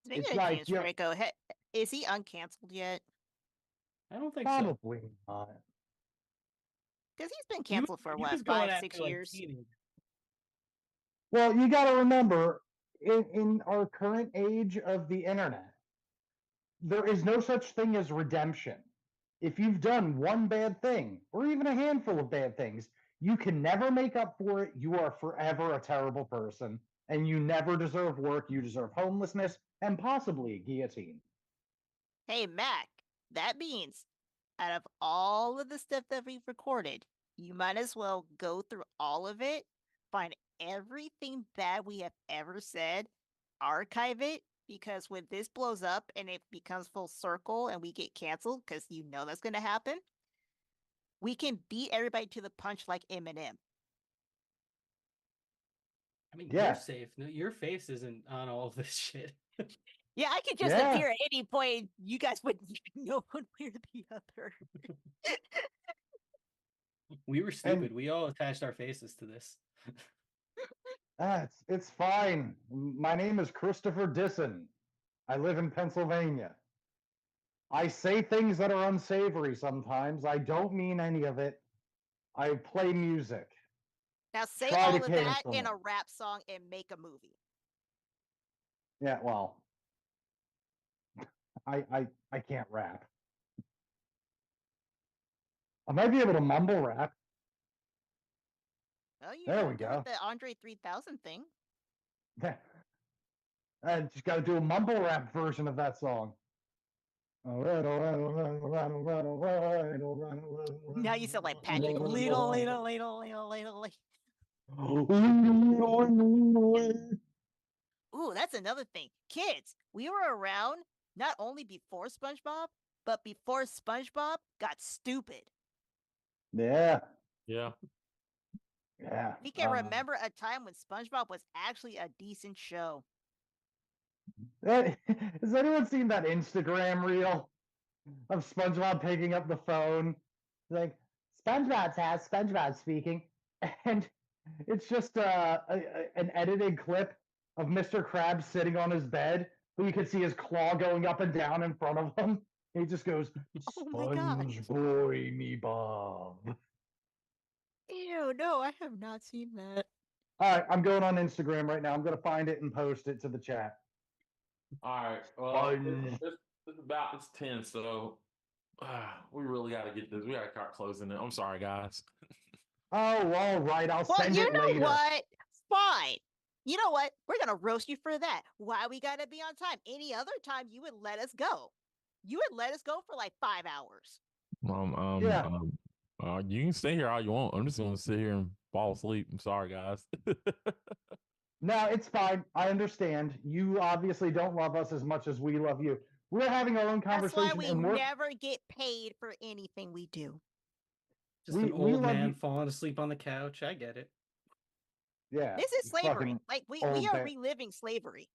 Speaker 3: Speaking
Speaker 1: It's
Speaker 3: of
Speaker 1: like,
Speaker 3: James
Speaker 1: yeah,
Speaker 3: Franco, is he uncanceled yet?
Speaker 4: I don't think so.
Speaker 1: probably not.
Speaker 3: Because he's been
Speaker 4: He was-
Speaker 3: canceled for
Speaker 4: he
Speaker 3: what,
Speaker 4: was going
Speaker 3: 5, 6
Speaker 4: after, like,
Speaker 3: years?
Speaker 4: teenagers.
Speaker 1: Well, you got to remember, in our current age of the internet, there is no such thing as redemption. If you've done one bad thing, or even a handful of bad things, you can never make up for it. You are forever a terrible person, and you never deserve work. You deserve homelessness and possibly a guillotine.
Speaker 3: Hey, Mac, that means out of all of the stuff that we've recorded, you might as well go through all of it, find everything bad we have ever said, archive it, because when this blows up and it becomes full circle and we get canceled, because you know that's going to happen, we can beat everybody to the punch like Eminem.
Speaker 4: I mean,
Speaker 1: Yeah.
Speaker 4: you're safe. No, your face isn't on all of this shit.
Speaker 3: Yeah, I could just
Speaker 1: Yeah.
Speaker 3: appear at any point. You guys wouldn't even know one way or the other.
Speaker 4: We were stupid. We all attached our faces to this.
Speaker 1: It's fine. My name is Christopher Disson. I live in Pennsylvania. I say things that are unsavory sometimes. I don't mean any of it. I play music.
Speaker 3: Now say
Speaker 1: Try
Speaker 3: all
Speaker 1: to
Speaker 3: of that
Speaker 1: cancel
Speaker 3: in
Speaker 1: me.
Speaker 3: a rap song and make a movie.
Speaker 1: Yeah, well, I can't rap. I might be able to mumble rap.
Speaker 3: Well, you
Speaker 1: There
Speaker 3: know,
Speaker 1: we
Speaker 3: do
Speaker 1: go.
Speaker 3: it the Andre 3000 thing.
Speaker 1: I just got to do a mumble rap version of that song.
Speaker 3: Now you sound like Patrick. Little. Ooh, that's another thing. Kids, we were around not only before SpongeBob, but before SpongeBob got stupid.
Speaker 1: Yeah.
Speaker 2: Yeah.
Speaker 1: Yeah.
Speaker 3: We can remember a time when SpongeBob was actually a decent show.
Speaker 1: Has anyone seen that Instagram reel of SpongeBob picking up the phone? Like, SpongeBob's house, SpongeBob speaking. And it's just an edited clip of Mr. Krabs sitting on his bed, but you can see his claw going up and down in front of him. And he just goes,
Speaker 3: Oh my God.
Speaker 1: Sponge boy me Bob.
Speaker 3: Ew, no, I have not seen that.
Speaker 1: All right, I'm going on Instagram right now. I'm going to find it and post it to the chat.
Speaker 2: All right.
Speaker 1: Fun.
Speaker 2: It's 10, so we really got to get this. We got to start closing it. I'm sorry, guys.
Speaker 1: Oh, all right. I'll send it later.
Speaker 3: You know what? Fine. You know what? We're going to roast you for that. Why we got to be on time? Any other time you would let us go. You would let us go for like 5 hours.
Speaker 1: Yeah.
Speaker 2: You can stay here all you want. I'm just going to sit here and fall asleep. I'm sorry, guys.
Speaker 1: No, it's fine. I understand. You obviously don't love us as much as we love you. We're having our own conversation.
Speaker 3: That's why we
Speaker 1: and we're
Speaker 3: never get paid for anything we do.
Speaker 4: Just
Speaker 1: We
Speaker 4: an old
Speaker 1: love
Speaker 4: man
Speaker 1: you.
Speaker 4: falling asleep on the couch. I get it.
Speaker 1: Yeah.
Speaker 3: This is slavery.
Speaker 1: fucking
Speaker 3: Like we
Speaker 1: old
Speaker 3: are
Speaker 1: man.
Speaker 3: reliving slavery.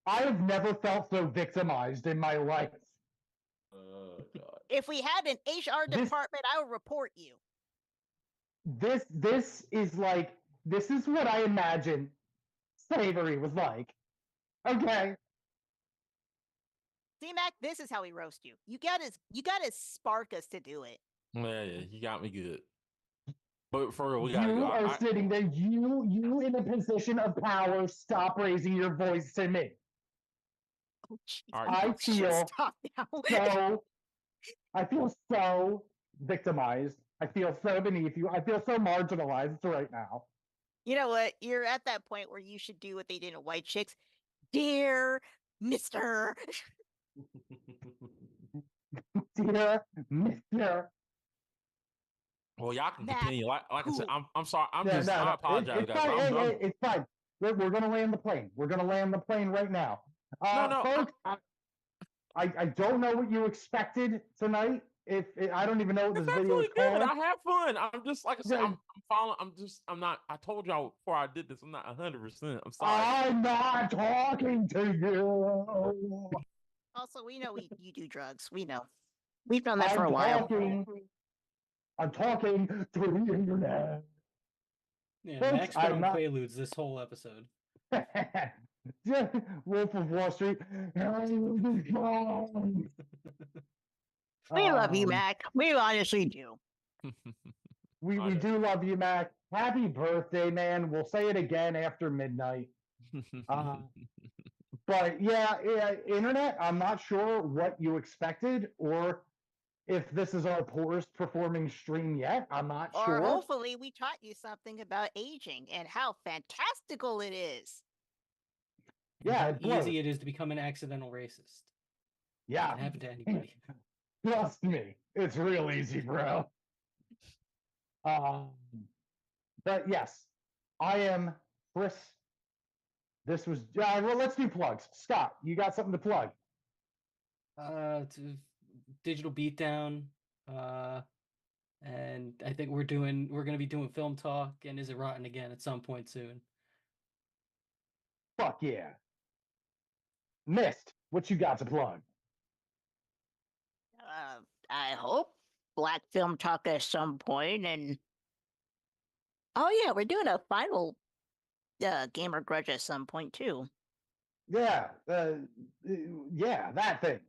Speaker 1: I have never felt so victimized in my life.
Speaker 2: Oh God.
Speaker 3: If we had an HR department, I would report you.
Speaker 1: This is what I imagine slavery was like. Okay.
Speaker 3: See, Mac, this is how we roast you. You gotta spark us to do it.
Speaker 2: Yeah, you got me good. But for real, we gotta
Speaker 1: You
Speaker 2: go.
Speaker 1: are sitting there, you in a position of power, stop raising your voice to me.
Speaker 3: Oh, geez.
Speaker 1: I feel
Speaker 3: Stop now.
Speaker 1: I feel so victimized. I feel so beneath you. I feel so marginalized right now.
Speaker 3: You know what? You're at that point where you should do what they did in White Chicks. Dear Mr.
Speaker 1: Dear Mr.
Speaker 2: Well, y'all can
Speaker 3: Mac,
Speaker 2: continue. Like I said, I'm sorry. I
Speaker 1: No.
Speaker 2: apologize,
Speaker 1: It's
Speaker 2: guys.
Speaker 1: fine.
Speaker 2: I'm done.
Speaker 1: It's fine. We're gonna land the plane. We're gonna land the plane right now.
Speaker 2: No,
Speaker 1: Folks, I don't know what you expected tonight. I don't even know what
Speaker 2: it's
Speaker 1: this video is
Speaker 2: absolutely good.
Speaker 1: called.
Speaker 2: I have fun. I'm just like I said.
Speaker 1: Yeah.
Speaker 2: I'm following. I'm not. I told y'all before I did this. I'm not 100%. I'm sorry.
Speaker 1: I'm not talking to you.
Speaker 3: Also, we know you do drugs. We know. We've known that for a while.
Speaker 1: I'm talking through the internet.
Speaker 4: Yeah,
Speaker 1: Folks,
Speaker 4: Mac's been
Speaker 1: I'm
Speaker 4: on
Speaker 1: not-
Speaker 4: Quaaludes this whole episode.
Speaker 1: Wolf of Wall Street.
Speaker 3: We love you, Mac. We honestly do.
Speaker 1: We
Speaker 2: I know.
Speaker 1: do love you, Mac. Happy birthday, man. We'll say it again after midnight. But yeah, internet, I'm not sure what you expected or if this is our poorest performing stream yet. I'm not
Speaker 3: Or
Speaker 1: sure.
Speaker 3: hopefully we taught you something about aging and how fantastical it is.
Speaker 4: And
Speaker 1: Yeah,
Speaker 4: how
Speaker 1: it blows.
Speaker 4: easy it is to become an accidental racist. It
Speaker 1: Yeah.
Speaker 4: can happen to anybody.
Speaker 1: Trust me, it's real easy, bro. But yes, I am Chris. This was well. Let's do plugs. Scott, you got something to plug?
Speaker 4: To Digital Beatdown, and I think we're gonna be doing film talk and Is It Rotten again at some point soon.
Speaker 1: Fuck yeah. Mist, what you got to plug?
Speaker 3: I hope Black Film Talk at some point, and oh yeah, we're doing a final Gamer Grudge at some point too.
Speaker 1: Yeah, yeah, that thing.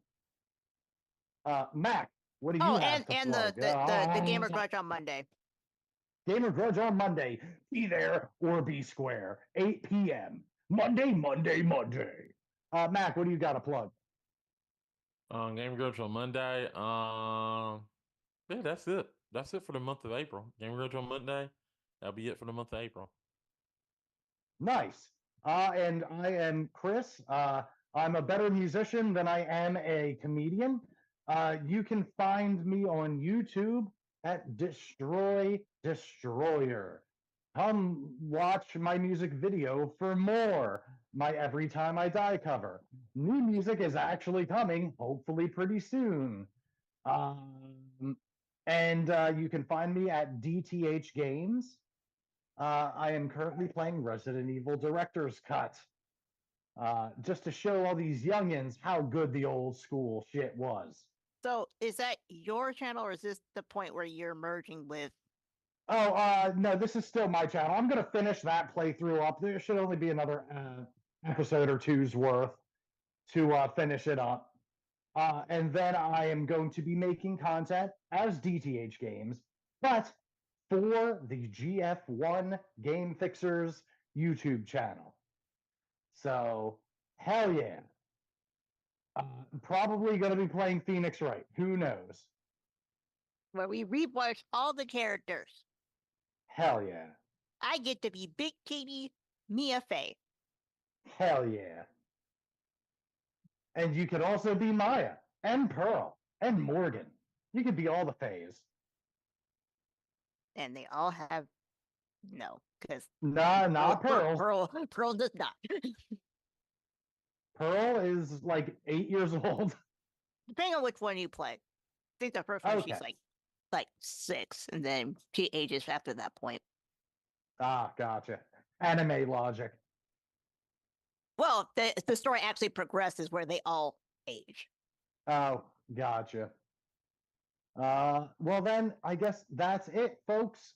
Speaker 1: Mac, what do you have to
Speaker 3: and
Speaker 1: plug?
Speaker 3: the Gamer Grudge on Monday.
Speaker 1: Gamer Grudge on Monday. Be there or be square. 8 p.m. Monday. Mac, what do you got to plug?
Speaker 2: Game Grudge on Monday. Yeah, that's it. That's it for the month of April. Game Grudge on Monday. That'll be it for the month of April.
Speaker 1: Nice. And I am Chris. I'm a better musician than I am a comedian. You can find me on YouTube at Destroy Destroyer. Come watch my music video for more. My Every Time I Die cover. New music is actually coming, hopefully pretty soon. And you can find me at DTH Games. I am currently playing Resident Evil Director's Cut. Just to show all these youngins how good the old school shit was.
Speaker 3: So is that your channel, or is this the point where you're merging with?
Speaker 1: Oh, no, this is still my channel. I'm going to finish that playthrough up. There should only be another episode or two's worth to finish it up. And then I am going to be making content as DTH Games, but for the GF1 Game Fixers YouTube channel. So, hell yeah. Probably going to be playing Phoenix Wright. Who knows?
Speaker 3: Where we revoice all the characters.
Speaker 1: Hell yeah.
Speaker 3: I get to be Big Katie Mia Fey.
Speaker 1: Hell yeah. And you could also be Maya and Pearl and Morgan. You could be all the Fays.
Speaker 3: And they all have no, because
Speaker 1: Not Pearl.
Speaker 3: Pearl does not.
Speaker 1: Pearl is like 8 years old.
Speaker 3: Depending on which one you play. I think the first one she's
Speaker 1: Okay.
Speaker 3: like 6, and then she ages after that point.
Speaker 1: Ah, gotcha. Anime logic.
Speaker 3: Well, the story actually progresses where they all age.
Speaker 1: Oh, gotcha. Well then, I guess that's it, folks.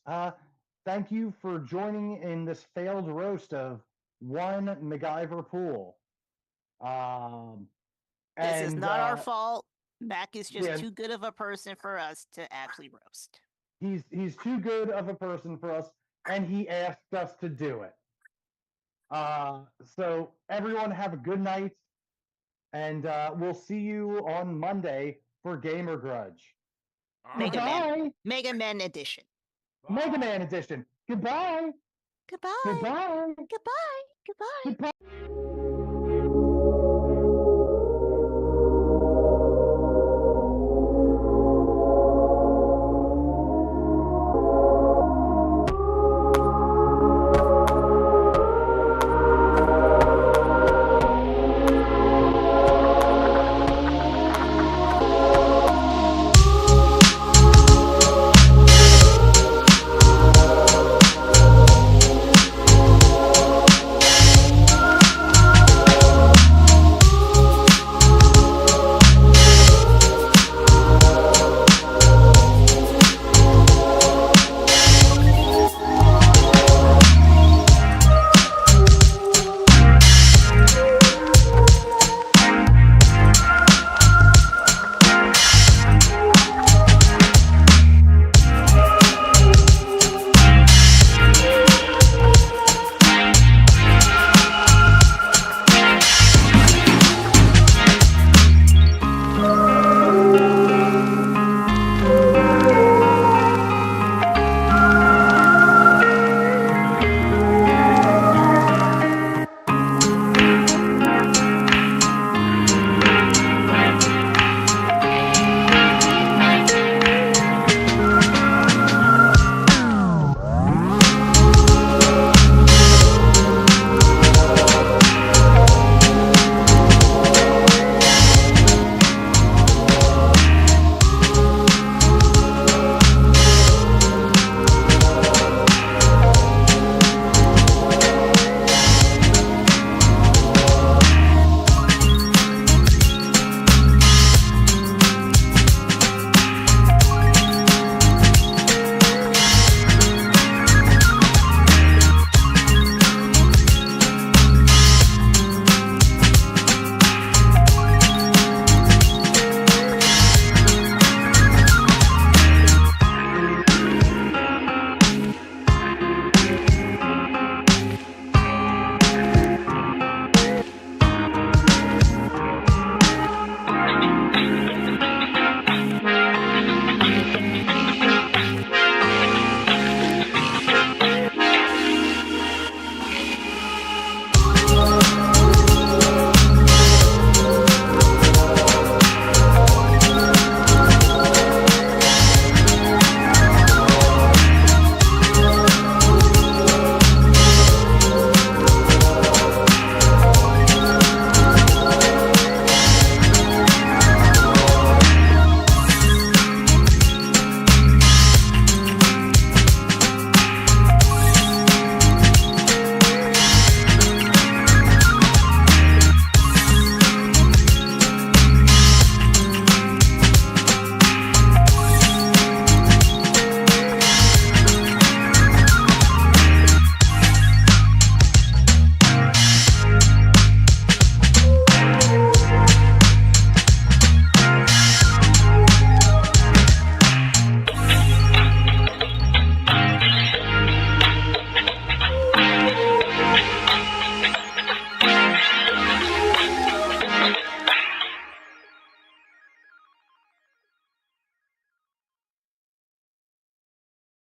Speaker 1: Thank you for joining in this failed roast of one MacGyver pool.
Speaker 3: This is not our
Speaker 1: uh,
Speaker 3: fault. Mac is just
Speaker 1: yeah,
Speaker 3: too good of a person for us to actually roast.
Speaker 1: he's too good of a person for us, and he asked us to do it. So everyone have a good night, and we'll see you on Monday for Gamer Grudge.
Speaker 3: Mega
Speaker 1: Goodbye.
Speaker 3: Man. Mega Man edition.
Speaker 1: Mega Man edition. Goodbye.
Speaker 3: Goodbye.
Speaker 1: Goodbye.
Speaker 3: Goodbye. Goodbye.
Speaker 1: Goodbye.